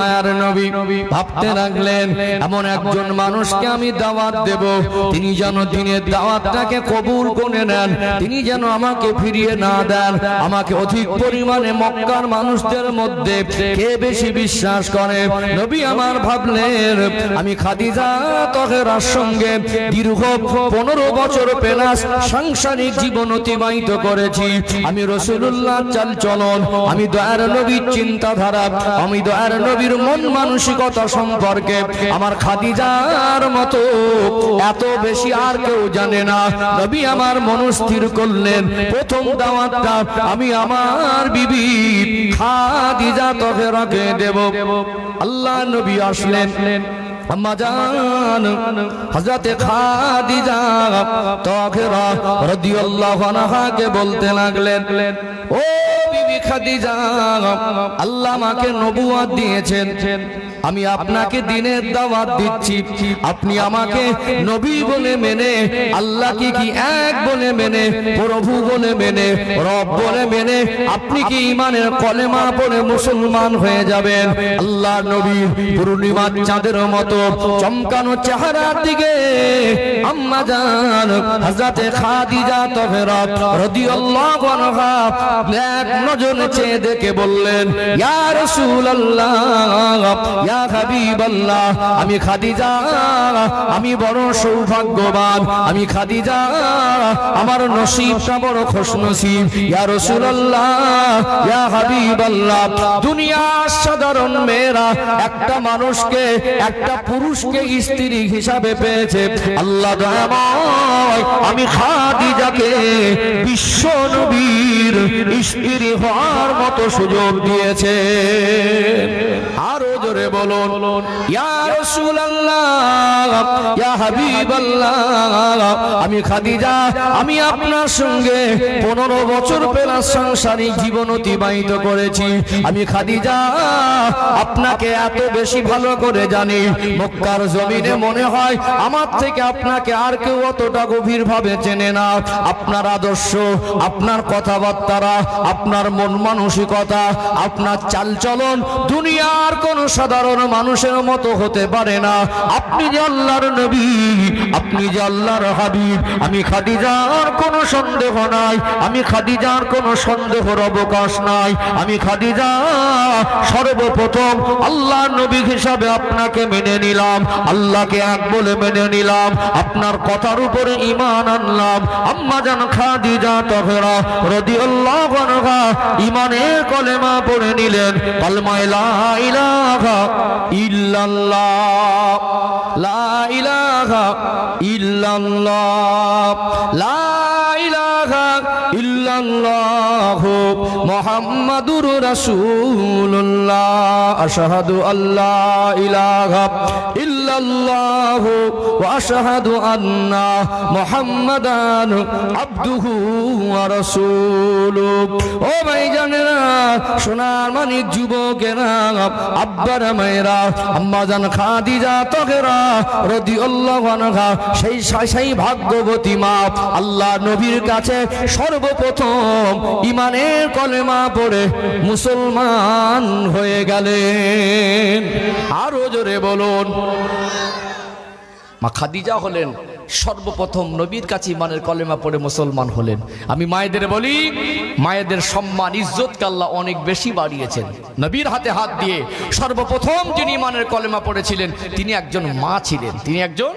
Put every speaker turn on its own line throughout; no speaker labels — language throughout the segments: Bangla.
মায়ার নবী ভাবতে লাগলেন এমন একজন মানুষকে আমি দাওয়াত দেব, তিনি যেন দিনের দাওয়াতটাকে কবুল করে নেন, তিনি যেন আমাকে ফিরিয়ে না দেন। আমাকে অধিক পরিমাণে মক্কার মানুষদের মধ্যে কে বেশি বিশ্বাস করে? নবী আমার ভাবলেন আমি খাদিজা তহেরার সঙ্গে দীর্ঘ 15 বছর প্লাস সাংসারিক জীবন অতিবাহিত করেছি। আমি রাসূলুল্লাহ চাল চলন, আমি দয়ার নবীর চিন্তাধারা, আমি দয়ার নবীর মন মানসিকতা সম্পর্কে আমার খাদিজার মতো এত বেশি আর কেউ জানে না। নবী আমার মনস্থির করলেন প্রথম দাওয়াতটা আমি আমার বিবি খাদিজা তহেরাকে দেব। আল্লাহ নবী আসলেন, আম্মা জান হযরতে খাদিজা তহেরা রাদিয়াল্লাহু আনহাকে বলতে লাগলেন, ও বিবি খাদিজা, আল্লাহ আমাকে নবুয়ত দিয়েছেন, আমি আপনাকে দ্বীনের দাওয়াত দিচ্ছি, আপনি আমাকে নবী বলে মেনে, আল্লাহকে কি এক বলে মেনে, প্রভু বলে মেনে, রব বলে মেনে আপনি কি ঈমানের কলেমা পড়ে মুসলমান হয়ে যাবেন। আল্লাহর নবীর পূর্ণিমার চাঁদের মতো চমকানো চেহারার দিকে আম্মা জান হযরতে খাদিজা তহেরা রাদিয়াল্লাহু আনহা এক নজরে চেয়ে দেখে বললেন, ইয়া রাসূলুল্লাহ, ইয়া হাবিবাল্লাহ, আমি খাদিজা, আমি বড় সৌভাগ্যবান, আমি খাদিজা, আমার নসিবটা বড় খুশনসিব। ইয়া রাসূলুল্লাহ, ইয়া হাবিবাল্লাহ, দুনিয়ার সাধারণ মেয়েরা একটা মানুষকে, একটা পুরুষকে স্ত্রী হিসাবে পেয়েছে, আল্লাহ দয়াময় আমি খাদিজাকে বিশ্ব নবীর স্ত্রী হওয়ার মতো সুযোগ দিয়েছে। আরো জোরে বলুন, ইয়া রাসূলুল্লাহ, ইয়া হাবিবাল্লাহ, আমি খাদিজা, আমি আপনার সঙ্গে 15 বছর প্লাস সাংসারিক জীবন অতিবাহিত করেছি। আমি খাদিজা আপনাকে এত বেশি ভালো করে জানি, মক্কার জমিনে মনে হয় আমার থেকে আপনাকে আর কেউ অতটা গভীর ভাবে চেনে না। আপনার আদর্শ, আপনার কথাবার্তা, আপনার মন মানসিকতা, আপনার চালচলন দুনিয়ার কোন সাধারণ মানুষের মতো হতে পারে না। আপনি যে আল্লাহর নবী, আপনি যে আল্লাহর হাবিব, আমি খাদিজার কোনো সন্দেহ নাই, আমি খাদিজার কোনো সন্দেহের অবকাশ নাই। আমি খাদিজা সর্বপ্রথম আল্লাহর নবী হিসাবে আপনাকে মেনে নিলাম, আল্লাহকে এক বলে মেনে নিলাম, আপনার কথার উপরে ঈমান আনলাম। আম্মা জান খাদিজা তহেরা রাদিয়াল্লাহু আনহা ঈমানের কলেমা পড়ে নিলেন, কালেমা লা ইলাহা ইল্লাল্লাহ, লা ইলাহা ইল্লাল্লাহ, লা ইলাহা ইল্লাল্লাহ মুহাম্মাদুর রাসূলুল্লাহ, আশহাদু আল্লা ইলাহা ইল্লাল্লাহ ওয়া আশহাদু আন্না মুহাম্মাদান আবদুহু ওয়া রাসূলুহু। ও ভাইজানেরা, সোনার মানিক যুবকেরা, আব্বারা মায়েরা, আম্মা জান খাদিজা তহেরা রাদিয়াল্লাহু আনহা সেই ভাগ্যবতী মা আল্লাহ নবীর কাছে সর্বপ্রথম ঈমানের কলেমা পড়ে মুসলমান হয়ে গেলেন। আরো জোরে বলুন, মা খাদিজা হলেন সর্বপ্রথম নবীর কাছে ঈমানের কলেমা পড়ে মুসলমান হলেন। আমি মায়েদের বলি, মায়েদের সম্মান ইজ্জতকে আল্লাহ অনেক বেশি বাড়িয়েছেন। নবীর হাতে হাত দিয়ে সর্বপ্রথম যিনি ঈমানের কলেমা পড়েছিলেন তিনি একজন মা ছিলেন, তিনি একজন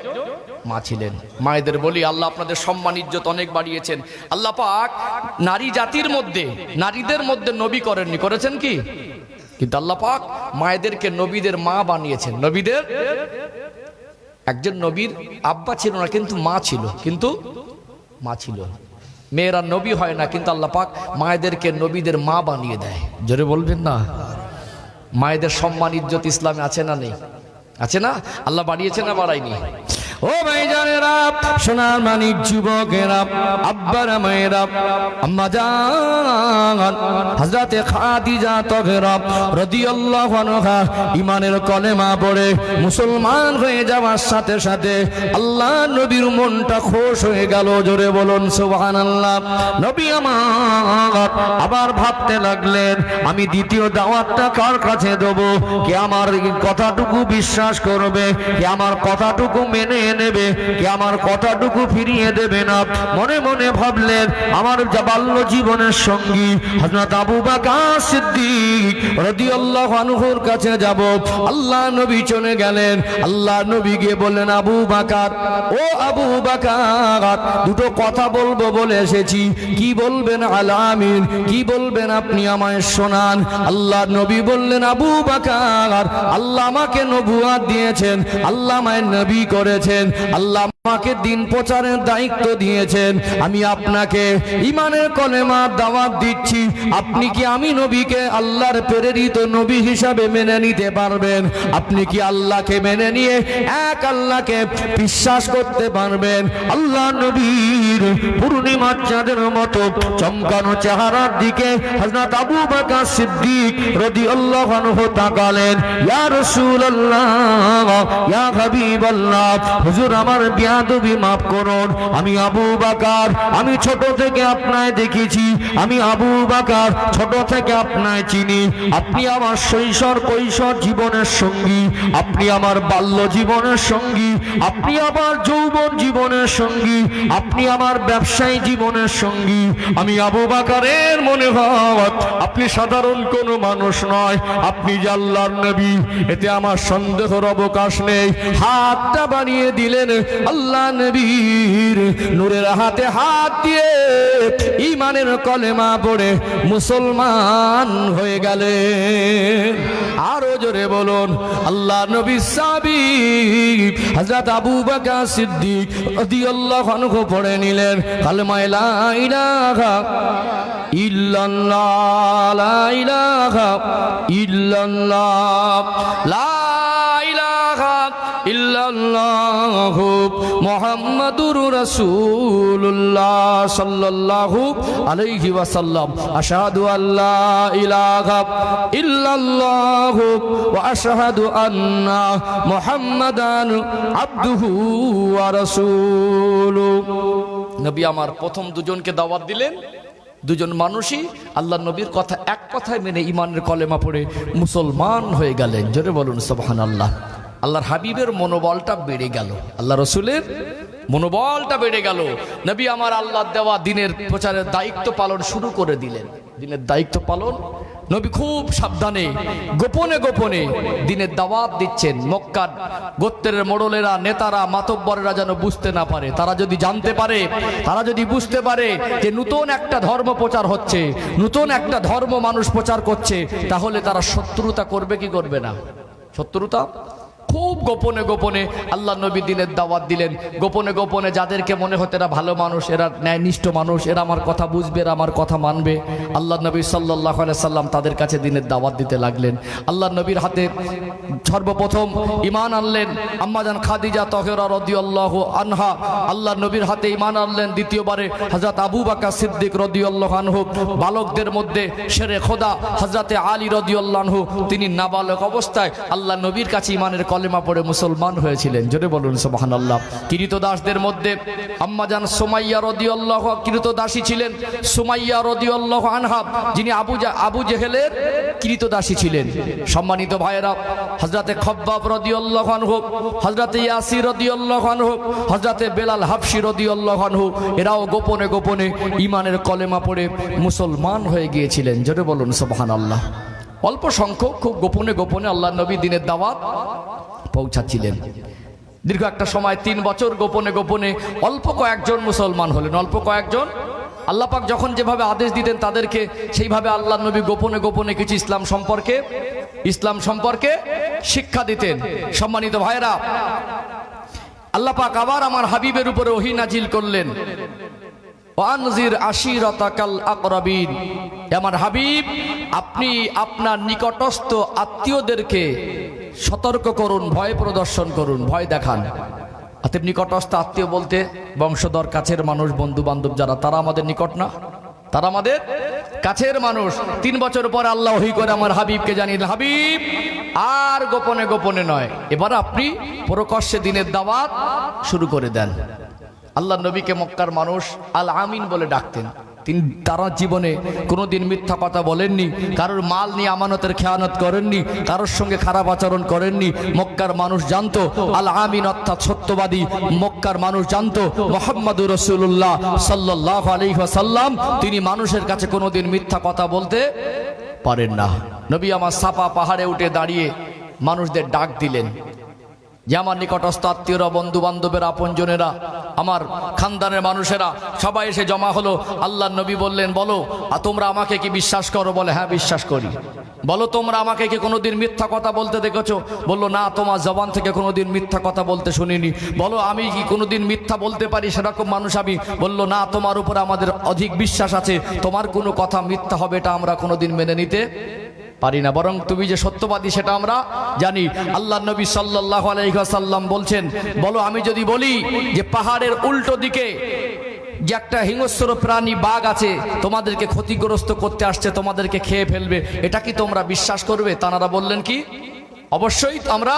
মা ছিলেন। মায়েদের বলি, আল্লাহ আপনাদের সম্মান ইজ্জত অনেক বাড়িয়েছেন। আল্লাহ পাক নারী জাতির মধ্যে, নারীদের মধ্যে নবী করেননি, করেছেন কি? কিন্তু আল্লাহ পাক মায়েদেরকে নবীদের মা বানিয়েছেন। নবীদের একজন নবীর আব্বা ছিল না, কিন্তু মা ছিল, কিন্তু মা ছিল। মেয়েরা নবী হয় না, কিন্তু আল্লাহ পাক মায়েদেরকে নবীদের মা বানিয়ে দেয়। জোরে বলবেন না? মায়েদের সম্মান ইজ্জত ইসলামে আছে না নেই? আছে না? আল্লাহ বাড়িয়েছে না বাড়ায়নি? ও ভাইজানেরা, সোনার মানিক যুবকেরা, আব্বারা মায়েরা, আম্মা জান হযরতে খাদিজা তাহরা রাদিয়াল্লাহু আনহা ঈমানের কলেমা পড়ে মুসলমান হয়ে যাওয়ার সাথে সাথে আল্লাহ নবীর মনটা খুশ হয়ে গেল। জোরে বলুন সুবহানাল্লাহ। নবী আমার আবার ভাবতে লাগলেন, আমি দ্বিতীয় দাওয়াতটা কার কাছে দেব? কে আমার কথাটুকু বিশ্বাস করবে, কে আমার কথাটুকু মেনে নেবে, কে আমার কথাটুকু ফিরিয়ে দেবে না? মনে মনে ভাবলেন, আমার বাল্য জীবনের সঙ্গী হযরত আবু বকর সিদ্দিক রাদিয়াল্লাহু আনহুর কাছে যাব। আল্লাহ নবী চলে গেলেন। আল্লাহ নবী গিয়ে বললেন, আবু বকর, ও আবু বকর, দুটো কথা বলবো বলে এসেছি, কি বলবেন? আলামিন, কি বলবেন আপনি আমায় শোনান। আল্লাহ নবী বললেন, আবু বকর, আল্লাহ আমাকে নবুয়ত দিয়েছেন, আল্লাহ আমায় নবী করেছেন, আল্লাহ আমাকে দিন প্রচারের দায়িত্ব দিয়েছেন। আমি আপনাকে ঈমানের কলেমা দাওয়াত দিচ্ছি। আপনি কি আমি নবীকে আল্লাহর প্রেরিত নবী হিসাবে মেনে নিতে পারবেন? আপনি কি আল্লাহকে মেনে নিয়ে এক আল্লাহকে বিশ্বাস করতে পারবেন? আল্লাহ নবীর পূর্ণিমার চাঁদের মতো চমকানো চেহারার দিকে হযরত আবু বকর সিদ্দিক রাদিয়াল্লাহু আনহু তাকালেন। ইয়া রাসূলুল্লাহ, ইয়া হাবিবাল্লাহ, হুজুর আমার বিয়াদবি মাফ করুন। আমি আবু বকর, আমি ছোট থেকে আপনায় দেখেছি, আমি আবু বকর ছোট থেকে আপনায় চিনি। আপনি আমার শৈশব কৈশোর জীবনের সঙ্গী, আপনি আমার বাল্য জীবনের সঙ্গী, আপনি আমার যৌবন জীবনের সঙ্গী, আপনি আমার ব্যবসায়ী জীবনের সঙ্গী। আমি আবু বকরের মনে হয় আপনি সাধারণ কোনো মানুষ নয়, আপনি যে আল্লাহর নবী, এতে আমার সন্দেহের অবকাশ নেই। হাতটা বানিয়ে দিলেন, আল্লাহ নবীর নূরের হাতে হাত দিয়ে ঈমানের কলেমা পড়ে মুসলমান হয়ে গেলেন। আরো জোরে বলুন, আল্লাহ নবীর সাহাবী হযরত আবু বকর সিদ্দিক রাদিয়াল্লাহু আনহু পড়ে নিলেন কালেমা লা ইলাহা ইল্লাল্লাহ, লা ইলাহা ইল্লাল্লাহ, লা ইলাহা ইল্লাল্লাহু মুহাম্মাদুর রাসূলুল্লাহ সাল্লাল্লাহু আলাইহি ওয়াসাল্লাম। আশহাদু আল্লা ইলাহা ইল্লাল্লাহু ওয়া আশহাদু আন্না মুহাম্মাদান আবদুহু ওয়া রাসূলুহু। নবী আমার প্রথম দুজনকে দাওয়াত দিলেন। দুজন মানুষই আল্লাহ নবীর কথা এক কথায় মেনে ঈমানের কলেমা পড়ে মুসলমান হয়ে গেলেন। জোরে বলুন সুবহানাল্লাহ। আল্লাহর হাবিবের মনোবলটা বেড়ে গেল, আল্লাহ রসুলের মনোবলটা বেড়ে গেল। নবী আমার আল্লাহ দেওয়া দিনের প্রচারের দায়িত্ব পালন শুরু করে দিলেন। দিনের দায়িত্ব পালন নবী খুব সাবধানে গোপনে গোপনে দিনের দাওয়াত দিচ্ছেন। মক্কার গোত্রের মোড়লেরা, নেতারা, মাতব্বরেরা যেন বুঝতে না পারে। তারা যদি জানতে পারে, তারা যদি বুঝতে পারে যে নতুন একটা ধর্ম প্রচার হচ্ছে, নতুন একটা ধর্ম মানুষ প্রচার করছে, তাহলে তারা শত্রুতা করবে কি করবে না? শত্রুতা খুব গোপনে গোপনে আল্লাহ নবী দিনের দাওয়াত দিলেন। গোপনে গোপনে যাদেরকে মনে হতো এরা ভালো মানুষ, এরা ন্যায়নিষ্ঠ মানুষ, এরা আমার কথা বুঝবে, এরা আমার কথা মানবে, আল্লাহ নবী সাল্লাল্লাহু আলাইহি সাল্লাম তাদের কাছে দিনের দাওয়াত দিতে লাগলেন। আল্লাহ নবীর হাতে সর্বপ্রথম ঈমান আনলেন আম্মা জান খাদিজা তাহরা রাদিয়াল্লাহু আনহা। আল্লাহ নবীর হাতে ঈমান আনলেন দ্বিতীয়বারে হযরত আবু বকর সিদ্দিক রাদিয়াল্লাহু আনহু। বালকদের মধ্যে শেরে খোদা হযরতে আলী রাদিয়াল্লাহু আনহু, তিনি নাবালক অবস্থায় আল্লাহ নবীর কাছে ঈমানের কলেমা পড়ে মুসলমান হয়েছিলেন। জোরে বলুন সুবহানাল্লাহ। কৃতদাসদের মধ্যে আম্মা জান সুমাইয়া রাদিয়াল্লাহু, কৃতদাসী ছিলেন সুমাইয়া রাদিয়াল্লাহু আনহা, যিনি আবু জেহেলের কৃতদাসী ছিলেন। সম্মানিত ভাইয়েরা, হযরতে খব্বাব রাদিয়াল্লাহু আনহু, হযরতে ইয়াসির রাদিয়াল্লাহু আনহু, হযরতে বেলাল হাবশী রাদিয়াল্লাহু আনহু, এরাও গোপনে গোপনে ঈমানের কলেমা পড়ে মুসলমান হয়ে গিয়েছিলেন। জোরে বলুন সুবহানাল্লাহ। অল্প সংখ্যক খুব গোপনে গোপনে আল্লাহ নবী দিনের দাওয়াত পৌঁছাচ্ছিলেন। দীর্ঘ একটা সময় 3 বছর গোপনে গোপনে অল্প কয়েকজন মুসলমান হলেন। অল্প কয়েকজন। আল্লাহ পাক যখন যেভাবে আদেশ দিতেন তাদেরকে সেইভাবে আল্লাহ নবী গোপনে গোপনে কিছু ইসলাম সম্পর্কে শিক্ষা দিতেন। সম্মানিত ভাইরা, আল্লাহ পাক আবার আমার হাবিবের উপরে ওহী নাজিল করলেন, ওয়ানজির আশিরাতাকাল আকরাবিন। আমার হাবিব, আপনি আপনার নিকটস্থ আত্মীয়দেরকে সতর্ক করুন, ভয় প্রদর্শন করুন, ভয় দেখান। অতএব নিকটস্থ আত্মীয় বলতে বংশধর, কাছের মানুষ, বন্ধু বান্ধব যারা, তারা আমাদের নিকট না? তারা আমাদের কাছের মানুষ। 3 বছর পর আল্লাহ ওহী করে আমার হাবিবকে জানিয়ে দিলেন, হাবিব আর গোপনে গোপনে নয়, এবার আপনি প্রকাশ্যে দিনের দাওয়াত শুরু করে দেন। আল্লাহ নবীকে মক্কার মানুষ আল আমিন বলে ডাকতেন। তারা জীবনে কোনোদিন মিথ্যা কথা বলেননি, কারোর মাল নিয়ে আমানতের খেয়ানত করেননি, কারোর সঙ্গে খারাপ আচরণ করেননি। মক্কার মানুষ জানতো আল আমিন অর্থাৎ সত্যবাদী। মক্কার মানুষ জানতো মুহাম্মাদুর রাসূলুল্লাহ সাল্লাল্লাহু আলাইহি ওয়াসাল্লাম তিনি মানুষের কাছে কোনোদিন মিথ্যা কথা বলতে পারেন না। নবী আমার সাফা পাহাড়ে উঠে দাঁড়িয়ে মানুষদের ডাক দিলেন যে আমার নিকটস্থ আত্মীয়রা, বন্ধু বান্ধবেরা, আপনজনেরা, আমার খানদানের মানুষেরা সবাই এসে জমা হলো। আল্লাহর নবী বললেন, বলো তোমরা আমাকে কি বিশ্বাস করো? বলে হ্যাঁ বিশ্বাস করি। বলো তোমরা আমাকে কি কোনোদিন মিথ্যা কথা বলতে দেখেছো? বললো না, তোমার জবান থেকে কোনোদিন মিথ্যা কথা বলতে শুনিনি। বলো আমি কি কোনোদিন মিথ্যা বলতে পারি সেরকম মানুষ আমি? বললো না, তোমার উপর আমাদের অধিক বিশ্বাস আছে, তোমার কোনো কথা মিথ্যা হবে এটা আমরা কোনোদিন মেনে নিতে পারি না, বরং তুমি যে সত্যবাদী সেটা আমরা জানি। আল্লাহ নবী সাল্লাল্লাহু আলাইহি ওয়াসাল্লাম বলছেন, বলো আমি যদি বলি যে পাহাড়ের উল্টো দিকে যে একটা হিংস্র প্রাণী বাঘ আছে, তোমাদেরকে ক্ষতিগ্রস্ত করতে আসছে, তোমাদেরকে খেয়ে ফেলবে, এটা কি তোমরা বিশ্বাস করবে? তারা বললেন কি অবশ্যই আমরা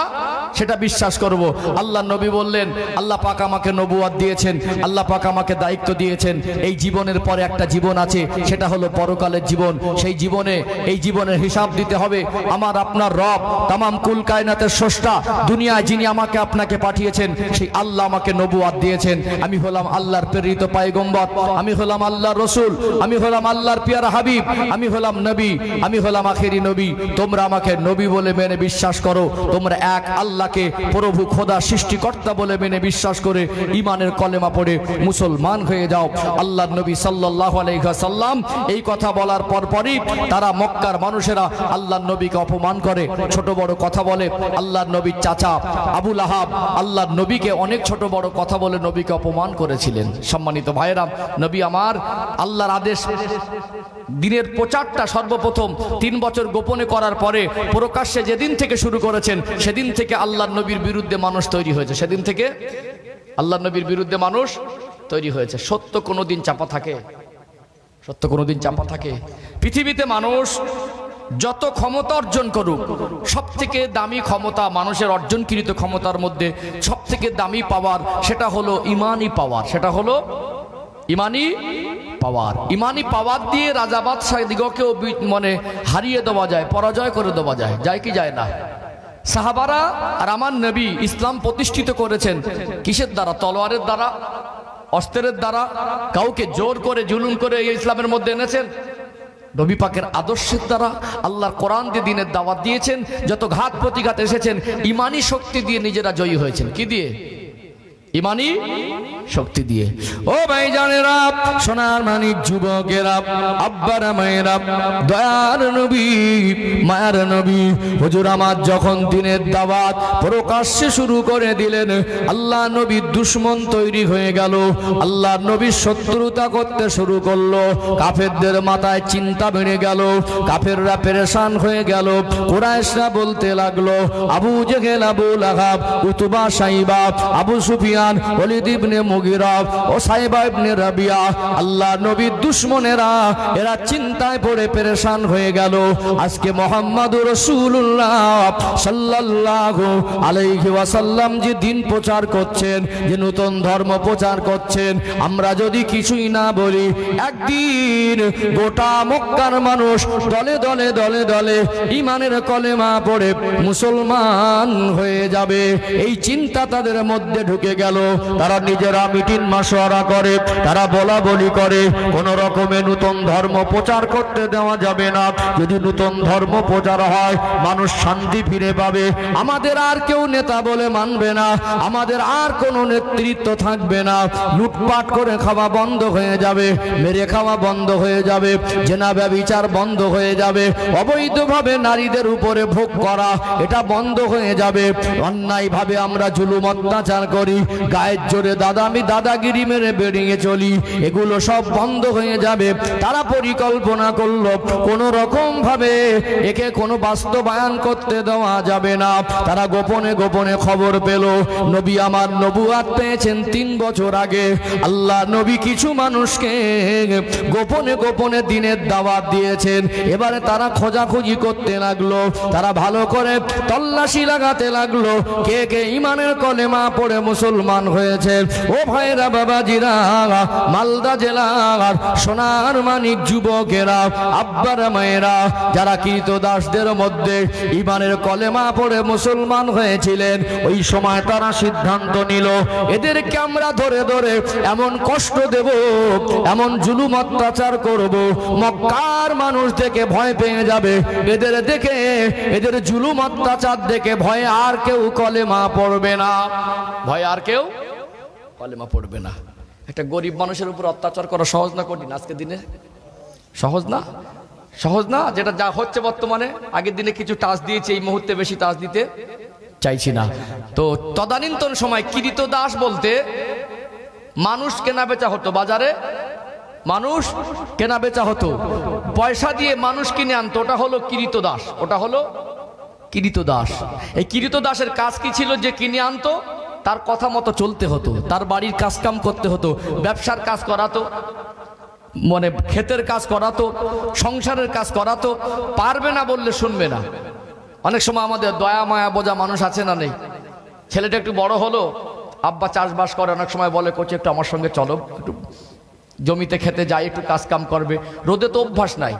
সেটা বিশ্বাস করব। আল্লাহ নবী বললেন, আল্লাহ পাক আমাকে নবুয়ত দিয়েছেন, আল্লাহ পাক আমাকে দায়িত্ব দিয়েছেন, এই জীবনের পরে একটা জীবন আছে, সেটা হলো পরকালের জীবন। সেই জীবনে এই জীবনের হিসাব দিতে হবে। আমার আপনার রব, তামাম কুল কায়নাতের স্রষ্টা, দুনিয়ায় যিনি আমাকে আপনাকে পাঠিয়েছেন, সেই আল্লাহ আমাকে নবুয়ত দিয়েছেন। আমি হলাম আল্লাহর প্রেরিত পয়গম্বর, আমি হলাম আল্লাহর রসুল, আমি হলাম আল্লাহর পিয়ারা হাবিব, আমি হলাম নবী, আমি হলাম আখেরি নবী। তোমরা আমাকে নবী বলে মেনে বিশ্বাস করো, তোমরা এক আল্লাহকে প্রভু খোদা সৃষ্টিকর্তা বলে মেনে বিশ্বাস করে ঈমানের কলেমা পড়ে মুসলমান হয়ে যাও। আল্লাহর নবী সাল্লাল্লাহু আলাইহি ওয়াসাল্লাম এই কথা বলার পরপরই তারা মক্কার মানুষেরা আল্লাহর নবীকে অপমান করে, ছোট বড় কথা বলে। আল্লাহর নবীর চাচা আবু লাহাব আল্লাহর নবীকে অনেক ছোট বড় কথা বলে নবীকে অপমান করেছিলেন। সম্মানিত ভাইরা, নবী আমার আল্লাহর আদেশ দিনের প্রচারটা সর্বপ্রথম 3 বছর গোপনে করার পরে প্রকাশ্যে যেদিন থেকে শুরু করেছেন, সেদিন থেকে আল্লাহর নবীর বিরুদ্ধে মানুষ তৈরি হয়েছে। সেদিন থেকে আল্লাহর নবীর বিরুদ্ধে মানুষ তৈরি হয়েছে। সত্য কোনোদিন চাপা থাকে? সত্য কোনোদিন চাপা থাকে? পৃথিবীতে মানুষ যত ক্ষমতা অর্জন করুক, সব থেকে দামি ক্ষমতা, মানুষের অর্জনকৃত ক্ষমতার মধ্যে সব থেকে দামি পাওয়ার, সেটা হলো ইমানি পাওয়ার। সেটা হলো ইমানি পাওয়ার। ইমানি পাওয়ার দিয়ে রাজা বাদশাহ দিগকেও মানে হারিয়ে দেওয়া যায়, পরাজয় করে দেওয়া যায়। যায় কি যায় না? সাহাবারা আর আমার নবী ইসলাম প্রতিষ্ঠিত করেছেন কিসের দ্বারা? তলোয়ারের দ্বারা, অস্ত্রের দ্বারা। কাউকে জোর করে জুলুম করে ইসলামের মধ্যে এনেছেন? নবী পাকের আদর্শের দ্বারা। আল্লাহর কোরআন দিয়ে দিনের দাওয়াত দিয়েছেন। যত ঘাত প্রতিঘাত এসেছেন ইমানি শক্তি দিয়ে নিজেরা জয়ী হয়েছেন। কি দিয়ে? ইমানি শক্তি দিয়ে। ও ভাই জানেরা, সোনার মানিক যুবকেরা, আব্বারা মায়েরা, দয়ার নবী, মায়ার নবী হুজুর আমার যখন দিনের দাওয়াত প্রকাশ্যে শুরু করে দিলেন, আল্লাহ নবীর দুশমন তৈরি হয়ে গেল। আল্লাহ নবীর শত্রুতা করতে শুরু করলো। কাফেরদের মাথায় চিন্তা বেড়ে গেল, কাফেররা পেরেশান হয়ে গেল। কুরাইশরা বলতে লাগলো, আবু জেহেল, আবু লাহাব, উতবা, সাইবা, আবু সুফিয়ান, ওয়ালিদ ইবনে মুগিরা ও সাইবা ইবনে রাবিয়া, আল্লাহ নবীর দুশমনেরা এরা চিন্তায় পড়ে পেরেশান হয়ে গেল। আজকে মুহাম্মাদুর রাসূলুল্লাহ সাল্লাল্লাহু আলাইহি ওয়াসাল্লাম যে দিন প্রচার করছেন, যে নতুন ধর্ম প্রচার করছেন, আমরা যদি কিছুই না বলি, একদিন গোটা মক্কার মানুষ দলে দলে দলে দলে ঈমানের কলেমা পড়ে মুসলমান হয়ে যাবে। এই চিন্তা তাদের মধ্যে ঢুকে গেল। তারা নিজেরা মিটিং মাশওয়ারা করে, তারা বলা বলি করে, কোন রকমে নতুন ধর্ম প্রচার করতে দেওয়া যাবে না। যদি নতুন ধর্ম প্রচার হয় মানুষ শান্তি ফিরে পাবে। আমাদের আর কেউ নেতা বলে মানবে না, আমাদের আর কোনো নেতৃত্ব থাকবে না। লুটপাট করে খাওয়া বন্ধ হয়ে যাবে, মেরে খাওয়া বন্ধ হয়ে যাবে, জেনা ব্যভিচার বন্ধ হয়ে যাবে, অবৈধভাবে নারীদের উপরে ভোগ করা এটা বন্ধ হয়ে যাবে। অন্যায়ভাবে আমরা জুলুম অত্যাচার করি, গায়ের জোরে দাদামি দাদাগিরি মেরে বেরিয়ে চলি, এগুলো সব বন্ধ হয়ে হয়ে যাবে। তারা পরিকল্পনা করলো কোনো রকম ভাবে একে কোনো বাস্তবায়ন করতে দেওয়া যাবে না। তারা গোপনে গোপনে খবর পেল নবী আমার নবুয়াত পেয়েছেন 3 বছর আগে। আল্লাহ নবী কিছু মানুষকে গোপনে গোপনে দিনের দাওয়াত দিয়েছেন। এবারে তারা খোঁজাখুঁজি করতে লাগলো, তারা ভালো করে তল্লাশি লাগাতে লাগলো কে কে ঈমানের কলেমা পড়ে মুসলমান হয়েছে। ও ভাইরা বাবাজিরা, মালদা জেলার সোনার মানিক যুবকেরা, আব্বারা মায়েরা, যারা কৃতদাসদের মধ্যে ঈমানের কলেমা পড়ে মুসলমান হয়েছিলেন, ওই সময় তারা সিদ্ধান্ত নিল এদেরকে আমরা ধরে ধরে এমন কষ্ট দেব, এমন জুলুম অত্যাচার করব, মক্কার মানুষ দেখে ভয় পেয়ে যাবে। এদের দেখে, এদের জুলুম অত্যাচার দেখে ভয়ে আর কেউ কলেমা পড়বে না, ভয় আর কেউ কলেমা পড়বে না। একটা গরিব মানুষের উপর অত্যাচার করা সহজ না কঠিন? আজকের দিনে সহজ না? সহজ না? যেটা যা হচ্ছে বর্তমানে। আগের দিনে কিছু টাচ দিয়েছে, এই মুহূর্তে বেশি টাচ দিতে চাইছি না। তো তদানীন্তন সময় কৃতদাস বলতে মানুষ কেনা বেচা হতো, বাজারে মানুষ কেনা বেচা হতো, পয়সা দিয়ে মানুষ কিনে আনতো, ওটা হলো কৃতদাস, ওটা হলো কৃতদাস। এই কৃতদাসের কাজ কি ছিল? যে কিনে আনতো তার কথা মতো চলতে হতো, তার বাড়ির কাজ কাম করতে হতো, ব্যবসার কাজ করাতো, মানে ক্ষেতের কাজ করাতো, সংসারের কাজ করাতো। পারবে না বললে শুনবে না। অনেক সময় আমাদের দয়া মায়া বোঝা মানুষ আছে না নেই? ছেলেটা একটু বড় হলো, আব্বা চাষবাস করে, অনেক সময় বলে কোচে একটু আমার সঙ্গে চলো, একটু জমিতে খেতে যাই, একটু কাজ কাম করবে। রোদে তো অভ্যাস নাই।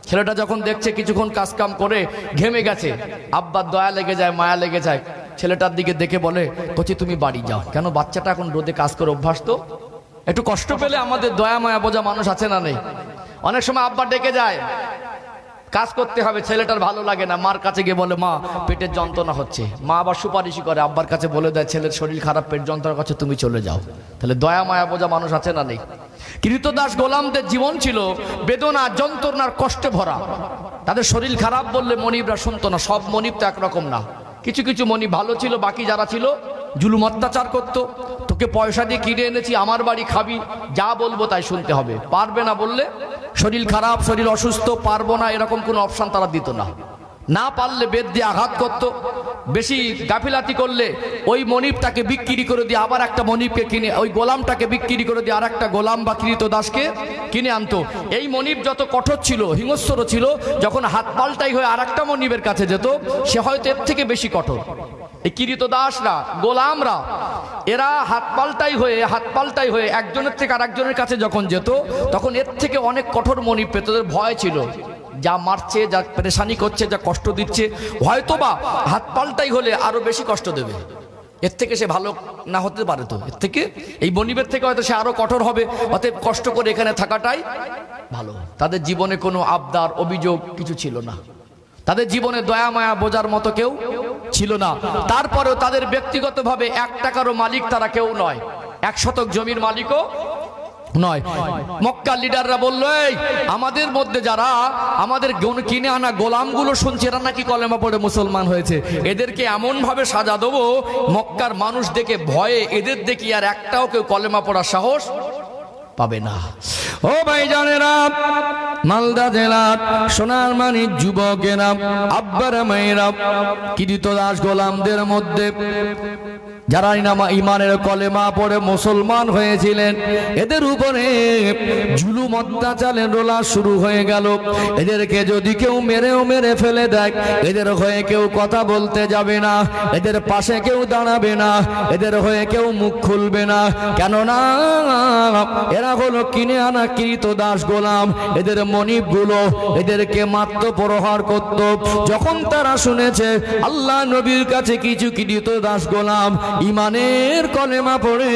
ছেলেটা যখন দেখছে কিছুক্ষণ কাজ কাম করে ঘেমে গেছে, আব্বার দয়া লেগে যায়, মায়া লেগে যায়। ছেলেটার দিকে দেখে বলে কোচি তুমি বাড়ি যাও। কেন? বাচ্চাটা এখন রোদে কাজ করে অভ্যাস, তো একটু কষ্ট পেলে আমাদের দয়া মায়া বোঝা মানুষ আছে না নেই? অনেক সময় আব্বা ডেকে যায়, কাজ করতে হবে, ছেলেটার ভালো লাগে না, মার কাছে গিয়ে বলে মা পেটের যন্ত্রণা হচ্ছে। মা আবার সুপারিশি করে, আব্বার কাছে বলে দেয় ছেলের শরীর খারাপ, পেট যন্ত্রণার কাছে তুমি চলে যাও। তাহলে দয়া মায়া বোঝা মানুষ আছে না নেই? কৃতদাস গোলামদের জীবন ছিল বেদনা, যন্ত্রণার কষ্টে ভরা। তাদের শরীর খারাপ বললে মনিবরা শুনতো না। সব মনিব তো একরকম না, কিছু কিছু মনিব ভালো ছিল, বাকি যারা ছিল জুলুম অত্যাচার করতো। তোকে পয়সা দিয়ে কিনে এনেছি, আমার বাড়ি খাবি, যা বলবো তাই শুনতে হবে, পারবে না বললে শরীর খারাপ, শরীর অসুস্থ, পারবো না, এরকম কোনো অপশন তারা দিত না। না পারলে বেদ দিয়ে আঘাত করত। বেশি গাফিলাতি করলে ওই মনিবটাকে বিক্রি করে দিয়ে আবার একটা মনিবকে কিনে, ওই গোলামটাকে বিক্রি করে দিয়ে আর একটা গোলাম বা কৃতদাসকে কিনে আনতো। এই মনিব যত কঠোর ছিল, হিংস্র ছিল, যখন হাত পাল্টাই হয়ে আর একটা মনিবের কাছে যেত, সে হয়তো এর থেকে বেশি কঠোর। এই কৃতদাসরা, গোলামরা, এরা হাত পাল্টাই হয়ে একজনের থেকে আরেকজনের কাছে যখন যেত, তখন এর থেকে অনেক কঠোর মনিব পেত। তাদের ভয় ছিল, যা মারছে, যা পেরেশানি করছে, যা কষ্ট দিচ্ছে, হয়তোবা হাত পাল্টাই হলে আরো বেশি কষ্ট দেবে। এর থেকে সে ভালো না হতে পারে, তো এর থেকে এই মনিবের থেকে হয়তো সে আরো কঠোর হবে। অতএব কষ্ট করে এখানে থাকাটাই ভালো। তাদের জীবনে কোনো আবদার, অভিযোগ কিছু ছিল না। তাদের জীবনে দয়া মায়া বোঝার মতো কেউ ছিল না। তারপরেও তাদের ব্যক্তিগতভাবে 1 টাকারও মালিক তারা কেউ নয়, 1 শতক জমির মালিকও নয়। মক্কার লিডাররা বললো, এই আমাদের মধ্যে যারা আমাদের কিনে আনা গোলামগুলো শুনছে, এরা নাকি কলেমা পড়ে মুসলমান হয়েছে, এদেরকে এমন ভাবে সাজা দেবো মক্কার মানুষ দেখে ভয়ে এদের দেখি আর একটাও কেউ কলেমা পড়ার সাহস পাবে না। ও ভাই জানেরা, মালদা জেলার সোনার মানিক যুবকেরা, আব্বারা মায়েরা, কৃতদাস গোলামদের মধ্যে যারা ইমানের কলেমা পড়ে মুসলমান হয়েছিলেন, এদের উপরে জুলুম অত্যাচারের রোলা শুরু হয়ে গেল। এদেরকে যদি কেউ মেরে ফেলে দেয়, এদের হয়ে কেউ কথা বলতে যাবে না, এদের পাশে কেউ দাঁড়াবে না, এদের হয়ে কেউ মুখ খুলবে না। কেননা এরা হলো কিনে আনা কৃতদাস গোলাম। এদের মনিবগুলো এদেরকে মাত্র প্রহার করত। যখন তারা শুনেছে আল্লাহ নবীর কাছে কিছু কৃতদাস গোলাম ইমানের কলেমা পড়ে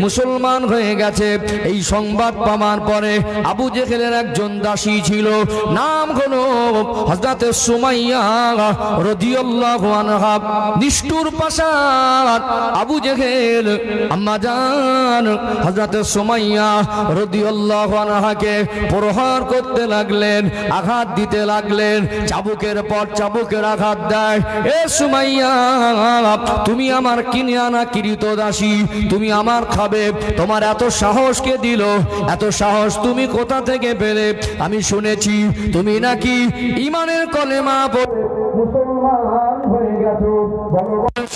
মুসলমান হয়ে গেছে, এই সংবাদ পাওয়ার পরে আবু জেহেলের একজন দাসী ছিল, নাম হলো হযরতে সুমাইয়া রাদিয়াল্লাহু আনহা। নিষ্ঠুর পাষাণ আবু জেহেল আম্মা জান হযরতে সুমাইয়া রাদিয়াল্লাহু আনহাকে প্রহার করতে লাগলেন, আঘাত দিতে লাগলেন, চাবুকের পর চাবুকের আঘাত দেয়। এ সুমাইয়া, তুমি আমার কিনে আনা ক্রীতদাসী, তুমি আমার খাবে, তোমার এত সাহস কে দিল? এত সাহস তুমি কোথা থেকে পেলে? আমি শুনেছি তুমি নাকি ঈমানের কলেমা পড়ে মুসলমান হয়ে গেছো,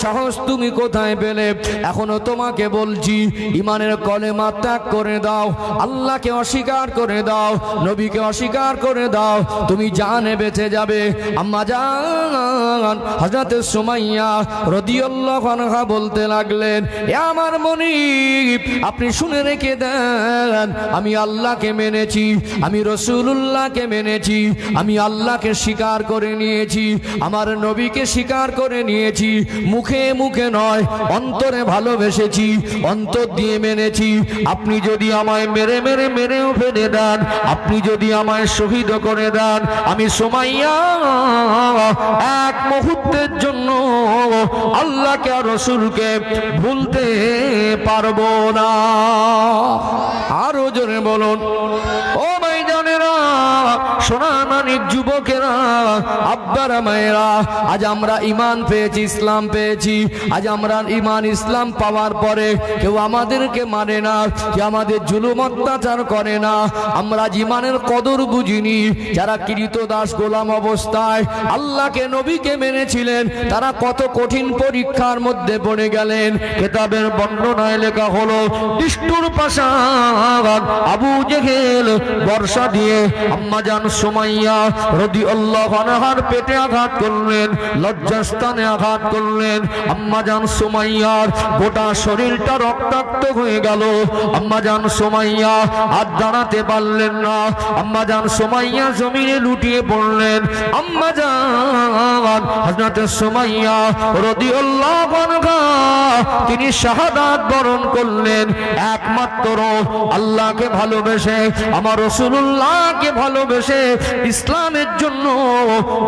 সাহস তুমি কোথায় পেলে? এখনো তোমাকে বলছি ঈমানের কলেমা ত্যাগ করে দাও, আল্লাহকে অস্বীকার করে দাও, নবীকে অস্বীকার করে দাও, তুমি জানে বেঁচে যাবে। আম্মা জান হযরত সুমাইয়া রাদিয়াল্লাহু আনহা বলতে লাগলেন, এ আমার মনিব, আপনি শুনে রেখে দেন, আমি আল্লাহকে মেনেছি, আমি রাসূলুল্লাহকে মেনেছি, আমি আল্লাহকে স্বীকার করে নিয়েছি, আমার নবীকে স্বীকার করে নিয়েছি, মুখে মুখে নয় অন্তরে ভালোবেসেছি, অন্তর দিয়ে মেনেছি। আপনি যদি আমায় মেরেও ফেলে দেন, আপনি যদি আমায় শহীদ করে দেন, আমি সুমাইয়া এক মুহূর্তের জন্য আল্লাহকে আর রাসূলকে ভুলতে পারবো না। আরো জোরে বলুন ও ভাইজানেরা, সোনামানিক যুবকেরা, আব্বারা মায়েরা, আজ আমরা ঈমান পেয়েছি, ইসলাম পেয়েছি। আজ আমরা ঈমান ইসলাম পাওয়ার পরে কেউ আমাদেরকে মানে না, কেউ আমাদের জুলুম অত্যাচার করে না। আমরা ঈমানের কদর বুঝিনি। যারা ক্রীতদাস গোলাম অবস্থায় আল্লাহকে নবীকে মেনেছিলেন, তারা কত কঠিন পরীক্ষার মধ্যে পড়ে গেলেন। কিতাবের বর্ণনায় লেখা হলো, নিষ্ঠুর পাষাণ আবু জেহেল বর্ষা দিয়ে আম্মা জান সুমাইয়া রাদিয়াল্লাহু আনহার পেটে আঘাত করলেন, লজ্জাস্থানে আঘাত করলেন। আম্মা জান সুমাইয়ার গোটা শরীরটা রক্তাক্ত হয়ে গেল। আম্মা জান সুমাইয়া আর দাঁড়াতে পারলেন না। আম্মা জান সুমাইয়া জমিনে লুটিয়ে পড়লেন। আম্মা জান হযরত সুমাইয়া রাদিয়াল্লাহু আনহা তিনি শাহাদাত বরণ করলেন একমাত্র আল্লাহকে ভালোবেসে, আমার রাসূলুল্লাহকে ভালোবেসে, ইসলামের জন্য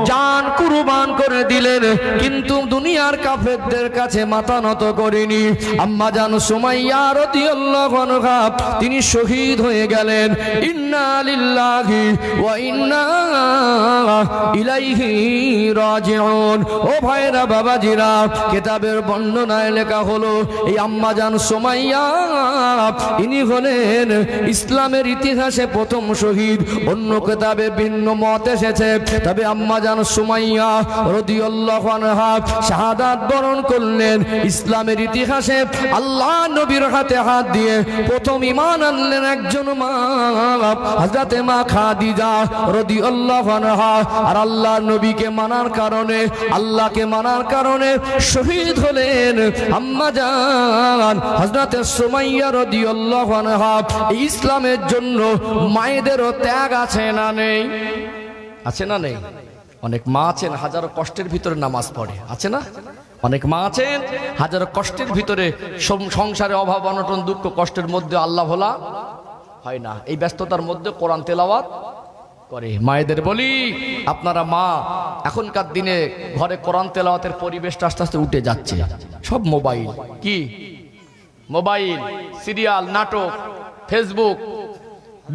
জান কুরবান করে দিলেন। কিন্তু দুনিয়ার কাফেরদের কাছে মাথা নত করেনি। আম্মা জান সুমাইয়া রাদিয়াল্লাহু আনহা তিনি শহীদ হয়ে গেলেন। ইন্না লিল্লাহি ওয়া ইন্না ইলাইহি রাজিউন। ও ভাইরা, বাবাজিরা, কিতাবের বর্ণনায় লেখা হলো, এই আম্মা জান সুমাইয়া ইনি হলেন ইসলামের ইতিহাসে প্রথম শহীদ। অন্য কিতাবে ভিন্ন মত এসেছে, তবে আম্মা জান সুমাইয়া রাদিয়াল্লাহু আনহা শাহাদাত বরণ করলেন। ইসলামের ইতিহাসে আল্লাহ নবীর হাতে হাত দিয়ে প্রথম ঈমান আনলেন একজন মা, হযরতে মা খাদিজা রাদিয়াল্লাহু আনহা। আর আল্লাহ নবীকে মানার কারণে, আল্লাহকে মানার কারণে শহীদ হলেন আম্মা জান হযরতে সুমাইয়া রাদিয়াল্লাহু আনহা। ইসলামের জন্য মায়েদেরও ত্যাগ আছে না নেই? আছে না নেই? অনেক মা আছেন হাজারো কষ্টের ভিতরে নামাজ পড়ে, আছে না? অনেক মা আছেন হাজারো কষ্টের ভিতরে, সংসারে অভাব অনটন দুঃখ কষ্টের মধ্যে আল্লাহ ভোলা হয় না, এই ব্যস্ততার মধ্যে কোরআন তেলাওয়াত করে। মায়েদের বলি, আপনারা মা, এখনকার দিনে ঘরে কোরআন তেলাওয়াতের পরিবেশটা আস্তে আস্তে উঠে যাচ্ছে। সব মোবাইল, কি মোবাইল, সিরিয়াল, নাটক, Facebook,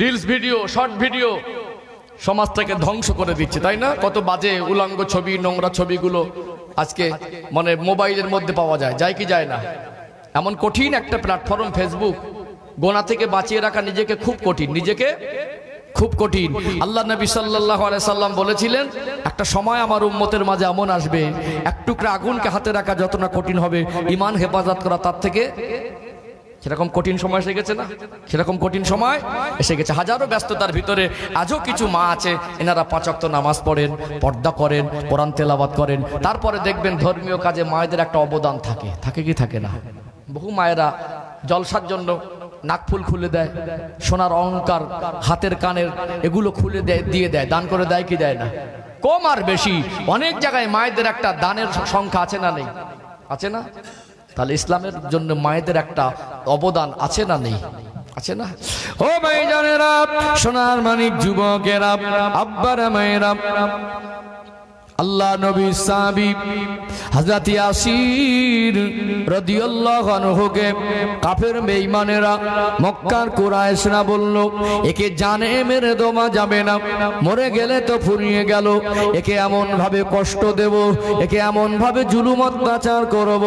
reels video, short video সমাজটাকে ধ্বংস করে দিচ্ছে, তাই না? কত বাজে উলঙ্গ ছবি, নোংরা ছবিগুলো আজকে মানে মোবাইলের মধ্যে পাওয়া যায়, যায় কি যায় না? এমন কঠিন একটা প্ল্যাটফর্ম ফেসবুক, গোনা থেকে বাঁচিয়ে রাখা নিজেকে খুব কঠিন, নিজেকে খুব কঠিন। আল্লাহ নবী সাল্লাল্লাহু আলাইহি সাল্লাম বলেছিলেন, একটা সময় আমার উম্মতের মাঝে এমন আসবে, এক টুকরা আগুনকে হাতে রাখা যত না কঠিন হবে, ঈমান হেফাজত করা তার থেকে সেরকম কঠিন সময় এসে গেছে না? সেরকম কঠিন সময় এসে গেছে। হাজারো ব্যস্ততার ভিতরে আজও কিছু মা আছে, এনারা 5 ওয়াক্ত নামাজ পড়েন, পর্দা করেন, কোরআন তেলাওয়াত করেন। তারপরে দেখবেন ধর্মীয় কাজে মায়েদের একটা অবদান থাকে, থাকে কি থাকে না? বহু মায়েরা জলসার জন্য নাকফুল খুলে দেয়, সোনার অলংকার, হাতের কানের এগুলো খুলে দেয়, দিয়ে দেয়, দান করে দেয় কি দেয় না? কম আর বেশি অনেক জায়গায় মায়েদের একটা দানের সংখ্যা আছে না নেই? আছে না? তাহলে ইসলামের জন্য মায়েদের একটা অবদান আছে না নেই? আছে না? ও ভাইজানেরা, সোনার মানিক যুবকেরা, আব্বারা মায়েরা, আল্লাহ নবী সাহাবী হযরত ইয়াসির রাদিয়াল্লাহু আনহুকে কাফের বেঈমানেরা মক্কার কুরাইশরা বলল, একে জানে মেরে দমা যাবে না, মরে গেলে তো ফুরিয়ে গেল, একে এমন ভাবে কষ্ট দেব, একে এমন ভাবে জুলুম অত্যাচার করব,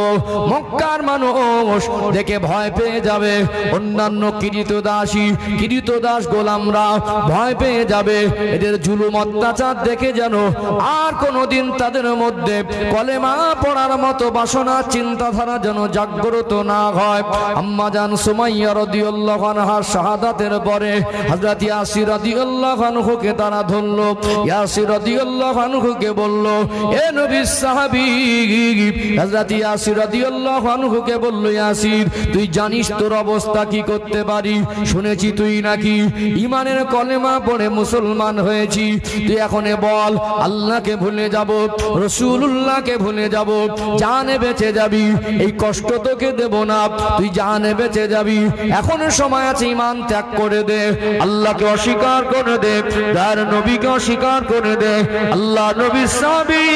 মক্কার মানুষ দেখে ভয় পেয়ে যাবে, অন্যান্য কৃতদাস গোলামরা ভয় পেয়ে যাবে, এদের জুলুম অত্যাচার দেখে যেন আর কোনদিন তাদের মধ্যে কলেমা পড়ার মতো বাসনা চিন্তাধারা যেন জাগ্রত না হয়। আম্মা জান সুমাইয়া রাদিয়াল্লাহু আনহা শাহাদাতের পরে হযরত ইয়াসির রাদিয়াল্লাহু আনহুকে তারা ধরল। ইয়াসির রাদিয়াল্লাহু আনহুকে বলল, এ নবীর সাহাবী হযরত ইয়াসির রাদিয়াল্লাহু আনহুকে বলল, ইয়াসির তুই জানিস তোর অবস্থা কি করতে পারি, শুনেছি তুই নাকি ঈমানের কলেমা পড়ে মুসলমান হয়েছি, তুই এখন বল আল্লাহকে ভুলে যাব, রাসূলুল্লাহকে ভুলে যাব, জানে বেঁচে যাবি, এই কষ্ট তোকে দেব না, তুই জানে বেঁচে যাবি, এখন সময় আছে, ঈমান ত্যাগ করে দে, আল্লাহকে অস্বীকার করে দে, তার নবীকে অস্বীকার করে দে। আল্লাহ নবী সাহাবী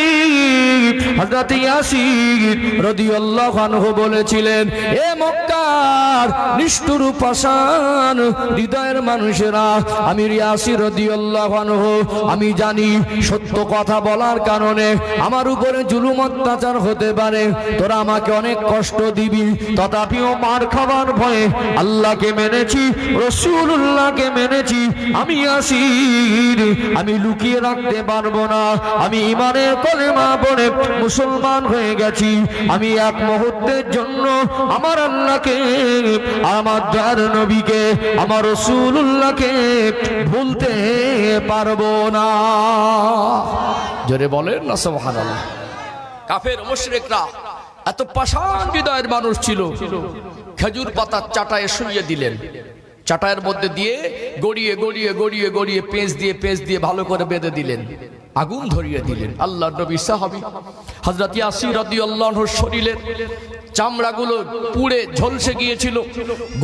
হযরত ইয়াসির রাদিয়াল্লাহু আনহু বলেছিলেন, এ মক্কার নিষ্ঠুর পাষাণ হৃদয়ের মানুষেরা, আমি ইয়াসির রাদিয়াল্লাহু আনহু, আমি জানি সত্য কথা বলার কারণে আমার উপরে জুলুম অত্যাচার হতে পারে, তোরা আমাকে অনেক কষ্ট দিবি, তথাপিও মার খাবার ভয়ে আল্লাহকে মেনেছি, রাসূলুল্লাহকে মেনেছি, আমি ইয়াসির আমি লুকিয়ে রাখতে পারবো না, আমি ঈমানের কলেমা পড়ে মুসলমান হয়ে গেছি, আমি এক মুহূর্তের জন্য আমার আল্লাহকে, আমার দয়ার নবীকে, আমার রাসূলুল্লাহকে ভুলতে পারবো না। জোরে বলেন না সুবহানাল্লাহ। কাফের মুশরিকরা এত পাষাণ হৃদয়ের মানুষ ছিল, খেজুর পাতার চাটায় শুইয়ে দিলেন, চাটায়ের মধ্যে দিয়ে গড়িয়ে গড়িয়ে গড়িয়ে গড়িয়ে পেঁচ দিয়ে ভালো করে বেঁধে দিলেন, আগুন ধরিয়ে দিলেন। আল্লাহর নবী সাহাবী হযরত ইয়াসির রাদিয়াল্লাহু আনহুর শরীরের চামড়াগুলো পুড়ে ঝলসে গিয়েছিল,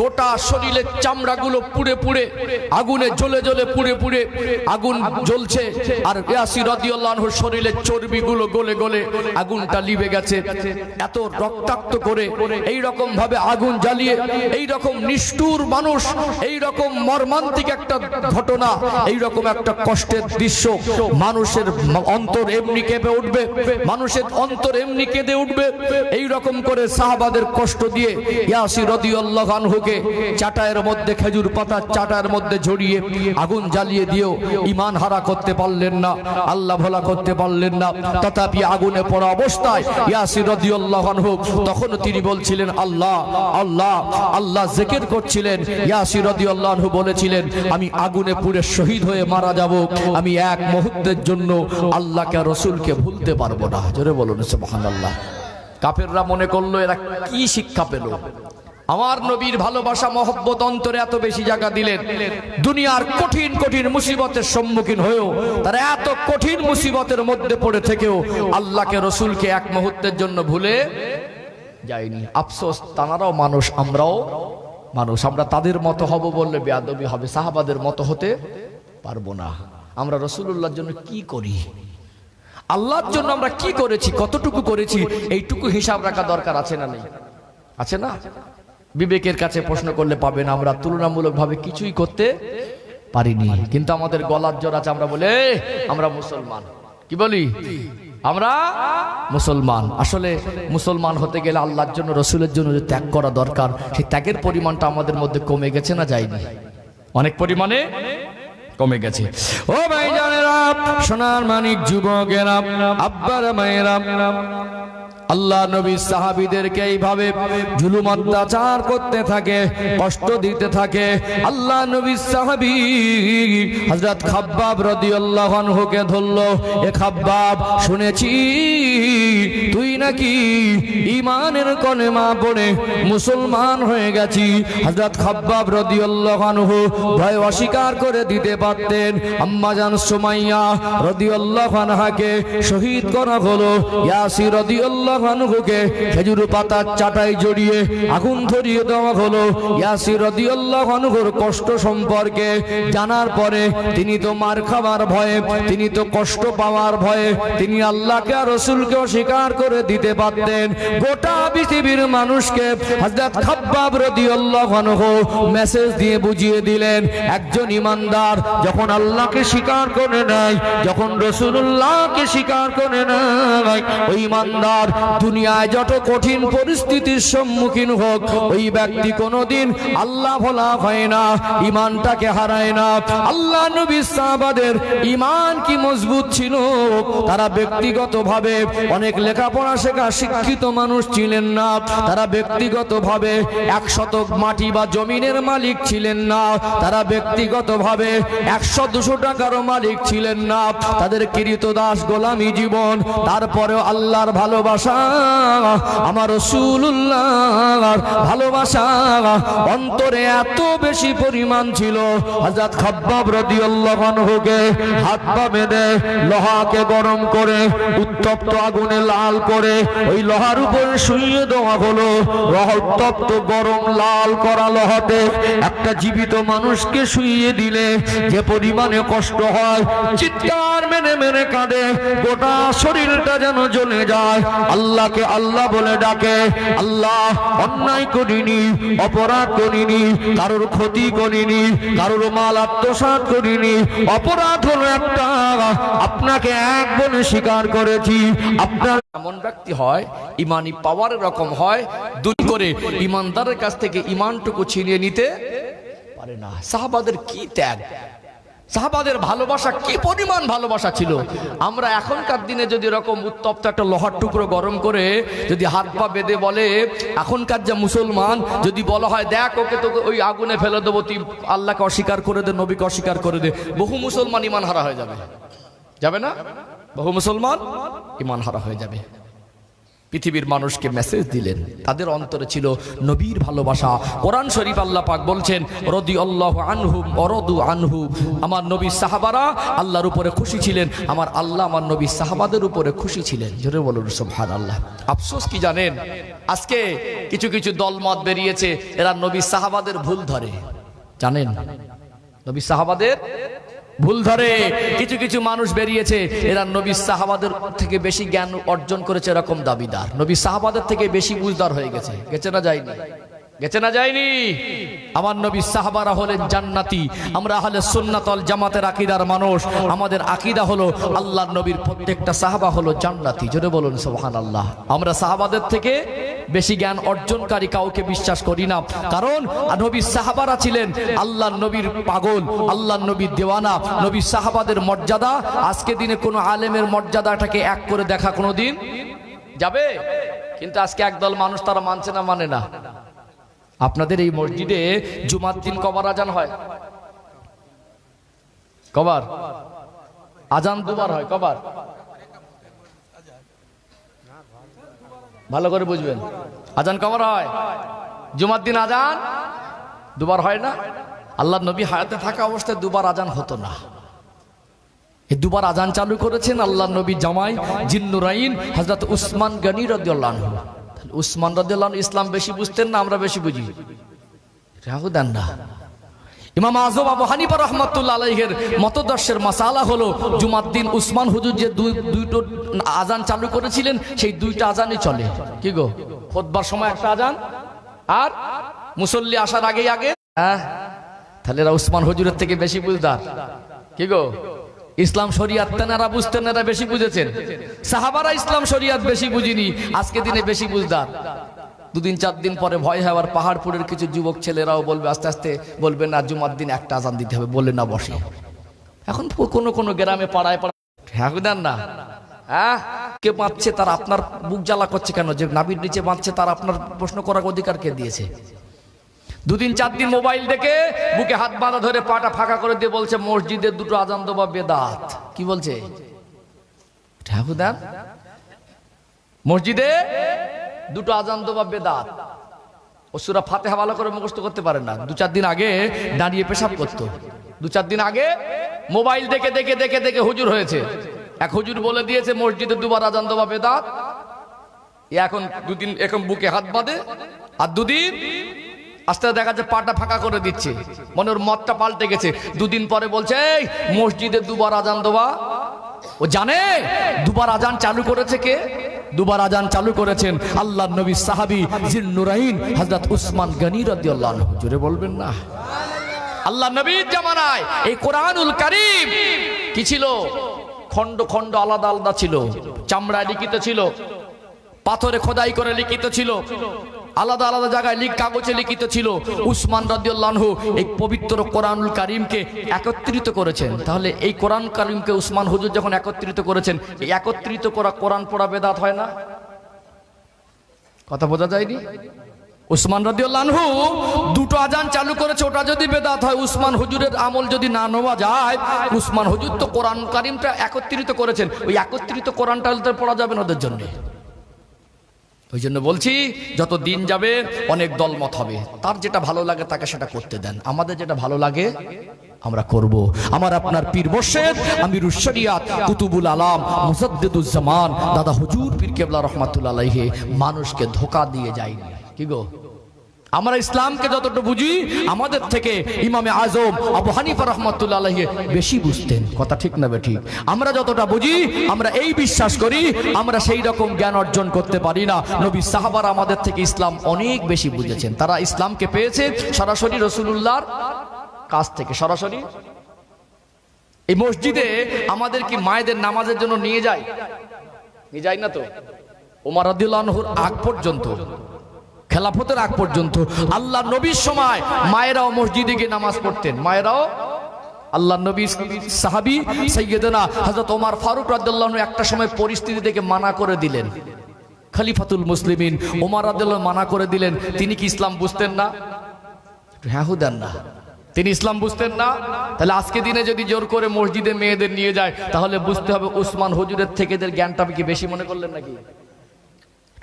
গোটা শরীরের চামড়াগুলো পুড়ে পুড়ে আগুনে জ্বলে জ্বলে পুড়ে পুড়ে আগুন জ্বলছে, আর ইয়াসির রাদিয়াল্লাহু আনহুর শরীরের চর্বিগুলো গলে গলে আগুনটা লিভে গেছে। এত রক্তাক্ত করে এই রকম ভাবে আগুন জ্বালিয়ে এই রকম নিষ্ঠুর মানুষ, এই রকম মর্মান্তিক একটা ঘটনা, এই রকম একটা কষ্টের দৃশ্য, মানুষের অন্তর এমনি কেঁপে উঠবে, মানুষের অন্তর এমনি কেঁদে উঠবে। এই রকম করে সাহাবাদের কষ্ট দিয়ে ইয়াসির রাদিয়াল্লাহু আনহুকে চাটায়ের মধ্যে, খেজুর পাতার চাটায়ের মধ্যে ঝরিয়ে আগুন জ্বালিয়ে দিয়েও ঈমান হারা করতে পারলেন না, আল্লাহ ভোলা করতে পারলেন না। তথাপি আগুনে পড়া অবস্থায় ইয়াসির রাদিয়াল্লাহু আনহু তখন তিনি বলছিলেন আল্লাহ আল্লাহ আল্লাহ জিকির করছিলেন। ইয়াসির রাদিয়াল্লাহু আনহু বলেছিলেন, আমি আগুনে পুড়ে শহীদ হয়ে মারা যাব, আমি এক মুহূর্তের জন্য আল্লাহকে রাসূলকে ভুলতে পারবো না। জোরে বলুন সুবহানাল্লাহ। কাফেররা মনে করলো এরা কি শিক্ষা পেল, আমার নবীর ভালোবাসা মহব্বত অন্তরে এত বেশি জায়গা দিলেন, দুনিয়ার কঠিন কঠিন মুসিবতের সম্মুখীন হয়েও তারা এত কঠিন মুসিবতের মধ্যে পড়ে থেকেও আল্লাহকে রাসূলকে এক মুহূর্তের জন্য ভুলে যায়নি। আফসোস, তারাও মানুষ, আমরাও মানুষ, আমরা তাদের মতো হব বললে বেয়াদবি হবে, সাহাবাদের মতো হতে পারবো না। আমরা রাসূলুল্লাহর জন্য কি করি, আল্লাহর জন্য আমরা কি করেছি, কতটুকু করেছি, এইটুকু হিসাব রাখা দরকার আছে না নেই? আছে না? বিবেকের কাছে প্রশ্ন করলে পাবেন আমরা তুলনামূলকভাবে কিছুই করতে পারিনি, কিন্তু আমাদের গলার জোর আছে, আমরা বলে আমরা মুসলমান। কি বলি? আমরা মুসলমান। আসলে মুসলমান হতে গেলে আল্লাহর জন্য, রাসূলের জন্য যে ত্যাগ করা দরকার, সেই ত্যাগের পরিমাণটা আমাদের মধ্যে কমে গেছে না যায়নি? অনেক পরিমাণে কমে গেছে। ও ভাইজানেরা, সোনার মানিক যুবকেরা, আব্বার মায়েরা, আল্লাহ নবী সাহাবীদেরকে এইভাবে জুলুম অত্যাচার করতে থাকে, কষ্ট দিতে থাকে। আল্লাহ নবী সাহাবী হযরত খাব্বাব রাদিয়াল্লাহু আনহুকে ধরলো, এ খাব্বাব, শুনেছি তুই নাকি ঈমানের কলেমা পড়ে মুসলমান হয়ে গেছি। হযরত খাব্বাব রাদিয়াল্লাহু আনহু ভয় অস্বীকার করে দিতে পারতেন। আম্মা জান সুমাইয়া রাদিয়াল্লাহু আনহাকে শহীদ করা হলো। ইয়াসির রাদিয়াল্লাহু আনহুকে খেজুর পাতার চাটাই জড়িয়ে আগুন ধরিয়ে দেওয়া হলো। ইয়াসির রাদিয়াল্লাহু আনহুর কষ্ট সম্পর্কে জানার পরে তিনি তো মার খাবার ভয়ে, তিনি তো কষ্ট পাওয়ার ভয়ে তিনি আল্লাহকে আর রাসূলকে অস্বীকার করে দিতে পারতেন। গোটা পৃথিবীর মানুষকে হযরত খাব্বাব রাদিয়াল্লাহু আনহু মেসেজ দিয়ে বুঝিয়ে দিলেন, একজন ঈমানদার যখন আল্লাহকে স্বীকার করে নেয়, যখন রাসূলুল্লাহকে স্বীকার করে নেয়, ওই ঈমানদার দুনিয়ায় যত কঠিন পরিস্থিতির সম্মুখীন হোক, ওই ব্যক্তি কোনোদিন আল্লাহ ভোলা হয় না, ঈমানটাকে হারায় না। আল্লাহ নবী সাহাবাদের ঈমান কি মজবুত ছিল। তারা ব্যক্তিগতভাবে অনেক লেখাপড়া শেখা শিক্ষিত মানুষ ছিলেন না, তারা ব্যক্তিগতভাবে 1 শতক মাটি বা জমিনের মালিক ছিলেন না, তারা ব্যক্তিগতভাবে 100-200 টাকারও মালিক ছিলেন না, তাদের কৃতদাস গোলামি জীবন। তারপরেও আল্লাহর ভালোবাসা, আমার রাসূলুল্লাহর ভালোবাসা অন্তরে এত বেশি পরিমাণ ছিল, হযরত খাব্বাব রাদিয়াল্লাহু আনহুকে হাত পা বেঁধে লোহাকে গরম করে উত্তপ্ত আগুনে লাল করে ওই লোহার উপরে শুইয়ে দেওয়া হলো। উত্তপ্ত গরম লাল করা লোহাতে একটা জীবিত মানুষকে শুইয়ে দিলে যে পরিমাণে কষ্ট হয়, চিৎকার মেরে মেরে কাঁদে, গোটা শরীরটা যেন জ্বলে যায়। আল্লাহকে আল্লাহ বলে ডাকে, আল্লাহ অন্যায় করিনি, অপরাধ করিনি, কারোর ক্ষতি করিনি, কারোর মাল আত্মসাৎ করিনি, অপরাধ হলো একটা, আপনাকে এক বলে স্বীকার করেছি। আপনার এমন ব্যক্তি হয়, ইমানি পাওয়ার এরকম হয়, দুই করে ইমানদারের কাছ থেকে ইমানটুকু ছিনিয়ে নিতে পারে না। সাহাবাদের কি ত্যাগ, সাহাবাদের ভালোবাসা কি পরিমাণ ভালোবাসা ছিল। আমরা এখনকার দিনে যদি এরকম উত্তপ্ত একটা লোহার টুকরো গরম করে যদি হাত পা বেঁধে বলে, এখনকার যে মুসলমান যদি বলা হয় দেখ ওকে তো ওই আগুনে ফেলে দেবো, তুই আল্লাহকে অস্বীকার করে দে, নবীকে অস্বীকার করে দে, বহু মুসলমান ইমান হারা হয়ে যাবে, যাবে না? বহু মুসলমান ইমান হারা হয়ে যাবে। পৃথিবীর মানুষকে মেসেজ দিলেন, তাদের অন্তরে ছিল নবীর ভালোবাসা। কোরআন শরীফ আল্লাহ পাক বলছেন, রাদিয়াল্লাহু আনহুম ওয়া রাদু আনহু, আমার নবী সাহাবারা আল্লাহর উপরে খুশি ছিলেন, আমার আল্লাহ আমার নবী সাহাবাদের উপরে খুশি ছিলেন। জোরে বলুন সুবহানাল্লাহ। আফসোস কি জানেন, আজকে কিছু কিছু দলমত বেরিয়েছে, এরা নবী সাহাবাদের ভুল ধরে, জানেন? নবী সাহাবাদের ভুল ধরে। কিছু কিছু মানুষ বেরিয়েছে, এরা নবী সাহাবাদের থেকে বেশি জ্ঞান অর্জন করেছে এরকম দাবিদার, নবী সাহাবাদের থেকে বেশি বুঝদার হয়ে গেছে। গেছে না যায়নি? গেছে না যায়নি? আমার নবী সাহাবারা হলেন জান্নাতি। আমরা আহলে সুন্নাত ওয়াল জামাতের আকীদার মানুষ, আমাদের আকীদা হলো আল্লাহর নবীর প্রত্যেকটা সাহাবা হলো জান্নাতি। জোরে বলুন সুবহানাল্লাহ। আমরা সাহাবাদের থেকে বেশি জ্ঞান অর্জনকারী কাউকে বিশ্বাস করি না, কারণ নবী সাহাবারা ছিলেন আল্লাহর নবীর পাগল, আল্লাহর নবীর দেওয়ানা। নবী সাহাবাদের মর্যাদা আজকে দিনে কোনো আলেমের মর্যাদাটাকে এক করে দেখা কোনোদিন যাবে? কিন্তু আজকে একদল মানুষ তারা মানছে না, মানে না। আপনাদের এই মসজিদে জুমার দিন কবার আজান হয়? কবার আজান? দুবার হয়। কবার? ভালো করে বুঝবেন, আজান কবার হয়? জুমার দিন আজান দুবার হয় না? আল্লাহর নবী হায়াতে থাকা অবস্থায় দুবার আজান হতো না। এই দুবার আজান চালু করেছেন আল্লাহর নবী জামাই জিন্নুরাইন হযরত উসমান গনি রাদিয়াল্লাহু আনহু। উসমান রাদিয়াল্লাহু আনহু ইসলাম বেশি বুঝতেন না, আমরা বেশি বুঝি? রাহু দেন না। ইমাম আযম আবু হানিফা রাহমাতুল্লাহ আলাইহির মতদর্শের মাসালা হলো, জুমার দিন উসমান হুজুর যে দুইটো আজান চালু করেছিলেন, সেই দুইটা আজানই চলে। কি গো? খুতবার সময় একটা আজান, আর মুসল্লি আসার আগেই আগে। তাহলে এরা উসমান হুজুরের থেকে বেশি বুঝদার। কি গো? ইসলাম শরিয়াত তেনারা বুঝতেন, এরা বেশি বুঝেছেন। সাহাবারা ইসলাম শরিয়াত বেশি বুঝিনি, আজকে দিনে বেশি বুঝদার। দুদিন চার দিন পরে ভয় হয়, আবার পাহাড়পুরের কিছু যুবক ছেলেরাও বলবে, আস্তে আস্তে বলবে না জুমার দিন একটা আজান দিতে হবে, বলে না বসে। এখন কোনো কোনো গ্রামে পাড়ায় পাড়ায় দেন না। কে বাঁধছে তার আপনার বুক জ্বালা করছে কেন? যে নাবির নিচে বাঁধছে তার আপনার প্রশ্ন করার অধিকার কে দিয়েছে? দুদিন চার দিন মোবাইল দেখে বুকে হাত বাঁধা ধরে পাটা ফাঁকা করে দিয়ে বলছে মসজিদের দুটো আজান দেওয়া বেদাত। কি বলছে? ঠাকুরদান মসজিদে দুটো আজান দেওয়া বেদাত। ও সূরা ফাতিহা ভালো করে মুখস্থ করতে পারে না, 2-4 দিন আগে দাঁড়িয়ে পেশাব করতো। 2-4 দিন আগে মোবাইল দেখে দেখে দেখে দেখে হুজুর হয়েছে। এক হুজুর বলে দিয়েছে মসজিদে দুবার আজান দেওয়া বেদাত। এখন 2 দিন এখন বুকে হাত বাঁধে, আর 2 দিন আস্তে দেখা যাচ্ছে পাটা ফাঁকা করে দিচ্ছে, মনে ওর মতটা পাল্টে গেছে। 2 দিন পরে বলছে এই মসজিদে দুবার আজান দেওয়া। ও জানে দুবার আজান চালু করেছে কে? দুবার আজান চালু করেছেন আল্লাহর নবী সাহাবী জিন্নুরাইন হযরত উসমান গনি রাদিয়াল্লাহু আনহু। জোরে বলবেন না? আল্লাহর নবীর জামানায় এই কোরআনুল কারীম কি ছিল? খন্ড খন্ড আলাদা আলাদা ছিল, চামড়ায় লিখিত ছিল, পাথরে খোদাই করে লিখিত ছিল, আলাদা আলাদা জায়গায় কাগজে লিখিত ছিল। উসমান রাদিয়াল্লাহু আনহু এই পবিত্র কোরআনুল কারীমকে একত্রিত করেছেন। তাহলে এই কোরআন কারীমকে উসমান হুজুর যখন একত্রিত করেছেন, এই একত্রিত করা কোরআন পড়া বেদাত হয় না? কথা বোঝা যায়নি? উসমান রাদিয়াল্লাহু আনহু দুটো আজান চালু করেছে, ওটা যদি বেদাত হয়, উসমান হুজুরের আমল যদি না নেওয়া যায়, উসমান হুজুর তো কোরআন কারীমটা একত্রিত করেছেন, ওই একত্রিত কোরআনটা পড়া যাবে না ওদের জন্য। ওই জন্য বলছি যত দিন যাবে অনেক দলমত হবে, তার যেটা ভালো লাগে তাকে সেটা করতে দেন, আমাদের যেটা ভালো লাগে আমরা করব। আমার আপনার পীর মুর্শিদ আমিরুশ শরিয়াত কুতুবুল আলাম মুজাদ্দিদুজ জামান দাদা হুজুর পীর কেবলা রহমাতুল্লাহ আলাইহি মানুষকে ধোঁকা দিয়ে যায়নি। কি গো, আমরা ইসলামকে যতটা বুঝি আমাদের থেকে ইমামে আজম আবু হানিফা রাহমাতুল্লাহ আলাইহি বেশি বুঝতেন। কথা ঠিক না বেঠিক? আমরা যতটা বুঝি আমরা এই বিশ্বাস করি আমরা সেই রকম জ্ঞান অর্জন করতে পারি না। নবী সাহাবারা আমাদের থেকে ইসলাম অনেক বেশি বুঝেছেন। তারা ইসলামকে পেয়েছে সরাসরি রাসূলুল্লাহর কাছ থেকে, সরাসরি। এই মসজিদে আমাদের কি মায়েদের নামাজের জন্য নিয়ে যায়? নিয়ে যায় না তো? ওমর রাদিয়াল্লাহু আনহুর আগ পর্যন্ত, খেলাফতের আগ পর্যন্ত আল্লাহ নবীর সময় মায়েরাও মসজিদে গিয়ে নামাজ পড়তেন। মায়েরাও আল্লাহ নবীর সাহাবী সাইয়্যিদানা হযরত ওমর ফারুক রাদিয়াল্লাহু আনহু একটা সময় পরিস্থিতি থেকে মানা করে দিলেন। খলিফাতুল মুসলিমিন ওমর রাদিয়াল্লাহু মানা করে দিলেন। তিনি কি ইসলাম বুঝতেন না? হ্যাঁ দেন না, তিনি ইসলাম বুঝতেন না। তাহলে আজকে দিনে যদি জোর করে মসজিদে মেয়েদের নিয়ে যায় তাহলে বুঝতে হবে উসমান হুজুরের থেকে এদের জ্ঞানটা কি বেশি মনে করলেন নাকি?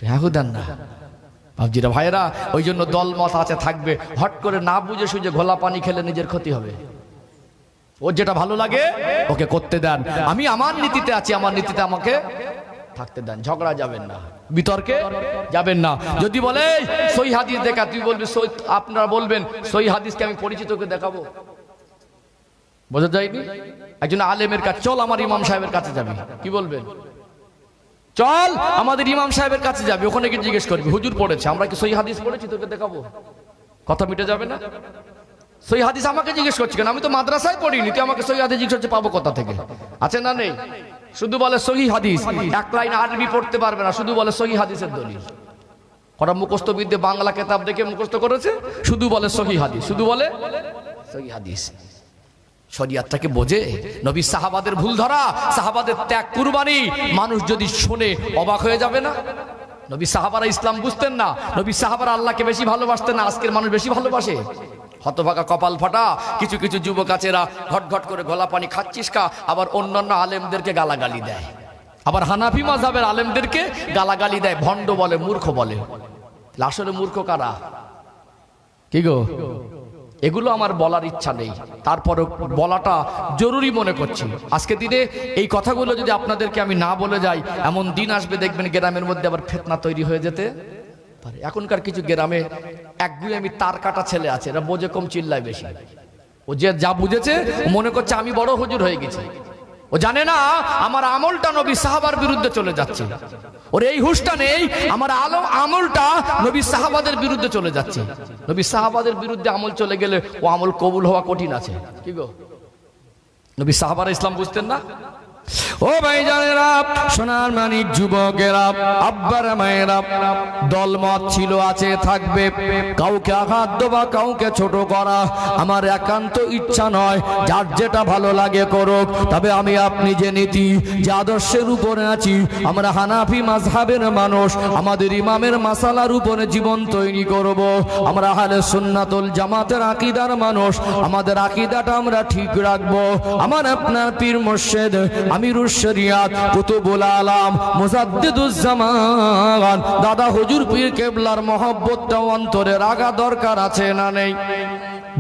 হ্যাঁ দেন না বাবজিরা ভাইরা। ওই জন্য দলমত আছে, থাকবে। হট করে না বুঝে সুঝে ঘোলা পানি খেলে নিজের ক্ষতি হবে। ওর যেটা ভালো লাগে ওকে করতে দেন। আমি আমার নীতিতে আছি, আমার নীতিতে আমাকে থাকতে দেন। ঝগড়া যাবেন না, বিতর্কে যাবেন না। যদি বলে সহিহ হাদিস দেখা, তুই বলবি আপনারা বলবেন সহিহ হাদিসকে আমি পরিচিতকে দেখাবো। বোঝা যায়নি? একজন আলেমের কাছে, চল আমার ইমাম সাহেবের কাছে যাবি, কি বলবেন? চল আমাদের ইমাম সাহেবের কাছে যাবি, ওখানে গিয়ে জিজ্ঞেস করবি হুজুর পড়েছে, আমরা কি সহিহ হাদিস পড়েছি, তোকে দেখাবো। কথা মিটে যাবে না? সহিহ হাদিস আমাকে জিজ্ঞেস করছি কেন? আমি তো মাদ্রাসায় পড়িনি, তুই আমাকে সহিহ হাদিস জিজ্ঞেস করছিস, পাবো কোথা থেকে? আছে না নেই? শুধু বলে সহিহ হাদিস, এক লাইন আরবি পড়তে পারবে না, শুধু বলে সহিহ হাদিসের দলিল। ওরা মুখস্থ বিদ্যে বাংলা কিতাব দেখে মুখস্থ করেছে, শুধু বলে সহিহ হাদিস, শুধু বলে সহিহ হাদিস। শরিয়াতটাকে বোঝে? নবী সাহাবাদের ভুল ধরা, সাহাবাদের ত্যাগ কুরবানি মানুষ যদি শোনে অবাক হয়ে যাবে না? নবী সাহাবারা ইসলাম বুঝতেন না, নবী সাহাবারা আল্লাহকে বেশি ভালোবাসতেন না, আজকের মানুষ বেশি ভালোবাসে। হতভাগা কপাল ফাটা কিছু কিছু যুবক আছেরা ঘট ঘট করে গলা পানি খাচ্ছিস কা, আবার অন্যান্য আলেমদেরকে গালাগালি দেয়, আবার হানাফি মাযহাবের আলেমদেরকে গালাগালি দেয়, ভণ্ড বলে, মূর্খ বলে। আসলে মূর্খ কারা? কি গো, এগুলো আমার বলার ইচ্ছা নেই, তারপরে বলাটা জরুরি মনে করছি। আজকে দিনে এই কথাগুলো যদি আপনাদেরকে আমি না বলে যাই, এমন দিন আসবে দেখবেন গ্রামের মধ্যে আবার ফিতনা তৈরি হয়ে যেতে পারে। এখনকার কিছু গ্রামে একগুঁয়েমি তার কাটা ছেলে আছে, এরা বোঝে কম চিল্লায় বেশি। ও যে যা বুঝেছে মনে করছে আমি বড় হুজুর হয়ে গেছি। ও জানে না আমার আমলটা নবী সাহাবার বিরুদ্ধে চলে যাচ্ছে। ওর এই হুঁশটা নেই আমার আমলটা নবী সাহাবাদের বিরুদ্ধে চলে যাচ্ছে। নবী সাহাবাদের বিরুদ্ধে আমল চলে গেলে ও আমল কবুল হওয়া কঠিন আছে। কি গো, নবী সাহাবারা ইসলাম বুঝতেন না? ও ভাই জানেরা, সোনার মানিক যুবকেরা, আব্বারা মায়েরা, দলমত ছিল, আছে, থাকবে। কাউকে আঘাত দেওয়া, কাউকে ছোট করা আমার একান্ত ইচ্ছা নয়। যার যেটা ভালো লাগে করুক। তবে আমি আপনি যে নীতি, যে আদর্শের উপরে আছি, আমরা হানাফি মাযহাবের মানুষ, আমাদের ইমামের মাসালার উপরে জীবন তৈরি করব। আমরা আহলে সুন্নাতুল জামাতের আকীদার মানুষ, আমাদের আকীদাটা আমরা ঠিক রাখবো। আমার আপনার পীর মুর্শিদ আমিরুশ শরিয়াত কুতুবুল আলাম মুজাদ্দিদুজ জামান দাদা হুজুর পীর কেবলার মহব্বতটা অন্তরে রাখা দরকার আছে না নেই?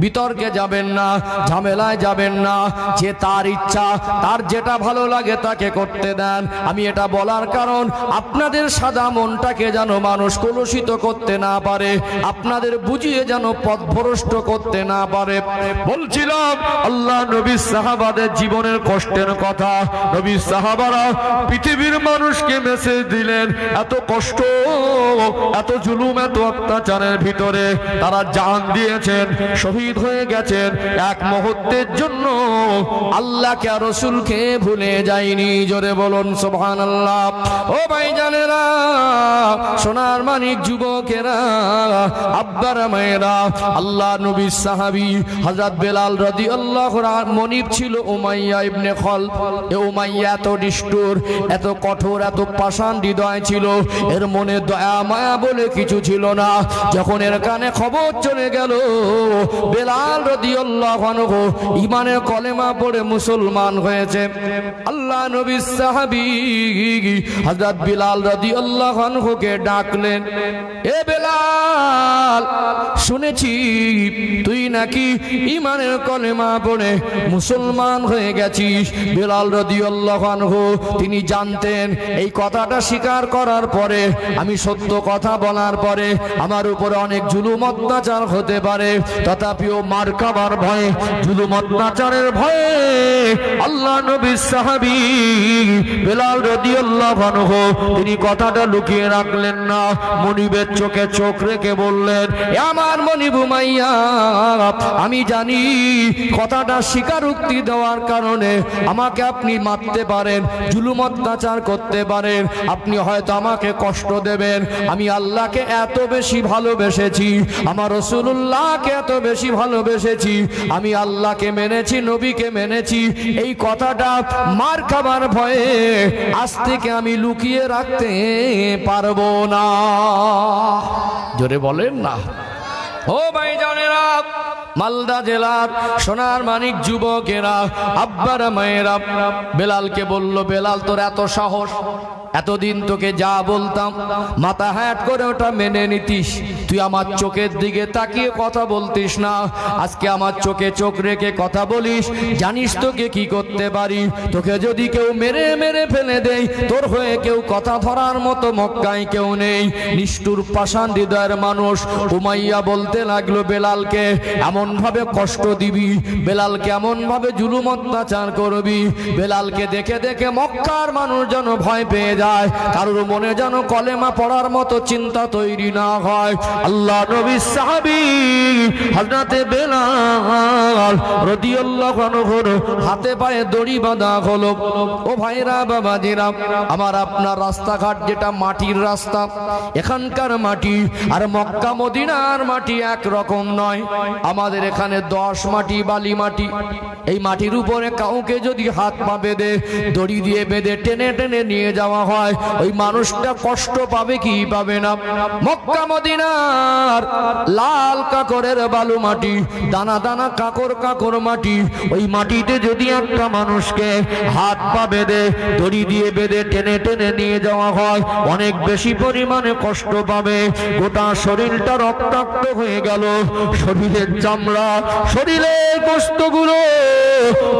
বিতর্কে যাবেন না, ঝামেলায় যাবেন না। যে তার ইচ্ছা, তার যেটা ভালো লাগে তাকে করতে দেন। আমি এটা বলার কারণ আপনাদের সাদা মনটাকে যেন মানুষ কলুষিত করতে না পারে, আপনাদের বুঝিয়ে যেন পথভ্রষ্ট করতে না পারে। বলছিলাম আল্লাহ নবী সাহাবাদের জীবনের কষ্টের কথা। নবী সাহাবারা পৃথিবীর মানুষকে মেসেজ দিলেন, এত কষ্ট, এত জুলুম, এত অত্যাচারের ভিতরে তারা জান দিয়েছেন, শহীদ হয়ে গেছেন। এক মুহূর্তের জন্য আল্লাহকে আর রাসূলকে ভুলে যায়নি। জোরে বলুন সুবহানাল্লাহ। ও ভাইজানেরা, সোনার মানিক যুবকেরা, আব্বারা মায়েরা, আল্লাহ নবী সাহাবী হযরত বেলাল রাদিয়াল্লাহু আনহু মনিব ছিল উমাইয়া ইবনে খালদ। এই উমাইয়া এত নিষ্ঠুর, এত কঠোর, এত পাষাণ হৃদয় ছিল, এর মনে দয়া মায়া বলে কিছু ছিল না। যখন এর কানে খবর চলে গেল বেলাল রাদিয়াল্লাহু আনহু ঈমানের কলেমা পড়ে মুসলমান হয়েছে, আল্লাহ নবী সাহাবী হযরত বিলাল রাদিয়াল্লাহু আনহুকে ডাকলেন, এ বেলাল, শুনেছি তুই নাকি ঈমানের কলেমা পড়ে মুসলমান হয়ে গেছিস। বেলাল রাদিয়াল্লাহু আনহু তিনি জানতেন এই কথাটা স্বীকার করার পরে, আমি সত্য কথা বলার পরে আমার উপরে অনেক জুলুম অত্যাচার হতে পারে, তথাপিও মার খাবার ভয়ে, জুলুম অত্যাচারের ভয়ে আল্লাহ নবীর সাহাবী বেলাল রাদিয়াল্লাহু আনহু তিনি কথাটা লুকিয়ে রাখলেন না। মনিবের চোখে চোখ রেখে বললেন, এ আমার মনিব উমাইয়া, আমি জানি কথাটা স্বীকারোক্তি দেওয়ার কারণে আমাকে আপনি মারতে পারেন, জুলুম অত্যাচার করতে পারেন, আপনি হয়তো আমাকে কষ্ট দেবেন। আমি আল্লাহকে এত বেশি ভালোবেসেছি, আমার রাসূলুল্লাহকে এত বেশি ভালোবেসেছি, আমি আল্লাহকে মেনেছি, নবীকে মেনেছি, এই কথাটা মার খাবার ভয়ে আজ থেকে আমি লুকিয়ে রাখতে পারবো না। জোরে বলেন না। ও ভাইজানেরা, মালদা জেলার সোনার মানিক যুবকেরা, আব্বারা মায়েরা, বেলালকে বলল, বেলাল তোর এত সাহস, এতদিন তোকে যা বলতাম মাথা হ্যাট করে ওটা মেনে নিতিস, তুই আমার চোখের দিকে তাকিয়ে কথা বলতিস না, আজকে আমার চোখে চোখ রেখে কথা বলিস। জানিস তোকে কি করতে পারি? তোকে যদি কেউ মেরে মেরে ফেলে দেয়, তোর হয়ে কেউ কথা ধরার মতো মক্কায় কেউ নেই। নিষ্ঠুর পাষাণ হৃদয়ের মানুষ উমাইয়া বলতে লাগলো, বেলালকে এমন ভাবে কষ্ট দিবি, বেলালকে এমন ভাবে জুলুম অত্যাচার করবি, বেলালকে দেখে দেখে মক্কার মানুষ যেন ভয় পেয়ে যায়, কারোর মনে যেন কলেমা পড়ার মতো চিন্তা তৈরি না হয়। আল্লাহ নবীর সাহাবী হযরতে বেলাল রাদিয়াল্লাহু আনহুর হাতে পায়ে দড়ি বাঁধা হলো। ও ভাইরা, বাবাজিরা আমার, আপনার রাস্তাঘাট যেটা মাটির রাস্তা, এখানকার মাটি আর মক্কা মদিনার মাটি এক রকম নয়। আমাদের এখানে 10 মাটি বালি মাটি, এই মাটির উপরে কাউকে যদি হাত পা বেঁধে দড়ি দিয়ে বেঁধে টেনে টেনে নিয়ে যাওয়া হয়, ওই মানুষটা কষ্ট পাবে কি পাবে না? মক্কা মদিনার লাল কাকরের বালু মাটি, দানা দানা কাকর কাকর মাটি, ওই মাটিতে যদি একটা মানুষকে হাত পা বেঁধে দড়ি দিয়ে বেঁধে টেনে টেনে নিয়ে যাওয়া হয়, অনেক বেশি পরিমাণে কষ্ট পাবে। গোটা শরীরটা রক্তাক্ত হয়ে গেল, শরীরের চামড়া, শরীরের গোশতগুলো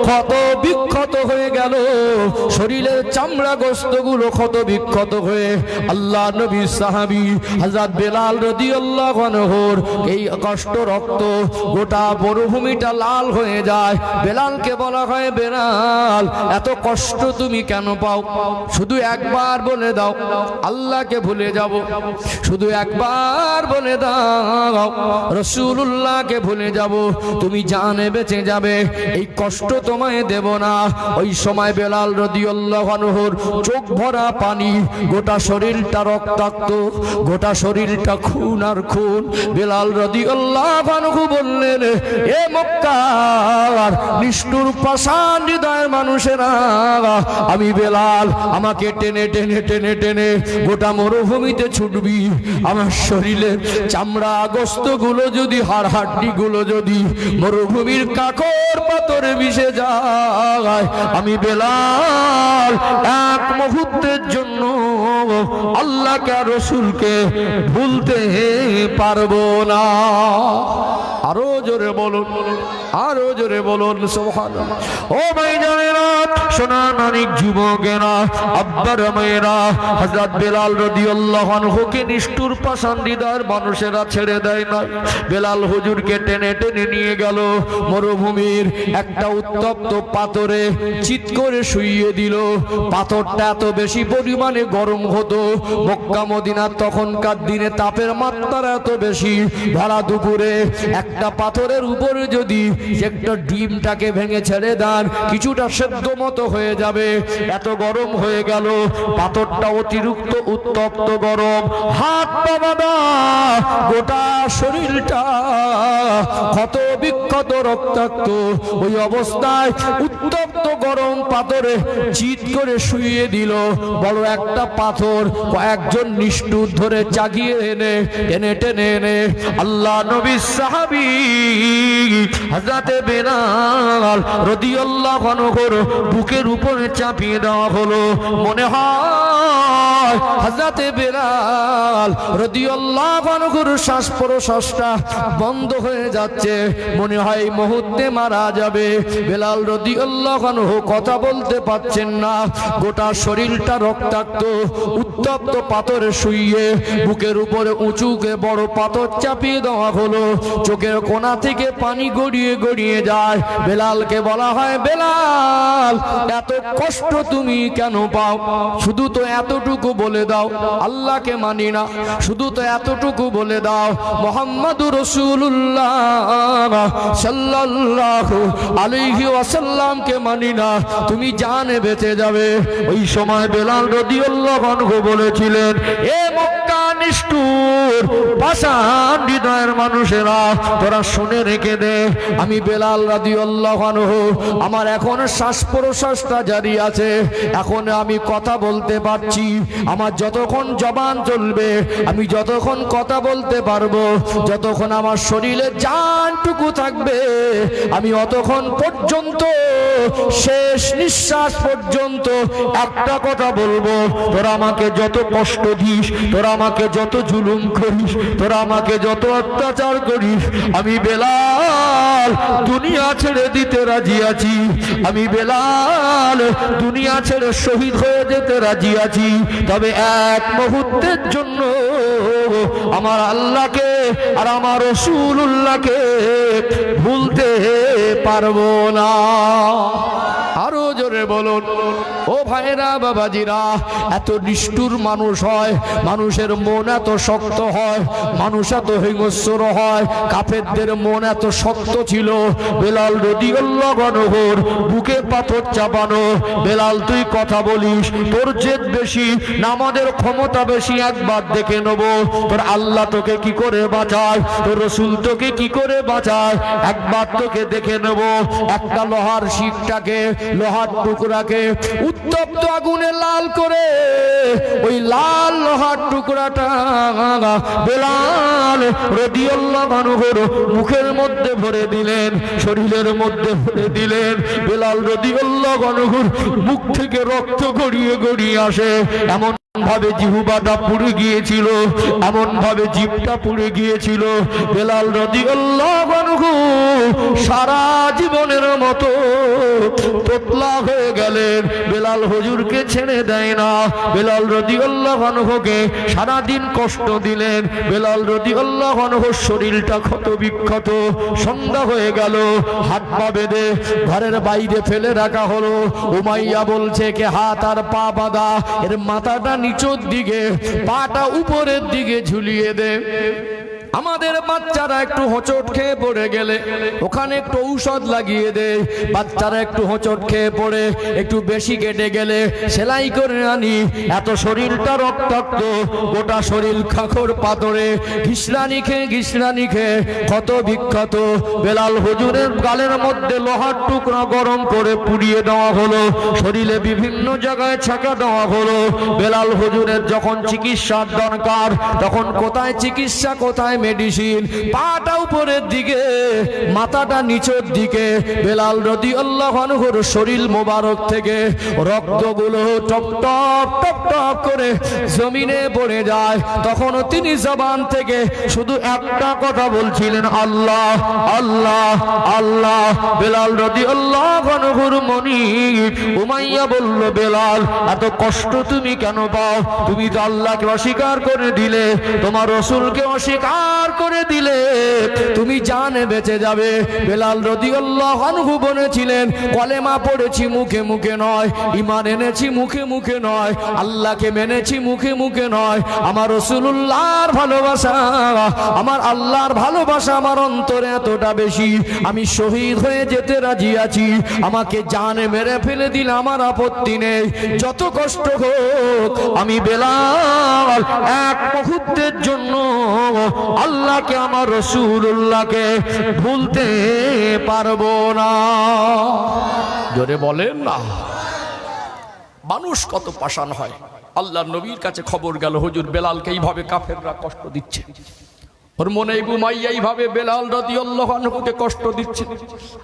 ক্ষত বিক্ষত হয়ে গেল, শরীরের চামড়া গোশতগুলো ক্ষত বিক্ষত হয়ে আল্লাহ নবী সাহাবী হযরত বেলাল রাদিয়াল্লাহু আনহুর এই কষ্ট রক্ত গোটা মরুভূমিটা লাল হয়ে যায়। বেলালকে বলা হয়, বেলাল এত কষ্ট তুমি কেন পাও? শুধু একবার বলে দাও, আল্লাহকে ভুলে যাব, শুধু একবার বলে দাও, রাসূলুল্লাহকে ভুলে যাব, তুমি জানে বেঁচে যাবে, এই কষ্ট তোমায় দেব না। ওই সময় বেলাল রাদিয়াল্লাহু আনহুর চোখ ভরা ভরা পানি, গোটা শরীরটা রক্তাক্ত, গোটা শরীরটা খুন আর খুন। বেলাল রাদিয়াল্লাহু আনহু বললেন, এ মক্কার নিষ্ঠুর পাষাণ হৃদয়ের মানুষেরা, আমি বেলাল, আমাকে টেনে টেনে টেনে টেনে গোটা মরুভূমিতে ছুটবি। আমার শরীরের চামড়া গোস্ত গুলো যদি, হাড় হাড্ডি গুলো যদি মরুভূমির কাকর পাথরে মিশে যায়, আমি বেলাল এক মুহূর্তের জন্য আল্লাহকে আর রাসূলকে ভুলতে পারবো না। আরো জোরে বলুন, আরো জোরে বলুন সুবহানাল্লাহ। ও ভাইজানেরা, সোনা নানিক যুবকেরা, আব্বার মেয়েরা, হযরত বেলাল রাদিয়াল্লাহু আনহুকে নিষ্ঠুর পাষাণ হৃদয়ের মানুষেরা ছেড়ে দেয় না। বেলাল হুজুরকে টেনে টেনে নিয়ে গেল মরুভূমির একটা উত্তপ্ত পাথরে, চিৎ করে শুইয়ে দিল। পাথরটা এত বেশি পরিমাণে গরম হতো, মক্কা মদিনা তখনকার দিনে তাপের মাত্রা এত বেশি। ভরা দুপুরে একটা পাথরের উপরে যদি একটা ডিমটাকে ভেঙে ছেড়ে দেন, কিছুটা সেদ্ধ মতো হয়ে যাবে, এত গরম হয়ে গেল। পাথরটা অতিরিক্ত উত্তপ্ত গরম, হাত পা বাঁধা, গোটা শরীরটা ক্ষত বিক্ষত রক্তাক্ত। ওই অবস্থায় উত্তপ্ত গরম পাথরে চিৎ করে শুইয়ে দিল। বড় একটা পাথর কয়েকজন নিষ্ঠুর ধরে চাগিয়ে এনে টেনে টেনে এনে আল্লাহ নবীর সাহাবী হযরত বেলাল রাদিয়াল্লাহু আনহুর বুকের উপরে চাপিয়ে দেওয়া হলো। মনে হয় হযরত বেলাল রাদিয়াল্লাহু আনহুর শ্বাস প্রশ্বাসটা বন্ধ হয়ে যাচ্ছে, মনে হয় এই মুহূর্তে মারা যাবে। বেলাল রাদিয়াল্লাহু আনহু কথা বলতে পারছেন না, গোটা শরীরটা রক্তাক্ত, উত্তপ্ত পাথরে শুইয়ে বুকের উপরে উঁচুকে বড় পাথর চাপিয়ে দেওয়া হলো। চোখের কোণা থেকে পানি গড়িয়ে গড়িয়ে যায়। বেলালকে বলা হয়, বেলাল, এত কষ্ট তুমি কেন পাও? শুধু তো এতটুকু বলে দাও, আল্লাহকে মানি না, শুধু তো এতটুকু বলে দাও, মুহাম্মাদুর রাসূলুল্লাহ সাল্লাল্লাহু আলাইহি ওয়াসাল্লামকে মানি না, তুমি জানে বেঁচে যাবে। ওই সময় বেলাল রাদিয়াল্লাহু আনহু বলেছিলেন, এ মক্কা নিষ্ঠুর পাষাণ হৃদয়ের মানুষেরা, তোরা শুনে রেখে দে, আমি বেলাল রাদিয়াল্লাহু আনহু, আমার এখন শ্বাস প্রশ্বাসটা জারি আছে, এখন আমি কথা বলতে পারছি, আমার যতক্ষণ জবান চলবে, আমি যতক্ষণ কথা বলতে পারবো, যতক্ষণ আমার শরীরে জানটুকু থাকবে, আমি অতক্ষণ পর্যন্ত, শেষ নিঃশ্বাস পর্যন্ত একটা কথা বলবো, তোরা আমাকে যত কষ্ট দিস, তোরা আমাকে যত জুলুম করিস, তোরা আমাকে যত অত্যাচার করিস, আমি বেলাল দুনিয়া ছেড়ে দিতে রাজি আছি, আমি বেলাল দুনিয়া ছেড়ে শহীদ হয়ে যেতে রাজি আছি, তবে এক মুহূর্তের জন্য আমার আল্লাহকে আর আমার রাসূলুল্লাহকে ভুলতে পারবো না। আরো জোরে বলুন। ও ভাইরা বাবাজিরা, এত নিষ্ঠুর মানুষ হয়, মানুষের মন এত শক্ত হয়, মানুষ এত হিংস্র হয়, কাফেরদের মন এত শক্ত ছিল। বেলাল রাদিয়াল্লাহু আনহুর বুকে পাথর চাপানো, বেলাল তুই কথা বলিস, তোর জেদ বেশি না আমাদের ক্ষমতা বেশি, একবার দেখে নেব তোর আল্লাহ তোকে কি করে বাঁচায়, তোর রাসূল তোকে কি করে বাঁচায়, একবার তোকে দেখে নেব। একটা লোহার শিকটাকে, লোহার টুকরাকে উত্তপ্ত আগুনে লাল করে, ওই লাল লোহার টুকরাটা বেলাল রাদিয়াল্লাহু আনহুর মুখের মধ্যে ভরে দিলেন, শরীরের মধ্যে ভরে দিলেন। বেলাল রাদিয়াল্লাহু আনহুর মুখ থেকে রক্ত গড়িয়ে গড়িয়ে আসে, এমন ভাবে জিহ্বাটা পুড়ে গিয়েছিল, এমন ভাবে জিভটা পুড়ে গিয়েছিল। বেলাল রাদিয়াল্লাহু আনহু সারা জীবনের মতো তোতলা হয়ে গেলেন। বেলাল হুজুরকে ছেড়ে দেয় না, বেলাল রাদিয়াল্লাহু আনহুকে সারা দিন কষ্ট দিলেন। বেলাল রাদিয়াল্লাহু আনহুর শরীরটা ক্ষত বিক্ষত। সন্ধ্যা হয়ে গেল, হাত পা বেঁধে ঘরের বাইরে ফেলে রাখা হলো। উমাইয়া বলছে কে হাত আর পা বাঁধা, এর মাথাটা নিচের দিকে, পাটা উপরের দিকে ঝুলিয়ে দে। আমাদের বাচ্চারা একটু হোঁচট খেয়ে পড়ে গেলে ওখানে একটু ঔষধ লাগিয়ে দেয়, বাচ্চারা একটু হোঁচট খেয়ে পড়ে একটু বেশি কেটে গেলে সেলাই করে আনি, এত শরীরটা রক্তাক্ত, গোটা শরীর খাখর পাথরে, ঘিসলানি খেয়ে কত বিখ্যাত বেলাল হুজুরের গালের মধ্যে লোহার টুকরা গরম করে পুড়িয়ে দেওয়া হলো, শরীরে বিভিন্ন জায়গায় ছাকা দেওয়া হলো। বেলাল হুজুরের যখন চিকিৎসার দরকার তখন কোথায় চিকিৎসা, কোথায় মেডিসিন, পাটা উপরের দিকে মাথাটা নিচের দিকে, বেলাল রাদিয়াল্লাহু আনহুর শরীর মোবারক থেকে রক্তগুলো টপ টপ টপ টপ করে জমিনে পড়ে যায়। তখন তিনি জবান থেকে শুধু একটা কথা বলছিলেন, আল্লাহ আল্লাহ আল্লাহ। বেলাল রাদিয়াল্লাহু আনহুর মনি উমাইয়া বলল, বেলাল এত কষ্ট তুমি কেন পাও? তুমি তো আল্লাহকে অস্বীকার করে দিলে, তোমার রাসূলকে অস্বীকার করে দিলে, তুমি জানে বেঁচে যাবে। বেলাল রাদিয়াল্লাহু আনহু বলেছিলেন, কলেমা পড়েছি মুখে মুখে নয়, ঈমান এনেছি মুখে মুখে নয়, আল্লাহকে মেনেছি মুখে মুখে নয়, আমার রাসূলুল্লাহর ভালোবাসা, আমার আল্লাহর ভালোবাসা আমার অন্তরে এতটা বেশি, আমি শহীদ হয়ে যেতে রাজি আছি, আমাকে জানে মেরে ফেলে দিলে আমার আপত্তি নেই, যত কষ্ট হোক আমি বেলাল এক মুহূর্তের জন্য আল্লাহকে আমার রাসূলুল্লাহকে ভুলতে পারবো না। জোরে বলেন না। মানুষ কত পাষাণ হয়। আল্লাহর নবীর কাছে খবর গেল, হুজুর বেলালকে এইভাবে কাফেররা কষ্ট দিচ্ছে, ওর মনে উমাইয়া এইভাবে বেলাল রাদিয়াল্লাহু আনহুকে কষ্ট দিচ্ছে।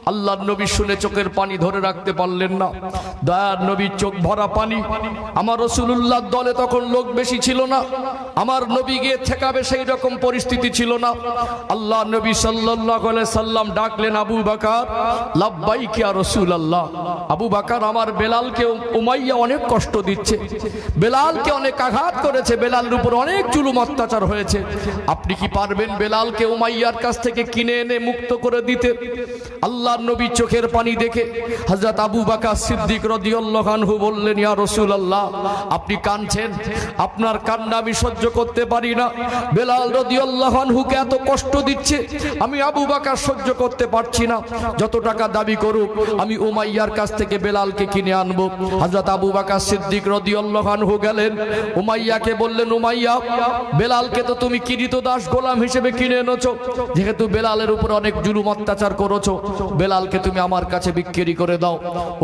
আল্লাহর নবী শুনে চোখের পানি ধরে রাখতে পারলেন না, দয়ার নবীর চোখ ভরা পানি। আমার রাসূলুল্লাহর দলে তখন লোক বেশি ছিল না, আমার নবী গিয়ে ঠেকাবে সেই রকম পরিস্থিতি ছিল না। আল্লাহর নবী সাল্লাল্লাহু আলাইহি সাল্লাম ডাকলেন, আবু বকর, লাব্বাইক ইয়া রাসূলুল্লাহ। আবু বকর, আমার বেলালকে উমাইয়া অনেক কষ্ট দিচ্ছে, বেলালকে অনেক আঘাত করেছে, বেলালের উপর অনেক জুলুম অত্যাচার হয়েছে, আপনি কি পারবেন বেলালকে উমাইয়ার কাছ থেকে কিনে এনে মুক্ত করে দিতে? আল্লাহর নবী চোখের পানি দেখে হযরত আবু বকর সিদ্দিক রাদিয়াল্লাহু আনহু বললেন, ইয়া রাসূলুল্লাহ, আপনি কাঁদছেন, আপনার কান্না আমি সহ্য করতে পারি না, বেলাল রাদিয়াল্লাহু আনহুকে এত কষ্ট দিচ্ছে, আমি আবু বকর সহ্য করতে পারছি না, যত টাকা দাবি করুক আমি উমাইয়ার কাছ থেকে বেলালকে কিনে আনবো। হযরত আবু বকর সিদ্দিক রাদিয়াল্লাহু আনহু গেলেন, উমাইয়াকে বললেন, উমাইয়া, বেলালকে তো তুমি কিরীতদাস গোলাম হিসেবে কিনে এনেছো, যেহেতু বেলালের উপর অনেক জুলুম অত্যাচার করেছো, বেলালকে তুমি আমার কাছে বিক্রি করে দাও।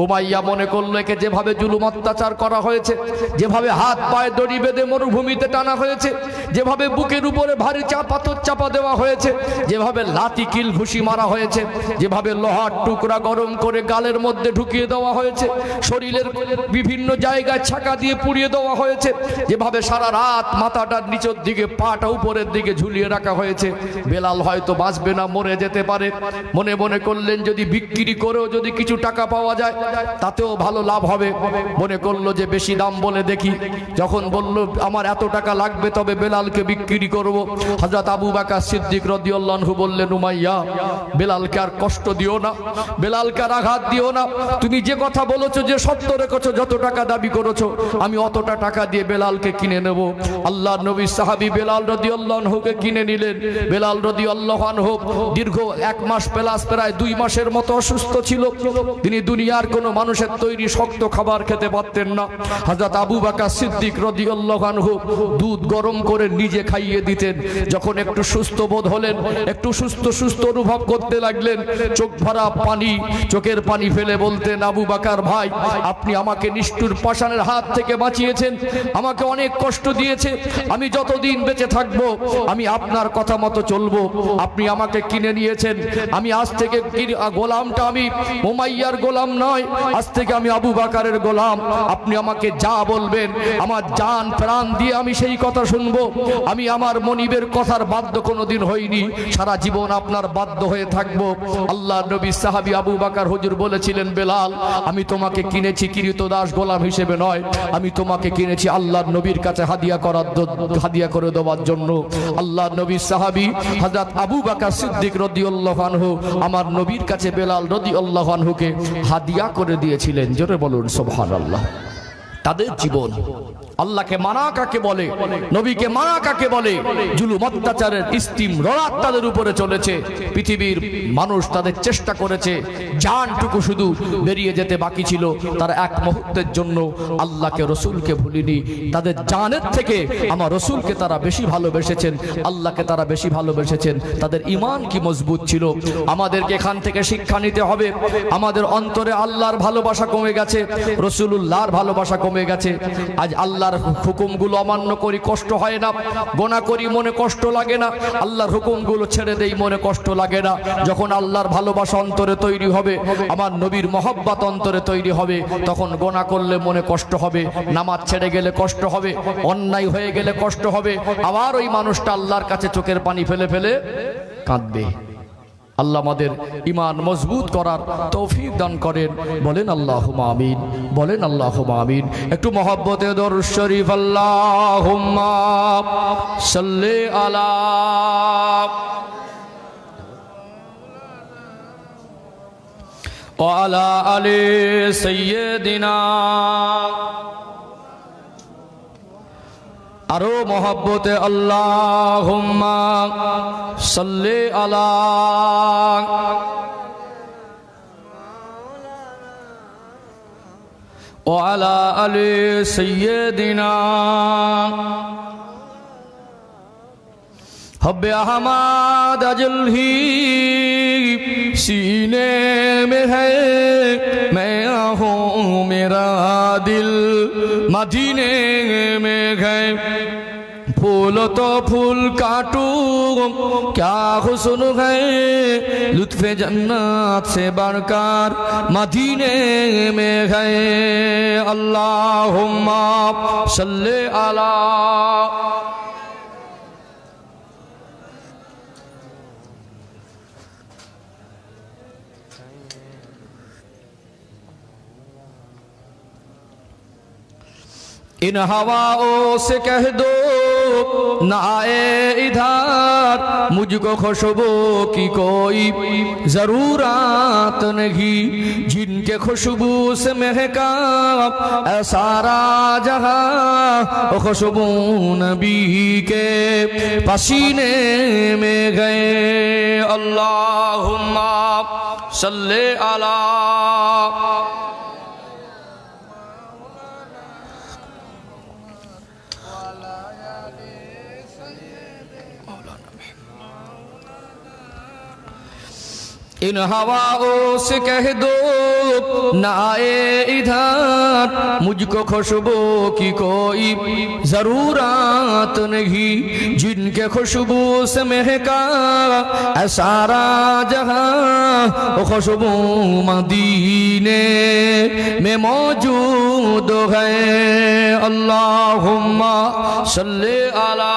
উমাইয়া মনে করলো, একে যেভাবে জুলুম অত্যাচার করা হয়েছে, যেভাবে হাত পায়ে দড়ি বেঁধে মরুভূমিতে টানা হয়েছে, যেভাবে বুকের উপরে ভারী পাথর চাপা দেওয়া হয়েছে, যেভাবে লাঠি কিল ঘুষি মারা হয়েছে, যেভাবে লোহার টুকরা গরম করে গালের মধ্যে ঢুকিয়ে দেওয়া হয়েছে, শরীরের বিভিন্ন জায়গায় ছাকা দিয়ে পুড়িয়ে দেওয়া হয়েছে, যেভাবে সারা রাত মাথাটার নিচের দিকে পাটা উপরের দিকে ঝুলিয়ে রাখা হয়েছে, বেলাল হয়তো বাঁচবে না, মরে যেতে পারে। মনে মনে করলেন, যদি বিক্রি করেও যদি কিছু টাকা পাওয়া যায় তাতেও ভালো লাভ হবে। মনে করলো যে বেশি দাম বলে দেখি, যখন বলল আমার এত টাকা লাগবে তবে বেলালকে বিক্রি করব, হযরত আবু বকর সিদ্দিক রাদিয়াল্লাহু আনহু বললেন, উমাইয়া, বেলালকে আর কষ্ট দিও না, বেলালকে আর আঘাত দিও না, তুমি যে কথা বলেছো, যে সত্য রেখেছো, যত টাকা দাবি করেছো আমি অতটা টাকা দিয়ে বেলালকে কিনে নেব। আল্লাহর নবী সাহাবী বেলাল রাদিয়াল্লাহু আনহুকে কিনে নিলেন। বেলাল রাদিয়াল্লাহু আনহু দীর্ঘ 1 মাস প্লাস প্রায় 2 মাসের মতো অসুস্থ ছিল, তিনি দুনিয়ার কোনো মানুষের তৈরি শক্ত খাবার খেতে পারতেন না। হযরত আবু বকর সিদ্দিক রাদিয়াল্লাহু আনহু দুধ গরম করে নিজে খাইয়ে দিতেন। যখন একটু সুস্থ বোধ হলেন, একটু সুস্থ অনুভব করতে লাগলেন, চোখ ভরা পানি, চোখের পানি ফেলে বলতেন, আবু বকর ভাই, আপনি আমাকে নিষ্ঠুর পাষাণের হাত থেকে বাঁচিয়েছেন, আমাকে অনেক কষ্ট দিয়েছে, আমি যতদিন বেঁচে থাকবো আমি আপনার কথা মতো চলবো, আপনি আমাকে কিনে নিয়েছেন, আমি আজ থেকে গোলামটা আমি উমাইয়ার গোলাম নয়, আজ থেকে আমি আবু বকরের গোলাম, আপনি আমাকে যা বলবেন আমার জান প্রাণ দিয়ে আমি সেই কথা শুনবো, আমি আমার মনিবের কথার বাধ্য কোনোদিন হইনি, সারা জীবন আপনার বাধ্য হয়ে থাকবো। আল্লাহর নবী সাহাবী আবু বকর হুজুর বলেছিলেন, বেলাল, আমি তোমাকে কিনেছি কিরীতদাস গোলাম হিসেবে নয়, আমি তোমাকে কিনেছি আল্লাহর নবীর কাছে হাদিয়া করে দেওয়ার জন্য। আল্লাহর নবী সাহাবী হযরত আবু বকর সিদ্দিক রাদিয়াল্লাহু আনহু আমার নবীর কাছে বেলাল রাদিয়াল্লাহু আনহুকে হাদিয়া করে দিয়েছিলেন। জোরে বলুন সুবহানাল্লাহ। তাদের জীবন আল্লাহকে মানা কাকে বলে, নবীকে মানা কাকে বলে? জুলুম অত্যাচারের স্টিম রোলার তাদের উপরে চলেছে। পৃথিবীর মানুষ তাদের চেষ্টা করেছে, জানটুকু শুধু বেরিয়ে যেতে বাকি ছিল, তারা এক মুহূর্তের জন্য আল্লাহকে রসুলকে ভুলিনি। তাদের জানের থেকে আমার রসুলকে তারা বেশি ভালোবেসেছেন, আল্লাহকে তারা বেশি ভালোবেসেছেন। তাদের ঈমান কি মজবুত ছিল। আমাদেরকে এখান থেকে শিক্ষা নিতে হবে। আমাদের অন্তরে আল্লাহর ভালোবাসা কমে গেছে, রসুলুল্লাহর ভালোবাসা কমে গেছে। আজ আল্লাহর হুকুমগুলো অমান্য করি, কষ্ট হয় না। গোনা করি, মনে কষ্ট লাগে না। আল্লাহর হুকুমগুলো ছেড়ে দেই, মনে কষ্ট লাগে না। যখন আল্লাহর ভালোবাসা অন্তরে তৈরি হবে, আমার নবীর মহব্বত অন্তরে তৈরি হবে, তখন গোনা করলে মনে কষ্ট হবে, নামাজ ছেড়ে গেলে কষ্ট হবে, অন্যায় হয়ে গেলে কষ্ট হবে। আবার ওই মানুষটা আল্লাহর কাছে চোখের পানি ফেলে ফেলে কাঁদবে। আল্লাহ আমাদের ঈমান মজবুত করার তৌফিক দান করেন। বলেন আল্লাহুম্মা আমিন, বলেন আল্লাহুম্মা আমিন। একটু মহব্বতে দরুদ শরীফ আল্লাহুম্মা সাল্লি আলা ওয়া আলা আলি সাইয়্যিদিনা। আরো মহব্বতে আল্লাহুম্মা সাল্লি আলা ওয়া আলা আলি সাইয়্যিদিনা। हब्बे अहमद अजल ही सीने में है, मैं हूँ मेरा दिल मदीने में है। फूल तो फूल काटूं क्या हुस्न है, लुत्फ़े जन्नत से बढ़कर मदीने में है। अल्लाहुम्मा सल्ले अला इन हवाओं से कह दो न आए इधर, मुझको खुशबू की कोई जरूरत नहीं, जिनके खुशबू से महका सारा जहां, खुशबू नबी के पसीने में गए। अल्लाहुम्मा सल्ले अला इन हवाओं से कह दो न आए इधर, मुझको खुशबू की कोई जरूरत नहीं, जिनके खुशबू से महका सारा जहां, खुशबू मदीने में मौजूद है। अल्लाहुम्मा सल्ले अला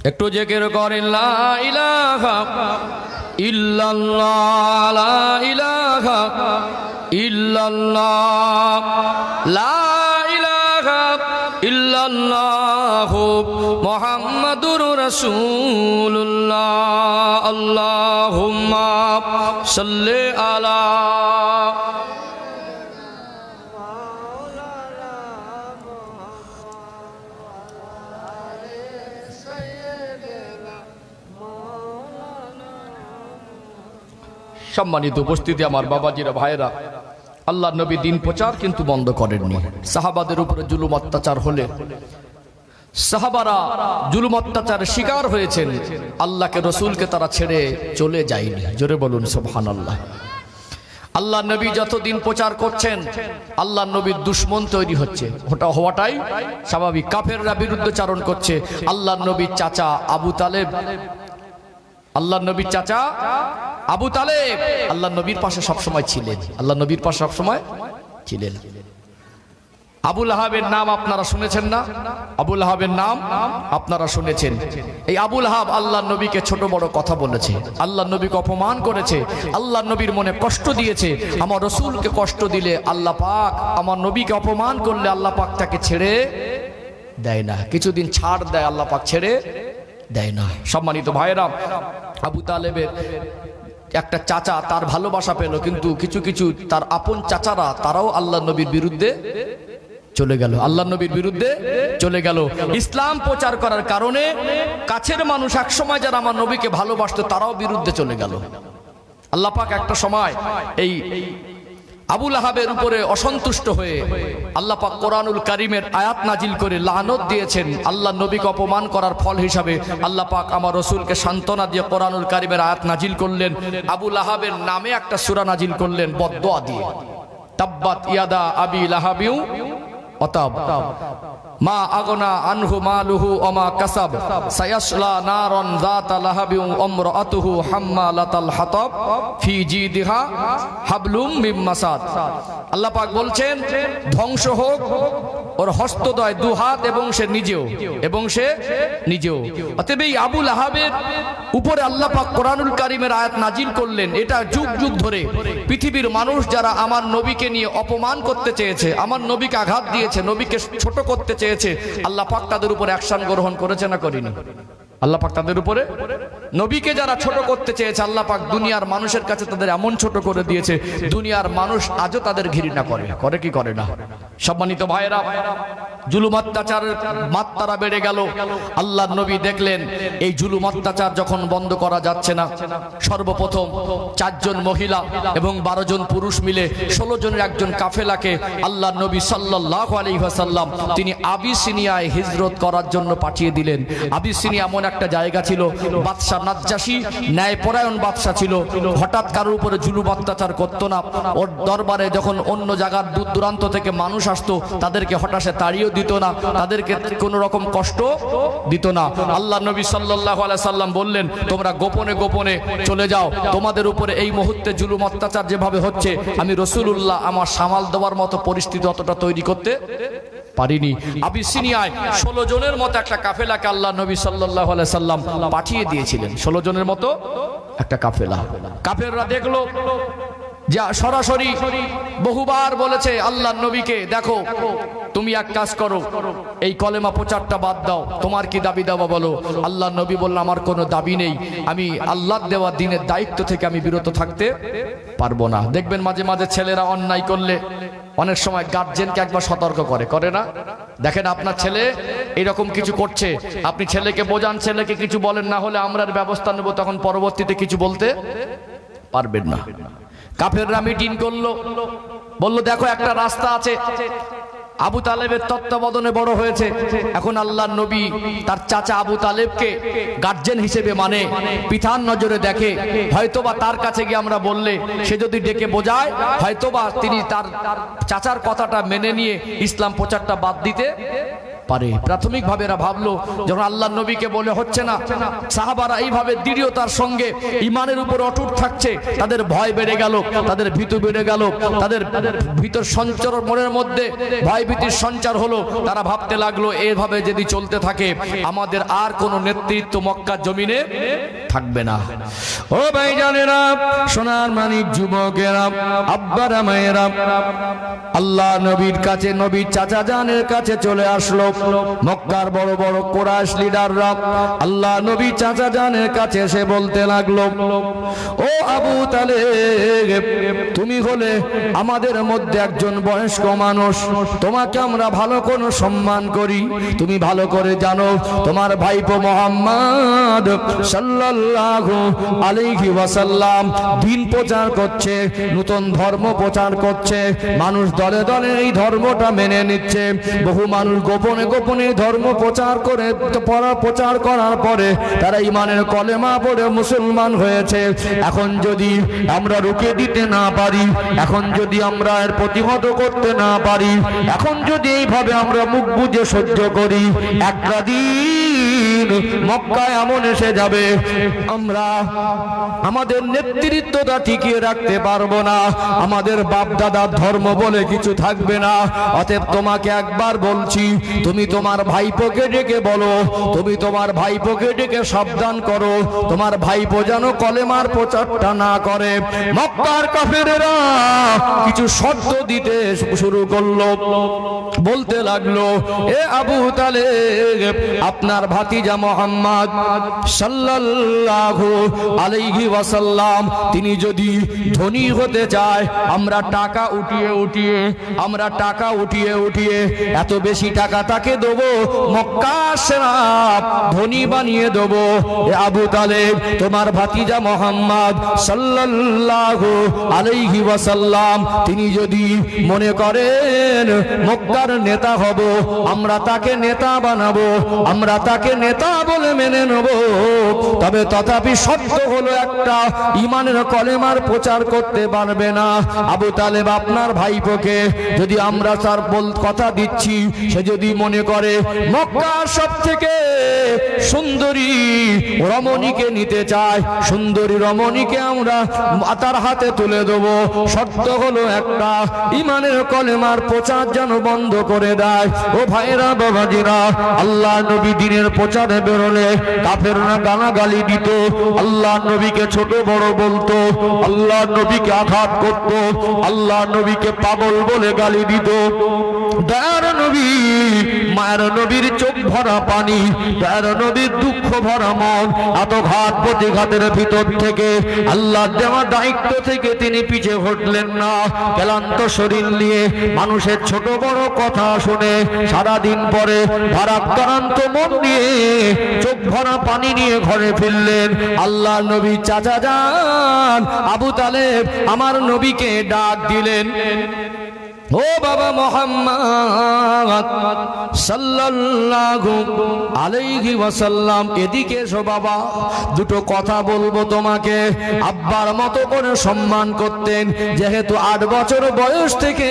একটু জিকির করেন লা ইলাহা ইল্লাল্লাহ, লা ইলাহা ইল্লাল্লাহ, লা ইলাহা ইল্লাল্লাহ মুহাম্মাদুর রাসূলুল্লাহ। আল্লাহুম্মা সাল্লি আলা সম্মানিত উপস্থিতি, আমার বাবাজিরা, ভাইরা, আল্লাহ নবী দিন প্রচার কিন্তু বন্ধ করেননি। সাহাবাদের উপরে জুলুম অত্যাচার হলে সাহাবারা জুলুম অত্যাচারের শিকার হয়েছেন, আল্লাহকে রসুলকে তারা ছেড়ে চলে যায়নি। জোরে বলুন সুবহানাল্লাহ। আল্লাহ নবী যতদিন প্রচার করছেন, আল্লাহ নবীর দুশ্মন তৈরি হচ্ছে, ওটা হওয়াটাই স্বাভাবিক। কাফেররা বিরুদ্ধচারণ করছে। আল্লাহ নবীর চাচা আবু তালেব, আল্লাহ নবীর চাচা আবু তালেব আল্লাহ নবীর পাশে সবসময় ছিলেন, আল্লাহ নবীর পাশে সবসময় ছিলেন। আবু লাহাবের নাম আপনারা শুনেছেন না? আবু লাহাবের নাম আপনারা শুনেছেন। এই আবু লাহাব আল্লাহ নবীকে ছোট বড় কথা বলেছে, আল্লাহ নবীকে অপমান করেছে, আল্লাহ নবীর মনে কষ্ট দিয়েছে। আমার রসুলকে কষ্ট দিলে আল্লাহ পাক, আমার নবীকে অপমান করলে আল্লাহ পাক তাকে ছেড়ে দেয় না, কিছুদিন ছাড় দেয়, আল্লাহ পাক ছেড়ে দেয় না। সম্মানিত ভাইয়েরা, আবু তালেবের একটা চাচা তার ভালোবাসা পেল, কিন্তু কিছু কিছু তার আপন চাচারা তারাও আল্লাহ নবীর বিরুদ্ধে চলে গেল, আল্লাহ নবীর বিরুদ্ধে চলে গেল। ইসলাম প্রচার করার কারণে কাছের মানুষ একসময় যারা আমার নবীকে ভালোবাসতো তারাও বিরুদ্ধে চলে গেল। আল্লাহ পাক একটা সময় এই আবু লাহাবের উপরে অসন্তুষ্ট হয়ে আল্লাহ পাক কোরআনুল কারীমের আয়াত নাজিল করে লানত দিয়েছেন। আল্লাহ নবীকে অপমান করার ফল হিসাবে আল্লাহ পাক আমার রাসূলকে সান্ত্বনা দিয়ে কোরআনুল কারীমের আয়াত নাজিল করলেন। আবু লাহাবের নামে একটা সূরা নাজিল করলেন বদদোয়া দিয়ে, তাব্বাত ইয়াদা আবি লাহাবিউ অতাব মা আগনা আনহু মালুহু ওমা কাসাব সায়াসলা নারান যাতা লাহাবিউ আমরাতুহু হাম্মালাতাল হাতাব ফি জিদিহা হাবলুম মিন মাসাদ। আল্লাহ পাক বলছেন ধ্বংস হোক ওর হস্তদ্বয়, দুহাত, এবং সে নিজেও। অতএব এই আবু লাহাবের উপরে আল্লাহ পাক কোরআনুল কারীমের আয়াত নাজিল করলেন। এটা যুগ যুগ ধরে পৃথিবীর মানুষ যারা আমার নবীকে নিয়ে অপমান করতে চেয়েছে, আমার নবীকে আঘাত দিয়েছে, নবীকে ছোট করতে চেয়েছে, আল্লাহ পাক তাদের উপর অ্যাকশন গ্রহণ করেছে না করেনি? আল্লাহ পাক তাদের উপরে, নবীকে যারা ছোট করতে চেয়েছে আল্লাহ পাক দুনিয়ার মানুষের কাছে তাদের এমন ছোট করে দিয়েছে, দুনিয়ার মানুষ আজও তাদের ঘৃণা করে কি করে না? সম্মানিত ভাইয়েরা, জুলুম অত্যাচারের মাত্রা বেড়ে গেল। আল্লাহর নবী দেখলেন এই জুলুম অত্যাচার যখন বন্ধ করা যাচ্ছে না, সর্বপ্রথম 4 জন মহিলা এবং 12 জন পুরুষ মিলে 16 জনের একজন কাফেলাকে আল্লাহর নবী সাল্লাল্লাহু আলাইহি ওয়াসাল্লাম তিনি আবিসিনিয়ায় হিজরত করার জন্য পাঠিয়ে দিলেন। আবিসিনিয়া এমন একটা জায়গা ছিল, বাদশা নাজ্জাশী ন্যায়পরায়ণ বাদশা ছিল, হঠাৎ কারোর উপরে জুলুম অত্যাচার করতো না। ওর দরবারে যখন অন্য জায়গার দূর দূরান্ত থেকে মানুষ আসতো তাদেরকে হঠাৎ তাড়িয়েও দিত না, তাদেরকে কোনো রকম কষ্ট দিত না। আল্লাহ নবী সাল্লাল্লাহু আলাইহি সাল্লাম বললেন তোমরা গোপনে গোপনে চলে যাও, তোমাদের উপরে এই মুহূর্তে জুলুম অত্যাচার যেভাবে হচ্ছে আমি রাসূলুল্লাহ আমার সামাল দেওয়ার মতো পরিস্থিতি অতটা তৈরি করতে পারিনি। আবিসিনিয়ায় 16 জনের মতো একটা কাফেলাকে আল্লাহ নবী সাল্লাল্লাহু আলাইহি সাল্লাম পাঠিয়ে দিয়েছিলেন। 16 জনের মতো একটা কাফেলা। কাফেররা দেখলো যা সরাসরি বহুবার বলেছে আল্লাহ নবীকে, দেখো তুমি এক কাজ করো, এই কলেমা প্রচারটা বাদ দাও, তোমার কি দাবি দাওয়া বলো। আল্লাহ নবী বললেন আমার কোনো দাবি নেই, আমি আল্লাহ দেওয়া দ্বীনের দায়িত্ব থেকে আমি বিরত থাকতে পারবো না। দেখবেন মাঝে মাঝে ছেলেরা অন্যায় করলে অনেক সময় গার্জেনকে একবার সতর্ক করে না? দেখেন আপনার ছেলে এরকম কিছু করছে, আপনি ছেলেকে বোঝান, ছেলেকে কিছু বলেন, না হলে আমরা ব্যবস্থা নেব, তখন পরবর্তীতে কিছু বলতে পারবেন না। কাফেররা মিটিং করলো, বলল দেখো একটা রাস্তা আছে, আবু তালেবের তত্ত্বাবধানে বড় হয়েছে, এখন আল্লাহর নবী তার চাচা আবু তালেবকে গার্জেন হিসেবে মানে, পিতার নজরে দেখে, হয়তোবা তার কাছে গিয়ে আমরা বললে সে যদি ডেকে বোঝায় হয়তোবা তিনি তার চাচার কথাটা মেনে নিয়ে ইসলাম প্রচারটা বাদ দিতে পারে। প্রাথমিকভাবে এরা ভাবলো যখন আল্লাহর নবীকে বলে হচ্ছে না, সাহাবারা এইভাবে দৃঢ়তার সঙ্গে ইমানের উপর অটুট থাকছে, তাদের ভয় বেড়ে গেল, তাদের ভীতু বেড়ে গেল, তাদের ভিতর সঞ্চার, মনের মধ্যে ভয় ভীতির সঞ্চার হলো। তারা ভাবতে লাগলো এভাবে যদি চলতে থাকে আমাদের আর কোনো নেতৃত্ব মক্কার জমিনে থাকবে না। ও ভাইজানেরা, সোনার মানিক যুবকেরা, আব্বারা মায়েরা, আল্লাহ নবীর কাছে, নবীর চাচা জানের কাছে চলে আসলো মক্কার বড় বড় কুরাইশ লিডাররা। আল্লাহ নবী চাচা জানের কাছে এসে বলতে লাগলো, ও আবু তালেব, তুমি হলে আমাদের মধ্যে একজন বয়স্ক মানুষ, তোমাকে আমরা ভালো করে সম্মান করি, তুমি ভালো করে জানো তোমার ভাইপো মুহাম্মদ সাল্লাল্লাহু আলাইহি ওয়াসাল্লাম দ্বীন প্রচার করছে, নতুন ধর্ম প্রচার করছে, মানুষ দলে দলে এই ধর্মটা মেনে নিচ্ছে, বহু মানুষ গোপনে গোপনে ধর্ম প্রচার করে প্রচার করার পরে তারা ইমানের কলেমা পড়ে মুসলমান হয়েছে। এখন যদি আমরা রুখে দিতে না পারি, এখন যদি আমরা এর প্রতিহত করতে না পারি, এখন যদি এইভাবে আমরা মুখ বুজে সহ্য করি, একটা দিন মক্কায় এমন এসে যাবে আমরা আমাদের নেতৃত্বটা টিকিয়ে রাখতে পারবো না, আমাদের বাপ দাদার ধর্ম বলে কিছু থাকবে না। অতএব তোমাকে একবার বলছি, তুমি তোমার ভাইপোকে ডেকে বলো, তুমি তোমার ভাইপোকে ডেকে সাবধান করো, তোমার ভাইপো যেন কলেমার প্রচারটা না করে। মক্কার কাফেরেরা কিছু শর্ত দিতে শুরু করলো, বলতে লাগলো, এ আবু তালেব, আপনার ভাতিজা মুহাম্মদ সাল্লাল্লাহু আলাইহি ওয়াসাল্লাম তিনি যদি ধনী হতে চায়, আমরা টাকা উঠিয়ে উঠিয়ে এত বেশি টাকা তাকে দেবো, মক্কা শরীফ ধনী বানিয়ে দেবো। এ আবু তালেব, তোমার ভাতিজা মুহাম্মদ সাল্লাল্লাহু আলাইহি ওয়াসাল্লাম তিনি যদি মনে করেন মক্কার নেতা হব, আমরা তাকে নেতা বানাবো, আমরা তাকে নেতা বলে মেনে নেব, তবে তথাপি সত্য হলো একটা, ঈমানের কলেমার প্রচার করতে পারবে না। আবু তালেব আপনার ভাইপোকে যদি আমরা তার কথা দিচ্ছি, সে যদি মনে করে মক্কার সবথেকে সুন্দরী রমণীকে নিতে চায়, সুন্দরী রমণীকে আমরা তার হাতে তুলে দেব, শর্ত হলো একটা, ঈমানের কলেমার প্রচার যেন বন্ধ করে দেয়। ও ভাইরা বাবাজিরা, আল্লাহ নবী দ্বীনের প্রচারে বেরোলে কাফেররা গালাগালি দিত, আল্লাহ নবীকে ছোট বড় বলতো, আল্লাহ নবীকে আঘাত করত, আল্লাহ নবীকে পাগল বলে গালি দিত। দয়ার নবী, মায়ের নবীর চোখ ভরা পানি, দয়ার নবীর দুঃখ ভরা মন, এত ঘাত প্রতিঘাতের ভিতর থেকে আল্লাহ দেওয়া দায়িত্ব থেকে তিনি পিছে হটলেন না। ক্লান্ত শরীর নিয়ে মানুষের ছোট বড় কথা শুনে সারাদিন পরে ভারাক্রান্ত মন নিয়ে চোখ ভরা পানি নিয়ে ঘরে ফিরলেন। আল্লাহ নবী চাচা যান আবু তালেব আমার নবীকে ডাক দিলেন, ও বাবা মুহাম্মদ সাল্লাল্লাহু আলাইহি ওয়াসাল্লাম, এদিকে এসো বাবা, দুটো কথা বলবো তোমাকে। আব্বার মতো করে সম্মান করতেন, যেহেতু 8 বছর বয়স থেকে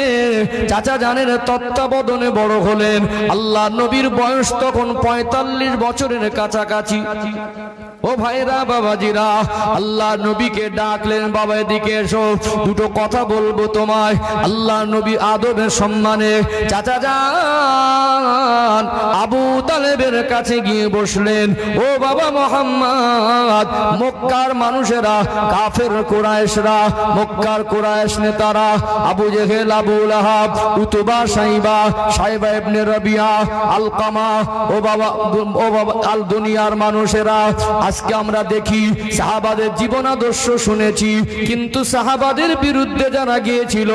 চাচা জানের তত্ত্বাবধানে বড় হলেন। আল্লাহ নবীর বয়স তখন 45 বছরের কাছাকাছি। ও ভাইরা বাবাজিরা, আল্লাহ নবীকে ডাকলেন, বাবা এদিকে এসো, দুটো কথা বলবো তোমায়। আল্লাহ নবী আদবের সম্মানে চাচা যান আবু তালেবের কাছে গিয়ে বসলেন। ও বাবা মুহাম্মদ, মক্কার মানুষেরা, কাফের কুরাইশরা, মক্কার কুরাইশ নেতারা আবু জেহেল, আবু লাহাব, উতবা, সাইবা ইবনে রাবিয়া, আলকামা, ও বাবা আল দুনিয়ার মানুষেরা, আজকে আমরা দেখি সাহাবাদের জীবন আদর্শ শুনেছি, কিন্তু সাহাবাদের বিরুদ্ধে যারা গিয়েছিল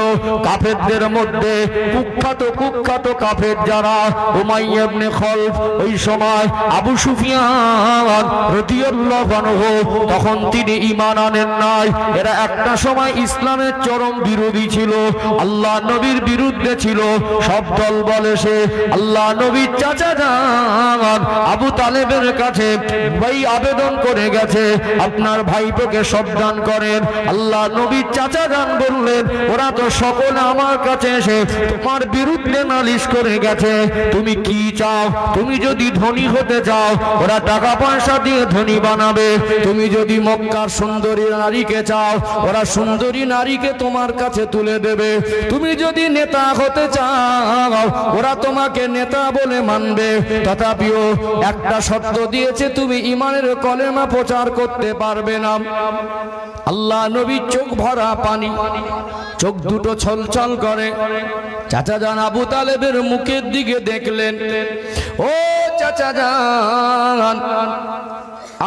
কাফেরদের মধ্যে কুখ্যাত কাফের যারা, উমাইয়া ইবনে খলফ, ওই সময় আবু সুফিয়ান রাদিয়াল্লাহু আনহু, তখন তিনি ঈমান আনেন নাই। এরা একটা সময় ইসলামের চরম বিরোধী ছিল, আল্লাহ নবীর বিরুদ্ধে ছিল। সব দল বলে সে আল্লাহ নবীর চাচা যান আবু তালেবের কাছে ভাই আবেদন করে গেছে, আপনার ভাইপোকে সাবধান করেন। আল্লাহ নবীর চাচা যান বললেন, ওরা তো সকলে আমার কাছে এসে তোমার বিরুদ্ধে নালিশ করে গেছে, তুমি কি চাও? তুমি যদি ধনী হতে চাও, ওরা টাকা পয়সা দিয়ে ধনী বানাবে। তুমি যদি মক্কার সুন্দরী নারীকে চাও, ওরা সুন্দরী নারীকে তোমার কাছে তুলে দেবে। তুমি যদি নেতা হতে চাও, ওরা তোমাকে নেতা বলে মানবে। তথাপিও একটা শর্ত দিয়েছে, তুমি ঈমানের কলেমা প্রচার করতে পারবে না। আল্লাহ নবী চোখ ভরা পানি, চোখ দুটো ছলছল করে। চাচা যান আবু তালেবের মুখের দিকে দেখলেন, ও চাচা যান,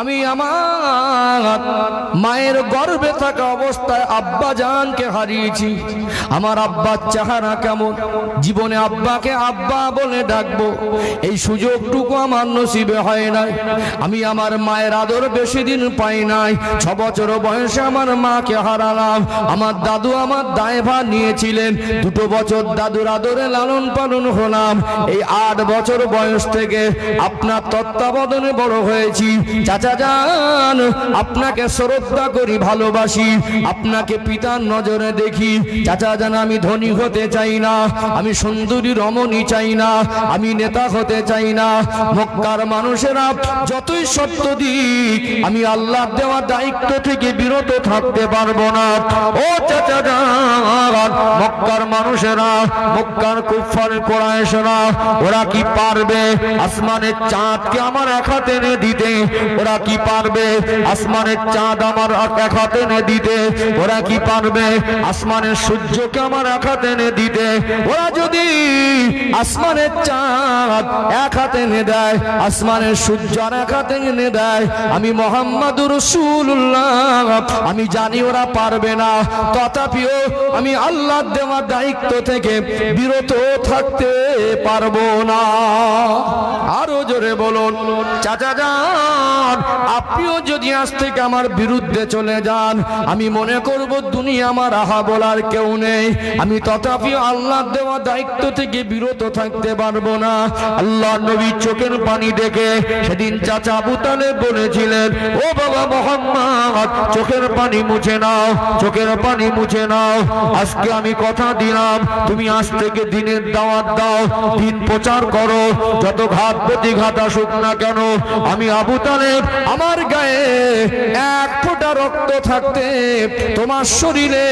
আমি আমার মায়ের গর্ভে থাকা অবস্থায় আব্বা জানকে হারিয়েছি। আমার আব্বার চেহারা কেমন, জীবনে আব্বাকে আব্বা বলে ডাকবো এই সুযোগটুকু আমার নসিবে হয় নাই। আমি আমার মায়ের আদর বেশি দিন পাই নাই। 6 বছর বয়সে আমার মাকে হারালাম। আমার দাদু আমার দায়ভার নিয়েছিলেন, 2 বছর দাদুর আদরে লালন পালন হলাম। এই 8 বছর বয়স থেকে আপনার তত্ত্বাবধানে বড় হয়েছি। চাচা যান, আপনাকে শ্রদ্ধা করি, ভালোবাসি, আপনাকে পিতার নজরে দেখি। চাচা যান, আমি ধনী হতে চাই না, আমি সুন্দরী রমণী চাই না, আমি নেতা হতে চাই না। মক্কার মানুষেরা যতই সত্য দিক, আমি আল্লাহ দেওয়া দায়িত্ব থেকে বিরত থাকতে পারবো না। ও চাচা যান, মক্কার মানুষেরা, মক্কার কুফার কুরাইশরা, ওরা কি পারবে আসমানের চাঁদকে আমার এক হাতে এনে দিতে? ওরা ওরা কি পারবে আসমানের চাঁদ আমার এক হাতে এনে দিতে? ওরা কি পারবে আসমানের সূর্যকে আমার এক হাতে এনে দিতে? ওরা যদি আসমানের চাঁদ এক হাতে এনে দেয়, আসমানের সূর্য আর এক হাতে এনে দেয়, আমি মুহাম্মাদুর রাসূলুল্লাহ আমি জানি ওরা পারবে না, তথাপিও আমি আল্লাহর দেওয়া দায়িত্ব থেকে বিরত থাকতে পারবো না। আরো জোরে বলুন চাচা যান, আপনিও যদি আজ থেকে আমার বিরুদ্ধে চলে যান, আমি মনে করব দুনিয়া আমার আহা বলার কেউ নেই, আমি তথাপিও আল্লাহর দেওয়া দায়িত্ব থেকে বিরত থাকতে পারবো না। আল্লাহ নবী চোখের পানি দেখে সেদিন চাচা আবু তালেব বলেছিলেন, ও বাবা মুহাম্মদ চোখের পানি মুছে নাও, চোখের পানি মুছে নাও। আজকে আমি কথা দিলাম, তুমি আজ থেকে দিনের দাওয়াত দাও, দিন প্রচার করো, যত ঘাত প্রতিঘাত আসুক না কেন, আমি আবু তালেব আমার গায়ে এক ফোঁটা রক্ত থাকতে তোমার শরীরে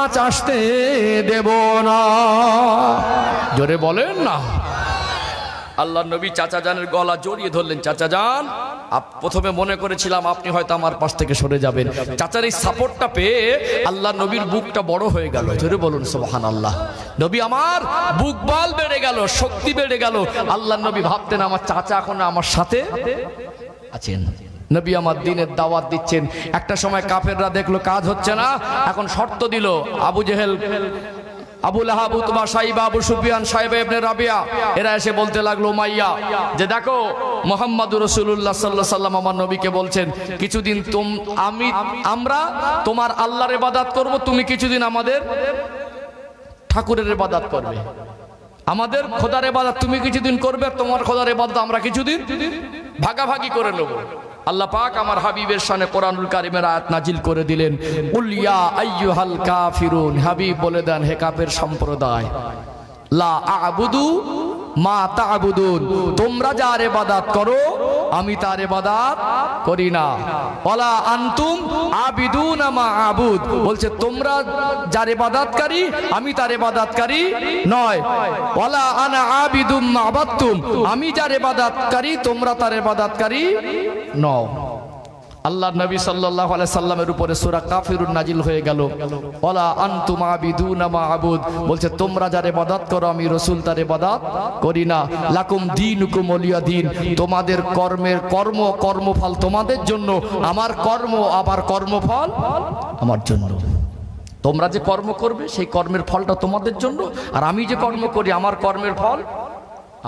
আঁচ আসতে দেব না। জোরে বলেন না। আল্লাহ নবী চাচা জানের গলা জড়িয়ে ধরলেন। চাচা জান, প্রথমে মনে করেছিলাম আপনি হয়তো আমার পাশ থেকে সরে যাবেন। চাচার এই সাপোর্টটা পেয়ে আল্লাহ নবীর বুকটা বড় হয়ে গেল। জোরে বলুন সুবহানাল্লাহ। নবী আমার বুক বল বেড়ে গেল, শক্তি বেড়ে গেল। আল্লাহ নবী ভাবতেন আমার চাচা এখন আমার সাথে আছেন। নবী আমার দিনের দাওয়াত দিচ্ছেন। একটা সময় কাফেররা দেখলো কাজ হচ্ছে না, এখন শর্ত দিল। আবু জেহেল, আবু লাহাব, উতবা, সাইবা, আবু সুফিয়ান, সাইবা ইবনে রাবিয়া এরা এসে বলতে লাগলো উমাইয়া যে দেখো মুহাম্মদুর রাসূলুল্লাহ সাল্লাল্লাহু আলাইহি ওয়াসাল্লাম আমার নবীকে বলছেন কিছুদিন আমরা তোমার আল্লাহর ইবাদত করব, তুমি কিছুদিন আমাদের ঠাকুরের ইবাদত করবে। আমাদের খোদার ইবাদত তুমি কিছুদিন করবে, তোমার খোদার ইবাদত আমরা কিছুদিন ভাগাভাগি করে নেব। আল্লাহ পাক আমার হাবিবের শানে কোরআনুল কারীমের আয়াত নাজিল করে দিলেন, কুল ইয়া আইয়ুহাল কাফিরুন, হাবিব বলে দেন হে কাফের সম্প্রদায়, লা আ'বুদু মা তা'বুদুন, তোমরা যার ইবাদত করো আমি তার ইবাদত করি না। ওয়ালা আনতুম আবিদুনা মা আবুদ, বলছে তোমরা যার ইবাদতকারী আমি তার ইবাদতকারী নয়। ওয়ালা আনা আবিদুম মা আবাদতুম, আমি যার ইবাদতকারী তোমরা তার ইবাদতকারী নও। আল্লাহ নবী সাল্লাল্লাহু আলাইহি সাল্লামের উপরে সূরা কাফিরুন নাজিল হয়ে গেল। ওয়ালা আনতুম আবিদুনা মা আবুদ, বলছে তোমরা যার ইবাদত করো আমি রাসূল তার ইবাদত করি না। লাকুম দীনুকুম ওয়ালিয়া দীন, তোমাদের কর্মফল তোমাদের জন্য, আমার কর্ম আবার কর্মফল আমার জন্য। তোমরা যে কর্ম করবে সেই কর্মের ফলটা তোমাদের জন্য, আর আমি যে কর্ম করি আমার কর্মের ফল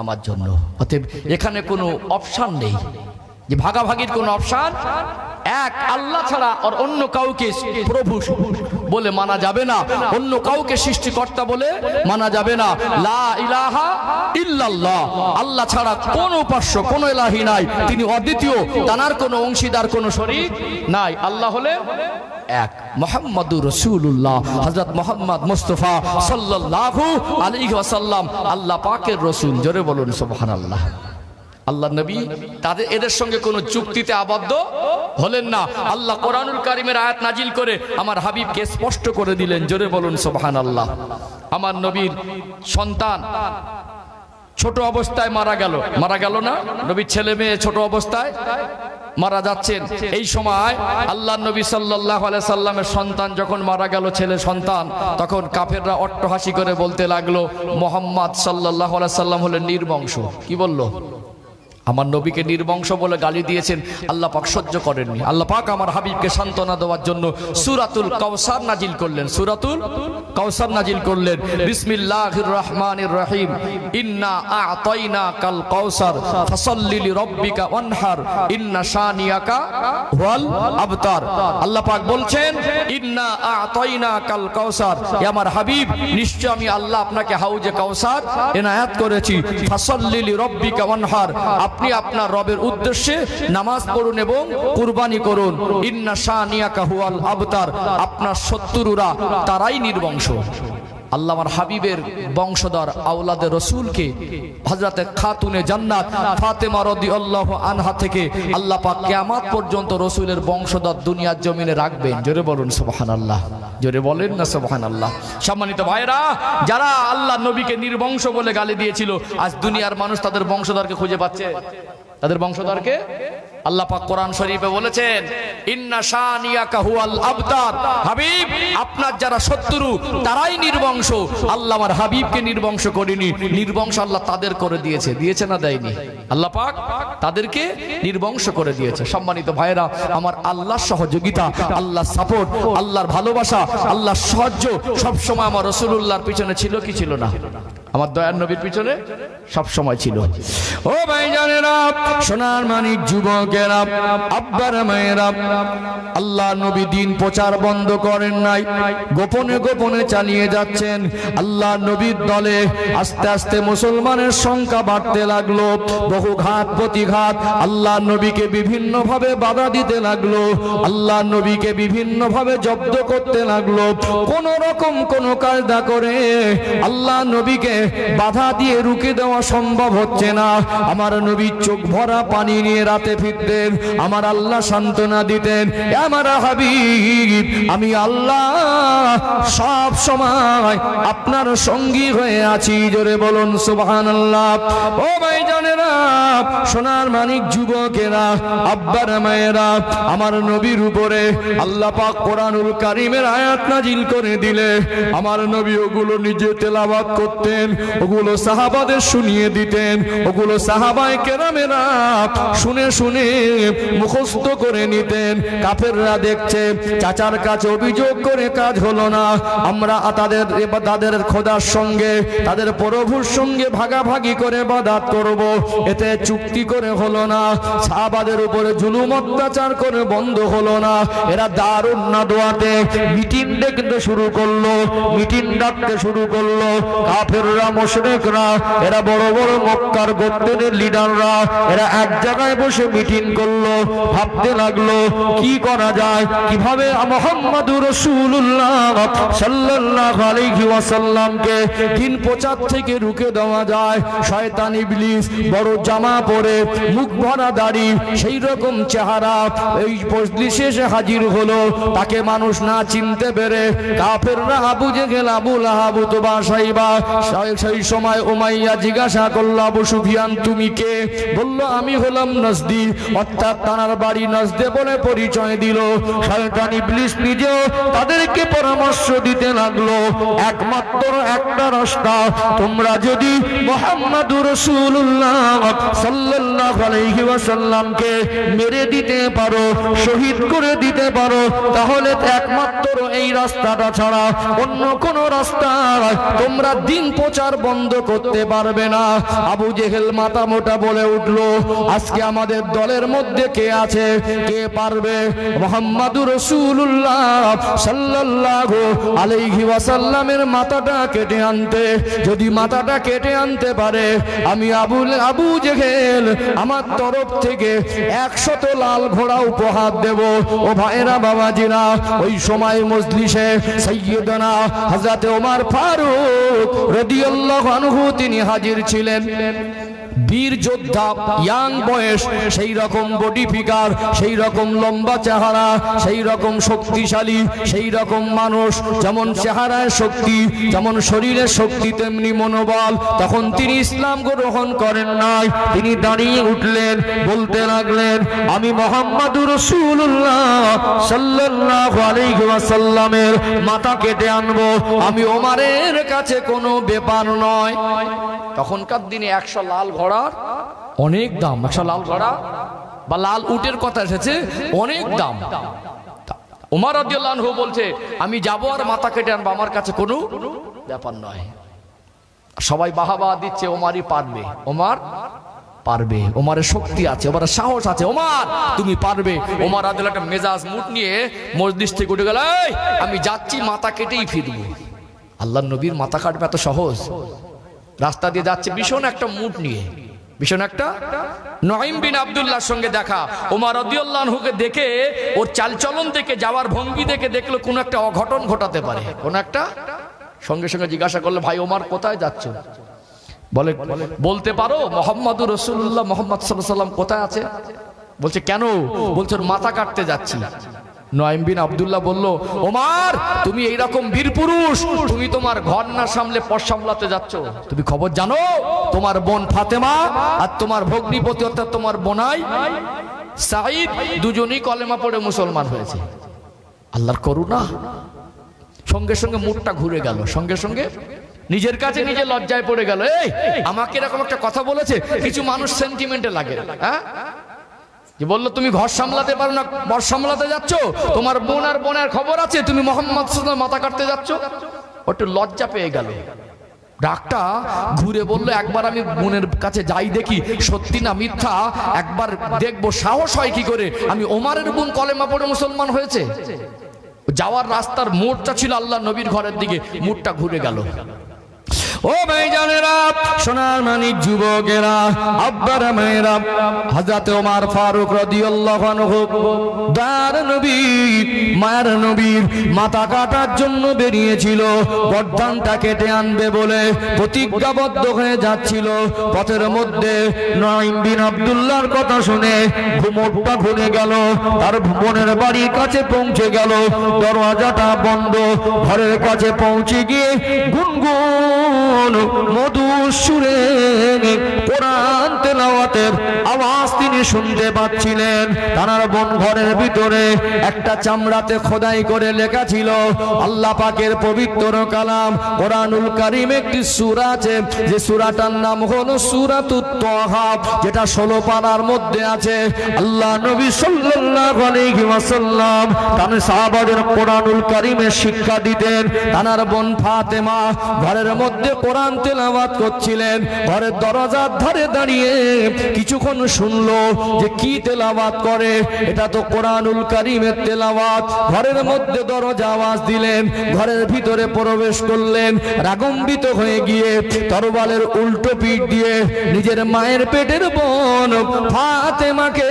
আমার জন্য। অতএব এখানে কোনো অপশন নেই, যে ভাগাভাগির কোন অপশন। এক আল্লাহ ছাড়া আর অন্য কাউকে প্রভু বলে মানা যাবে না, অন্য কাউকে সৃষ্টিকর্তা বলে মানা যাবে না। লা ইলাহা ইল্লাল্লাহ, আল্লাহ ছাড়া কোন উপাস্য কোন ইলাহি নাই, তিনি অদ্বিতীয়, তার কোনো অংশীদার কোনো শরীক নাই। আল্লাহ হলে এক, মুহাম্মাদুর রাসূলুল্লাহ হযরত মুহাম্মদ মুস্তাফা সাল্লাল্লাহু আলাইহি ওয়াসাল্লাম আল্লাহ পাকের রাসূল। জোরে বলুন সুবহানাল্লাহ। আল্লাহ নবী তাদের এদের সঙ্গে কোনো চুক্তিতে আবদ্ধ হলেন না। আল্লাহ কোরআনুল কারীমের আয়াত নাজিল করে আমার হাবিবকে স্পষ্ট করে দিলেন। জোরে বলুন সুবহানাল্লাহ। আমার নবীর সন্তান ছোট অবস্থায় মারা গেল না? নবীর ছেলে মেয়ে ছোট অবস্থায় মারা যাচ্ছেন। এই সময় আল্লাহ নবী সাল্লাল্লাহু আলাইহি সাল্লামের সন্তান যখন মারা গেল, ছেলে সন্তান, তখন কাফেররা অট্টহাসি করে বলতে লাগলো মুহাম্মদ সাল্লাল্লাহু আলাইহি সাল্লাম হলেন নির্বংশ। কি বললো? আমার নবীকে নির্বংশ বলে গালি দিয়েছেন। আল্লাহ পাক সহ্য করেননি। আল্লাহ পাক আমার হাবিবকে সান্ত্বনা দেওয়ার জন্য সূরাতুল কাউসার নাজিল করলেন। সূরাতুল কাউসার নাজিল করলেন। বিসমিল্লাহির রহমানির রহিম, ইন্না আ'তাইনাকাল কাউসার ফাসাল্লি লিরাব্বিকা ওয়ানহার ইন্না শানিয়াকা হুয়াল আবতার। আল্লাহ পাক বলছেন ইন্না আ'তাইনাকাল কাউসার, হে আমার হাবিব নিশ্চয় আমি আল্লাহ আপনাকে হাউজে কাউসার এনায়েত করেছি। ফাসাল্লি লিরাব্বিকা ওয়ানহার, আপনি আপনার রবের উদ্দেশ্যে নামাজ পড়ুন এবং কুরবানি করুন। ইন্না শানিয়াকা হুয়াল আবতার, আপনার শত্রুরা তারাই নির্বংশ। আল্লাহ আমার হাবিবের বংশধর আওলাদে রসুলকে হযরতে খাতুনে জান্নাত ফাতেমা রাদিয়াল্লাহু আনহা থেকে আল্লাহ পাক কিয়ামত পর্যন্ত রসুলের বংশধর দুনিয়ার জমিনে রাখবেন। জোরে বলুন সুবহানাল্লাহ। জোরে বলেন না সুবহানাল্লাহ। সম্মানিত ভাইরা, যারা আল্লাহ নবীকে নির্বংশ বলে গালি দিয়েছিল, আজ দুনিয়ার মানুষ তাদের বংশধরকে খুঁজে পাচ্ছে, তাদের বংশধরকে আল্লাহ পাক কোরআন শরীফে বলেছেন ইন্না শানিয়াকা হুয়াল আবতার। হাবিব, আপনার যারা শত্রু তারাই নির্বংশ, আল্লাহ আমার হাবিবকে নির্বংশ করেনি, নির্বংশ আল্লাহ তাদের করে দিয়েছে। দিয়েছে না দেয়নি? আল্লাহ পাক তাদেরকে নির্বংশ করে দিয়েছে। সম্মানিত ভাইরা আমার, আল্লাহর সহযোগিতা, আল্লাহর সাপোর্ট, আল্লাহর ভালোবাসা, আল্লাহর সাহায্য সব সময় আমার রাসূলুল্লাহর পিছনে ছিল কি ছিল না? আমার দয়ার নবীর পিছনে সব সময় ছিল। ও ভাইজানেরা, সোনার মানিক যুবকেরা, আব্বারা মায়েরা, আল্লাহ নবী দিন প্রচার বন্ধ করেন নাই, গোপনে গোপনে চালিয়ে যাচ্ছেন। আল্লাহ নবীর দলে আস্তে আস্তে মুসলমানের সংখ্যা বাড়তে লাগলো। বহু ঘাত প্রতিঘাত আল্লাহ নবীকে বিভিন্ন ভাবে বাধা দিতে লাগলো, আল্লাহ নবীকে বিভিন্ন ভাবে জব্দ করতে লাগলো। কোন রকম কোন কায়দা করে আল্লাহ নবীকে বাধা দিয়ে রুখে দেওয়া সম্ভব হচ্ছে না। আমার নবী চোখ ভরা পানি নিয়ে রাতে ফিরতেন, আমার আল্লাহ সান্ত্বনা দিতেন, আমার হাবিব আমি আল্লাহ সব সময় আপনার সঙ্গী হয়ে আছি। জোরে বলুন সুবহানাল্লাহ। ও ভাইজানেরা, সোনার মানিক যুবকেরা, আব্বারা মায়েরা, আমার নবীর উপরে আল্লাহ পাক কোরআনুল কারীমের আয়াত নাজিল করে দিলে আমার নবী ওগুলো নিজে তেলাওয়াত করতেন, ওগুলো সাহাবাদের শুনিয়ে দিতেন, ওগুলো সাহাবায়ে কেরামেরা শুনে শুনে মুখস্থ করে নিতেন। কাফেররা দেখছে, চাচার কাছে অভিযোগ করে কাজ হলো না, আমরা তাদের খোদার সঙ্গে, তাদের প্রভুর সঙ্গে ভাগাভাগি করে ইবাদত করব, এতে চুক্তি করে হলো না। সাহাবাদের উপরে জুলুম অত্যাচার করে বন্ধ হলো না। এরা দারুন নাদওয়াতে মিটিং ডাকতে শুরু করলো, মিটিং ডাকতে শুরু করলো। কাফেররা, মুশরিকরা, এরা বড় বড় মক্কার গোত্রের লিডাররা এরা এক জায়গায় বসে মিটিং করলো, ভাবতে লাগলো কি করা যায়, কিভাবে মুহাম্মাদুর রাসূলুল্লাহ সাল্লাল্লাহু আলাইহি ওয়াসাল্লামকে দিন প্রচার থেকে রুখে দেওয়া যায়। শয়তান ইবলিস বড় জামা পরে, মুখ ভরা দাড়ি, সেই রকম চেহারা এই মজলিসে এসে হাজির হলো। তাকে মানুষ না চিনতে পেরে কাফেররা আবু জেহেল, আবু লাহাব, উতবা, শাইবা, সেই সময় উমাইয়া জিজ্ঞাসা করল, আবু সুফিয়ান তুমি কে? বলল আমি হলাম নজদি, অর্থাৎ তার বাড়ি নজদে বলে পরিচয় দিল। শয়তান ইবলিস নিজেও তাদেরকে পরামর্শ দিতে লাগলো, একমাত্র একটা রাস্তা, তোমরা যদি মুহাম্মাদুর রাসূলুল্লাহ সাল্লাল্লাহু আলাইহি ওয়াসাল্লামকে মেরে দিতে পারো, শহীদ করে দিতে পারো, তাহলে একমাত্র এই রাস্তাটা ছাড়া অন্য কোন রাস্তা তোমরা দিন প্রচার বন্ধ করতে পারবে না। আবু জেহেল মাথা মোটা বলে উঠলো, আজকে আমাদের দলের মধ্যে কে আছে, কে পারবে মুহাম্মাদুর রাসূলুল্লাহ সাল্লাল্লাহু আলাইহি ওয়াসাল্লামের মাথাটা কেটে আনতে? যদি মাথাটা কেটে আনতে পারে আমি আবু জেহেল আমার তরফ থেকে 100 লাল ঘোড়া উপহার দেব। ও ভাইরা, বাবাজিরা, ওই সময় মজলিসে সাইয়্যিদানা হযরত ওমর ফারুক রাদিয়াল্লাহু আনহু তিনি হাজির ছিলেন। বীর যোদ্ধা, ইয়াং বয়স, সেই রকম বডি ফিগার, সেই রকম লম্বা চেহারা, সেই রকম শক্তিশালী, সেই রকম মানুষ, যেমন চেহারায় শক্তি, যেমন শরীরে শক্তি, তেমনি মনোবল। তখন তিনি ইসলাম গ্রহণ করেন নাই, তিনি দাঁড়িয়ে উঠলেন, বলতে লাগলেন আমি মুহাম্মাদুর রাসূলুল্লাহ সাল্লাল্লাহু আলাইহি ওয়াসাল্লামের মাথা কেটে আনবো, আমি ওমরের কাছে কোনো ব্যাপার নয়। তখনকার দিনে 100 লাল ঘোড়ার অনেক দাম, 100 লাল ঘোড়া বা লাল উটের কথা এসেছে, অনেক দাম। ওমর রাদিয়াল্লাহু আনহু বলছে আমি যাব আর মাথা কেটে আনবো, আমার কাছে কোনো ব্যাপার নয়। সবাই বাহাবা দিচ্ছে, ওমরই পারবে, ওমর পারবে, ওমরের শক্তি আছে, ওমরের সাহস আছে, ওমর তুমি পারবে। ওমর রাদিয়াল্লাহু একটা মেজাজ মুড নিয়ে মসজিদ থেকে উঠে গেল, আমি যাচ্ছি, মাথা কেটেই ফিরবো। আল্লাহর নবীর মাথা কাটবে এত সহজ? রাস্তা দিয়ে যাচ্ছে ভীষণ একটা মুড নিয়ে, ভীষণ একটা। নঈম বিন আব্দুল্লাহর সঙ্গে দেখা, ওমর রাদিয়াল্লাহু আনহুকে দেখে, ওর চালচলন দেখে, যাওয়ার ভঙ্গি দেখে দেখলো কোন একটা অঘটন ঘটাতে পারে, কোন একটা। সঙ্গে সঙ্গে জিজ্ঞাসা করলো, ভাই ওমর কোথায় যাচ্ছ? বলে বলতে পারো মুহাম্মাদুর রাসূলুল্লাহ মুহাম্মদ সাল্লাল্লাহু আলাইহি ওয়াসাল্লাম কোথায় আছে? বলছে কেন? বলছে মাথা কাটতে যাচ্ছি। নঈম বিন আব্দুল্লাহ বলল, ওমর তুমি এইরকম বীর পুরুষ, তুমি তোমার ঘর না সামলে পর সামলাতে যাচ্ছ, তুমি খবর জানো তোমার বোন ফাতেমা আর তোমার ভগ্নিপতি অর্থাৎ তোমার বোনাই সাঈদ দুজনেই কলেমা পড়ে মুসলমান হয়েছে। আল্লাহর করুণা, সঙ্গে সঙ্গে মুখটা ঘুরে গেল, সঙ্গে সঙ্গে নিজের কাছে নিজে লজ্জায় পড়ে গেল। এই আমাকে এরকম একটা কথা বলেছে। কিছু মানুষ সেন্টিমেন্টে লাগে, হ্যাঁ, যে বললো তুমি ঘর সামলাতে পারো না, বর সামলাতে যাচ্ছ, তোমার বোন আর বোনের খবর আছে, তুমি মোহাম্মদ সাল্লাল্লাহু মাথা কাটতে যাচ্ছ। ওটা লজ্জা পেয়ে গেল। ডাকটা ঘুরে বললো একবার আমি বোনের কাছে যাই দেখি সত্যি না মিথ্যা, একবার দেখবো সাহস হয় কি করে। আমি ওমারের বোন কলেমা পড়ে মুসলমান হয়েছে। যাওয়ার রাস্তার মোড়টা ছিল আল্লাহ নবীর ঘরের দিকে, মোড়টা ঘুরে গেল। ও ভাইজানেরা, সোনার মানিক যুবকেরা, আব্বারা মায়েরা, হযরত ওমর ফারুক রাদিয়াল্লাহু আনহু দয়ার নবী মায়ের নবীর মাথা কাটার জন্য বেরিয়েছিল, গর্দানটা কেটে আনবে বলে প্রতিজ্ঞাবদ্ধ হয়ে যাচ্ছিল। পথের মধ্যে নাঈম বিন আব্দুল্লাহর কথা শুনে ঘুমটা ঘুরে গেল। তার বোনের বাড়ির কাছে পৌঁছে গেল, দরওয়াজাটা বন্ধ। ঘরের কাছে পৌঁছে গিয়ে গুনগুন মধুর সুরে কোরআন তেলাওয়াতের আওয়াজ তিনি শুনতে পাচ্ছিলেন। তার বোন ঘরের ভিতরে একটা চামড়াতে খোদাই করে লেখা ছিল আল্লাহ পাকের পবিত্র কালাম কোরআনুল কারীম। একটি সূরা আছে, যে সূরাটার নাম হলো সূরাতুত তাহা, যেটা 16 পারার মধ্যে আছে। আল্লাহ নবী সাল্লাল্লাহু আলাইহি ওয়াসাল্লাম তার সাহাবাদের কোরআনুল কারীমের শিক্ষা দিতেন। তার বোন ফাতেমা ঘরের মধ্যে কোরআন তেলাওয়াত করছিলেন। ঘরের দরজার ধারে দাঁড়িয়ে কিছুক্ষণ শুনলো যে কি তেলাওয়াত করে, এটা তো কোরআনুল কারীমের তেলাওয়াত। ঘরের মধ্যে দরজা আওয়াজ দিলেন, ঘরের ভিতরে প্রবেশ করলেন। রাগম্বিত হয়ে গিয়ে তরবালের উল্টো পিঠ দিয়ে নিজের মায়ের পেটের বোন ফাতেমাকে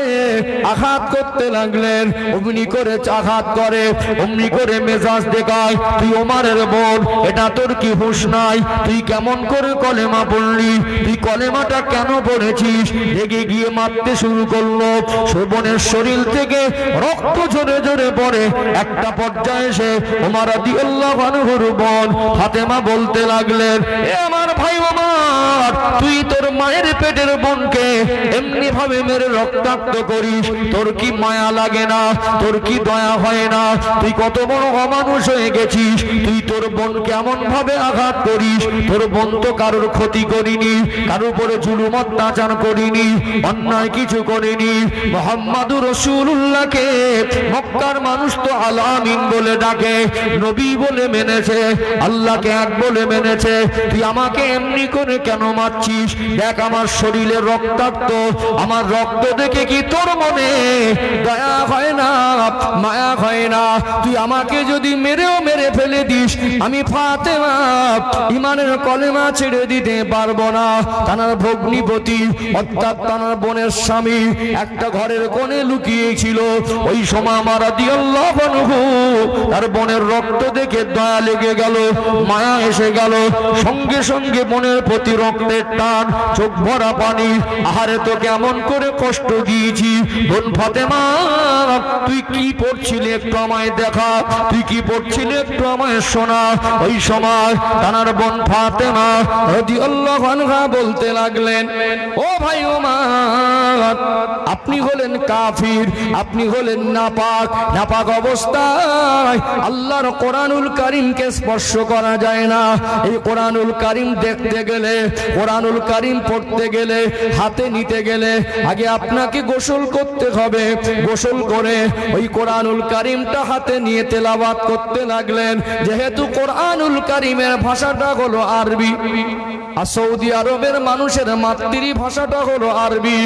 আঘাত করতে লাগলেন। অমনি করে আঘাত করে, অমনি করে মেজাজ দেখায়, তুই ওমরের বোন, এটা তোর কি হুঁশ নাই? তুই কেমন করে কলেমা পড়লি? তুই কলেমাটা কেন পড়েছিস? রেগে গিয়ে মারতে শুরু করলো। বোনের শরীর থেকে রক্ত ঝরে ঝরে পড়ে। একটা পর্যায়ে এসে ওমর রাদিয়াল্লাহু আনহুর বোন ফাতেমা বলতে লাগলেন, এ আমার ভাই ওমর, তুই তোর মায়ের পেটের বোনকে এমনি ভাবে মেরে রক্তাক্ত করিস? তোর কি মায়া লাগে না? তোর কি দয়া হয় না? তুই কত বড় অমানুষ হয়ে গেছিস? তুই তোর বোনকে এমন ভাবে আঘাত করিস? তোর বোন তো কারোর ক্ষতি করিনি, কারোর উপরে জুলুম অত্যাচার করিনি, অন্যায় কিছু করিনি। মুহাম্মাদুর রাসূলুল্লাহকে মক্কার মানুষ তো আল আমিন বলে ডাকে, নবী বলে মেনেছে, আল্লাহকে এক বলে মেনেছে। তুই আমাকে এমনি করে কেন মারছিস? দেখ আমার শরীরে রক্তাক্ত, আমার রক্ত দেখে কি তোর মনে দয়া হয় না, মায়া হয় না? তুই আমাকে যদি মেরেও মেরে ফেলে দিস, আমি ফাতেমা ইমানের কলেমা ছেড়ে দিতে পারবো না। তার ভগ্নিপতি অর্থাৎ তার বোনের স্বামী একটা ঘরের কোণে লুকিয়েছিল। ওই সময় আমার রাদিয়াল্লাহু আনহু তার বোনের রক্ত দেখে দয়া লেগে গেল, মায়া এসে গেল। সঙ্গে সঙ্গে বোনের প্রতি রক্তের টান, চোখ ভরা পানি। আহারে তো কেমন করে কষ্ট দিয়েছি। বোন ফাতেমা, তুই কি পড়ছিলি একটু আমায় দেখা, তুই কি পড়ছিলি একটু আমায় শোনা। ওই সময় তার বোন ফাতেমা রাদিয়াল্লাহু আনহা বলতে লাগলেন, ও ভাই ওমর, আপনি হলেন কাফির, আপনি হলেন নাপাক। নাপাক অবস্থায় আল্লাহর কোরআনুল কারীমকে স্পর্শ করা যায় না। এই কোরআনুল কারীম দেখতে গেলে, কোরআনুল কারীম পড়তে গেলে, হাতে নিতে গেলে আগে আপনাকে গোসল করতে হবে। গোসল করে ওই কোরআনুল কারীমটা হাতে নিয়ে তেলাওয়াত করতে লাগলেন। যেহেতু কোরআনুল কারীমের ভাষাটা হলো আরবি, আর সৌদি আরবের মানুষের মাতৃভাষাটা হলো আরবি।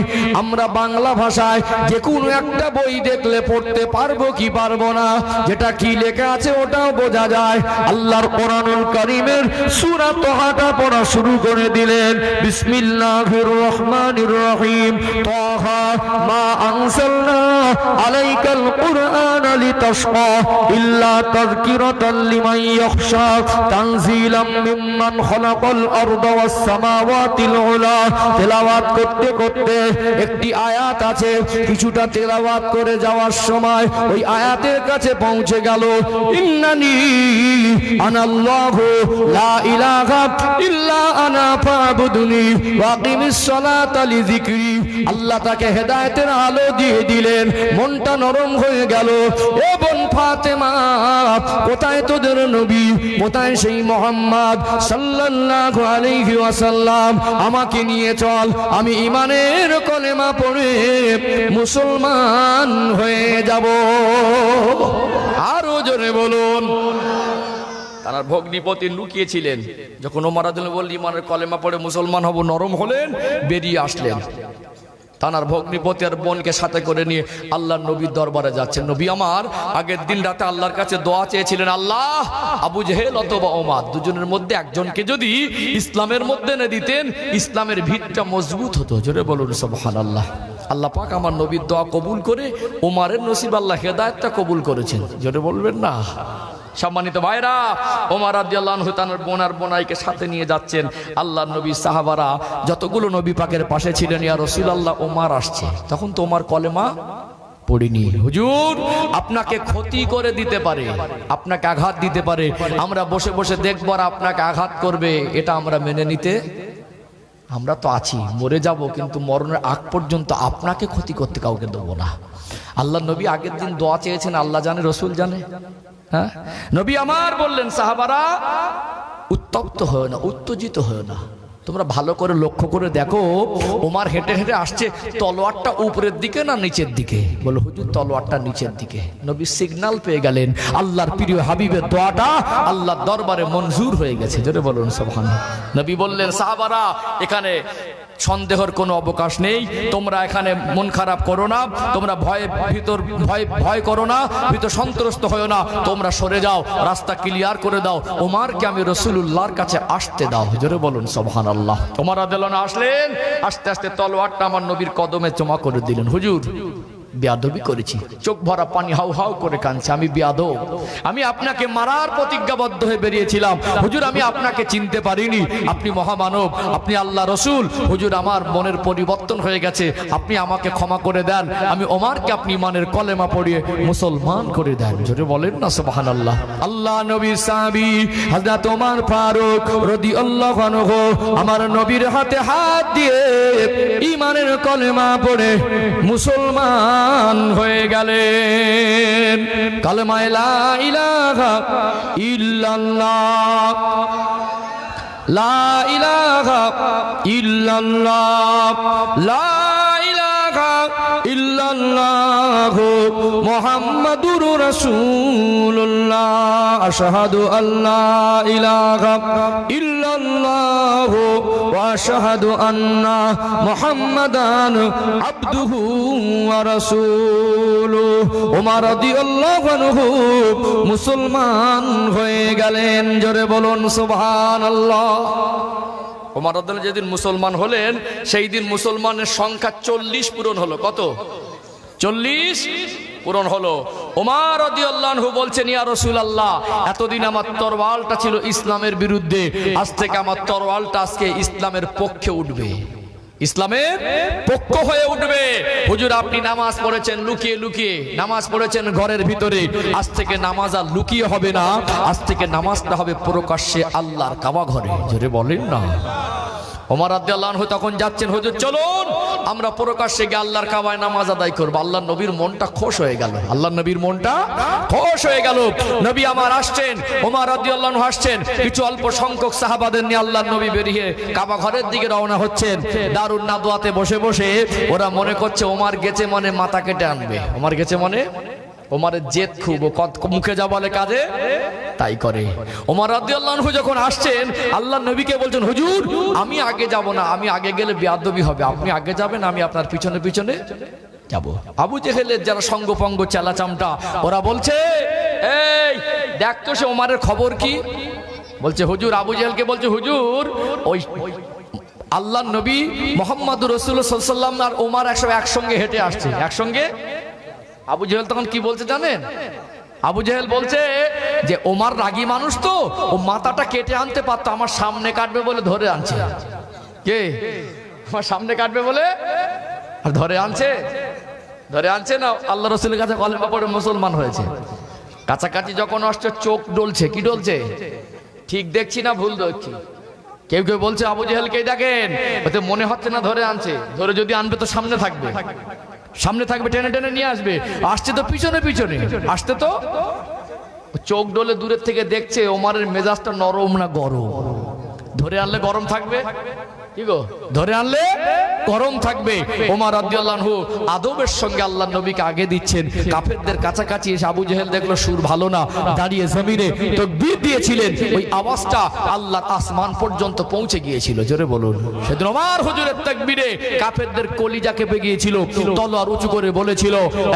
আমরা বাংলা ভাষায় যে কোনো একটা বই দেখলে পড়তে পারবো কি পারবো না, যেটা কি লেখা আছে ওটাও বোঝা যায়। আল্লাহর কোরআনুল কারীমের সূরা তাহাটা পড়া শুরু করে দিলেন। বিসমিল্লাহির রহমানির রহিম। তাহা মা আনজালনা আলাইকাল কুরআনা লিতাশকা ইল্লা তাযকিরাতাল লিমান ইয়াখশা তানজিলাম মিম্মান খালাকাল আরদা ওয়াস সামাওয়াতিল উলা। তেলাওয়াত করতে করতে একটি আয়াত আছে, কিছুটা তেলাওয়াত করে যাওয়ার সময় ওই আয়াতের কাছে পৌঁছে গেল, ইন্নানি আনাল্লাহু লা ইলাহা ইল্লা আনা ফাবুদুনি ওয়া আকিমিস সালাতা লিযিকরি। আল্লাহ তাকে হেদায়েতের আলো দিয়ে দিলেন, মনটা নরম হয়ে গেল। এ বোন ফাতেমা, কোথায় তোদের নবী, কোথায় সেই মুহাম্মদ সাল্লাল্লাহু আলাইহি ওয়াসাল্লাম? আমাকে নিয়ে চল, আমি ঈমানের কলেমা পড়ে মুসলমান হয়ে যাব। আরো জোরে বলুন। তার ভগ্নিপতি লুকিয়েছিলেন, যখন ওমর রাদিয়াল্লাহু বললেন ঈমানের কলেমা পড়ে মুসলমান হব, নরম হলেন, বেরিয়ে আসলেন। তানার ভগ্নিপতি আর বোনকে সাথে করে নিয়ে আল্লাহর নবীর দরবারে যাচ্ছেন। নবী আমার আগের দিন রাতে আল্লাহর কাছে দোয়া চেয়েছিলেন, আল্লাহ আবু জেহেল অথবা ওমর দুজনের মধ্যে একজনকে যদি ইসলামের মধ্যে এনে দিতেন, ইসলামের ভিতটা মজবুত হতো। জোরে বলুন সুবহানাল্লাহ। আল্লাহ পাক আমার নবীর দোয়া কবুল করে ওমরের নসিব আল্লাহ হেদায়েতটা কবুল করেছেন। জোরে বলবেন না? সম্মানিত ভাইরা, ওমর রাদিয়াল্লাহু আনহু তার বোন আর বোনাইকে সাথে নিয়ে যাচ্ছেন। আল্লাহর নবী সাহাবারা যতগুলো নবী পাকের পাশে ছিলেন, ইয়া রাসূলুল্লাহ ওমর আসছে। তখন তো ওমর কলেমা পড়িনি। হুজুর আপনাকে ক্ষতি করে দিতে পারে, আপনাকে আঘাত দিতে পারে, আমরা বসে বসে দেখব আর আপনাকে আঘাত করবে, এটা আমরা মেনে নিতে, আমরা তো আছি, মরে যাব, কিন্তু মরণের আগ পর্যন্ত আপনাকে ক্ষতি করতে কাউকে দেবো না। আল্লাহ নবী আগের দিন দোয়া চেয়েছেন, আল্লাহ জানে, রসুল জানে। হ্যাঁ, নবী আমার বললেন, সাহাবারা উত্তপ্ত হয় না, উত্তেজিত হয় না, তোমরা ভালো করে লক্ষ্য করে দেখো, ওমর হেঁটে হেঁটে আসছে, তলোয়ারটা উপরের দিকে না নিচের দিকে? বলো হুজুর তলোয়ারটা নিচের দিকে। নবী সিগন্যাল পেয়ে গেলেন, আল্লাহর প্রিয় হাবিবের দোয়াটা আল্লাহর দরবারে মঞ্জুর হয়ে গেছে। জোরে বলুন সুবহানাল্লাহ। নবী বললেন, সাহাবারা এখানে সন্দেহের কোনো অবকাশ নেই, তোমরা এখানে মন খারাপ করো না, তোমরা ভয় করো না, ভিতর সন্ত্রস্ত হও না, তোমরা সরে যাও, রাস্তা ক্লিয়ার করে দাও, ওমরকে আমি রাসূলুল্লাহর কাছে আসতে দাও। জোরে বলুন সুবহানাল্লাহ। ওমর রাদিয়াল্লাহু আনহু আসলেন, আস্তে আস্তে তলোয়ারটা আমার নবীর কদমে জমা করে দিলেন। হুজুর বেয়াদবি করেছি, চোখ ভরা পানি হাউ হাউ করে কাঁদছে, আমি বেয়াদব, আমি আপনাকে মারার প্রতিজ্ঞাবদ্ধ হয়ে বেরিয়েছিলাম। হুজুর আমি আপনাকে চিনতে পারিনি, আপনি মহামানব, আপনি আল্লাহ রসুল। হুজুর আমার মনের পরিবর্তন হয়ে গেছে, আপনি আমাকে ক্ষমা করে দেন, আমি ওমরকে আপনি ঈমানের কলেমা পড়িয়ে মুসলমান করে দেন। জোরে বলেন না সুবহানাল্লাহ। আল্লাহ নবীর সাহাবী হযরত ওমর ফারুক রাদিয়াল্লাহু আনহু আমার নবীর হাতে হাত দিয়ে ঈমানের কলেমা পড়ে মুসলমান হয়ে গেলেন। কালেমা লা ইলাহা ইল্লাল্লাহ, লা ইলাহা ইল্লাল্লাহ, লা ইলাহা ইল্লাল্লাহ মুহাম্মাদুর রাসূলুল্লাহ, আশহাদু আল্লা ইলাহা ইল্লাল্লাহ ওয়া আশহাদু আন্না মুহাম্মাদান আবদুহু ওয়া রাসূলুহু। ওমর রাদিয়াল্লাহু আনহু মুসলমান হয়ে গেলেন। জোরে বলুন সুবহানাল্লাহ। ওমর রাদিয়াল্লাহু যেদিন মুসলমান হলেন, সেই দিন মুসলমানের সংখ্যা 40 পূরণ হলো। কত? 40 পূরণ হলো। ওমর রাদিয়াল্লাহু আনহু বলছেন, ইয়া রাসূলুল্লাহ এতদিন আমার তরওয়ালটা ছিল ইসলামের বিরুদ্ধে, আজ থেকে আমার তরওয়ালটা আজকে ইসলামের পক্ষে উঠবে, ইসলামের পক্ষ হয়ে উঠবে। হুজুর আপনি নামাজ পড়েছেন লুকিয়ে লুকিয়ে, নামাজ পড়েছেন ঘরের ভিতরে, আজ থেকে নামাজ আর লুকিয়ে হবে না, আজ থেকে নামাজটা হবে প্রকাশ্যে আল্লাহর কাবা ঘরে। জোরে বলেন না। ওমর রাদিয়াল্লাহু আনহু তখন যাচ্ছেন, হুজুর চলুন আমরা প্রকাশ্যে গিয়ে আল্লাহর কাবায় নামাজ আদায় করব। আল্লাহর নবীর মনটা খুশ হয়ে গেল, আল্লাহর নবীর মনটা খুশ হয়ে গেল। নবী আমার আসছেন, ওমর রাদিয়াল্লাহু আনহু আসছেন, কিছু অল্প সংখ্যক সাহাবাদের নিয়ে আল্লাহর নবী বেরিয়ে কাবা ঘরের দিকে রওনা হচ্ছেন। দারুন নাদওয়াতে বসে বসে ওরা মনে করছে ওমর গেছে মানে মাথা কেটে আনবে, ওমর গেছে মানে ওমরের জেদ খুব, মুখে যা বলে কাজে তাই করে। ওমর রাদিয়াল্লাহু আনহু যখন আসছেন, আল্লাহর নবীকে বলছেন, হুজুর আমি আগে যাব না, আমি আগে গেলে বেয়াদবি হবে, আপনি আগে যাবেন, আমি আপনার পিছনে পিছনে যাব। আবু জেহেলের যারা সঙ্গপঙ্গ চেলাচামটা, ওরা বলছে, এই দেখ তো সে ওমরের খবর কি। বলছে হুজুর, আবু জেহেলকে বলছে, হুজুর ওই আল্লাহর নবী মুহাম্মদুর রাসূলুল্লাহ সাল্লাল্লাহু আলাইহি ওয়াসাল্লাম আর ওমর একসঙ্গে হেঁটে আসছে, একসঙ্গে। আবু জেহেল তখন কি বলছে জানেন? আবু জেহেল বলছে যে ওমর রাগী মানুষ তো, ও মাথাটা কেটে আনতে পারতো, আমার সামনে কাটবে বলে ধরে আনছে। কে? আমার সামনে কাটবে বলে আর ধরে আনছে, ধরে আনছে না। আল্লাহ রাসূলের কাছে কলেমা পড়ে মুসলমান হয়েছে। কাছাকাছি যখন আসছে চোখ ডলছে, কি ডলছে? ঠিক দেখছি না ভুল দেখছি? কেউ কেউ বলছে আবু জেহেলকে দেখেন, ওতে মনে হচ্ছে না ধরে আনছে, ধরে যদি আনবে তো সামনে থাকবে, সামনে থাকবে, টেনে টেনে নিয়ে আসবে, আসছে তো পিছনে পিছনে, আসতে তো চোখ ডলে দূরের থেকে দেখছে ওমরের মেজাজটা নরম না গরম, ধরে আনলে গরম থাকবে, কি গো ধরে আনলে গরম থাকবে। ওমর রাদিয়াল্লাহু আনহু আদবের সঙ্গে আল্লাহর নবীকে আগে দিচ্ছেন, কাফেরদের কাছাকাছি এসে আবু জেহেল দেখলো সুর ভালো না, দাঁড়িয়ে জমিনে তাকবীর দিয়েছিলেন, ওই আওয়াজটা আল্লাহর আসমান পর্যন্ত পৌঁছে গিয়েছিল, জোরে বলুন। সেদিন ওমর হুজুরের তাকবীরে কাফেরদের কলিজা কেঁপে গিয়েছিল, তলোয়ার উঁচু করে বলেছিল,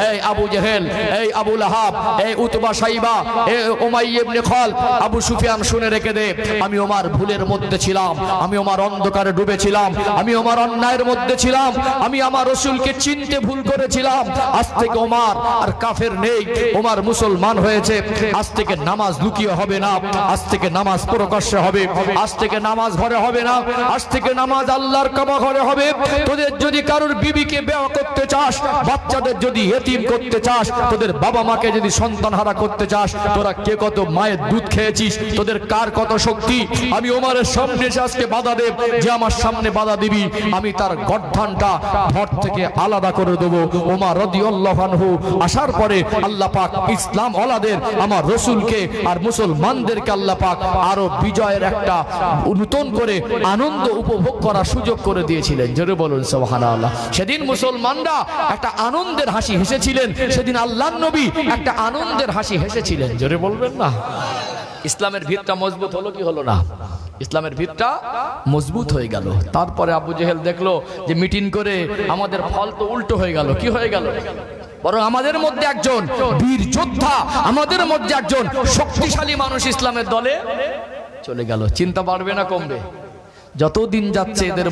এই আবু জেহেল, এই আবু লাহাব, এই উতবা সাইবা, এই উমাইয়া ইবনে খালদ, আবু সুফিয়ান, শুনে রেখে দে, আমি ওমর ভুলের মধ্যে ছিলাম, আমি ওমর অন্ধকারে ডুবেছিলাম, আমি ওমর অন্যায়ের মধ্যে ছিলাম, আমি আমার রাসূলকে চিনতে ভুল করেছিলাম। আজ থেকে ওমর আর কাফের নেই, ওমর মুসলমান হয়েছে। আজ থেকে নামাজ লুকিয়ে হবে না, আজ থেকে নামাজ প্রকাশ্যে হবে, আজ থেকে নামাজ ঘরে হবে না, আজ থেকে নামাজ আল্লাহর কাবা ঘরে হবে। তোদের যদি কারোর বিবিকে বিয়ে করতে চাস, বাচ্চাদের যদি ইতিম করতে চাস, তোদের বাবা মাকে যদি সন্তান হারা করতে চাস, তোরা কে কত মায়ের দুধ খেয়েছিস, তোদের কার কত শক্তি, আমি ওমরের সামনে এসে আজকে বাধা দেব, যে আমার সামনে বাধা দিবি আমি তার গর্দানটা ধর থেকে আলাদা করে দেবো। ওমর রাদিয়াল্লাহু আনহু আসার পরে আল্লাহ পাক ইসলাম ওয়ালাদের, আমার রাসূলকে আর মুসলমানদেরকে আল্লাহ পাক আরো বিজয়ের একটা নতুন করে আনন্দ উপভোগ করার সুযোগ করে দিয়েছিলেন, জোরে বলুন সুবহানাল্লাহ। সেদিন মুসলমানরা একটা আনন্দের হাসি হেসেছিলেন, সেদিন আল্লাহর নবী একটা আনন্দের হাসি হেসেছিলেন, জোরে বলবেন না। ইসলামের ভিতটা মজবুত হলো কি হলো না? ইসলামের ভিতটা মজবুত হয়ে গেল। তারপরে আবু জেহেল দেখলো যে মিটিং করে আমাদের ফল তো উল্টো হয়ে গেল। কি হয়ে গেল? বরং আমাদের মধ্যে একজন বীর যোদ্ধা, আমাদের মধ্যে একজন শক্তিশালী মানুষ ইসলামের দলে চলে গেল। চিন্তা বাড়বে না কমবে? যতদিন যাচ্ছে এদের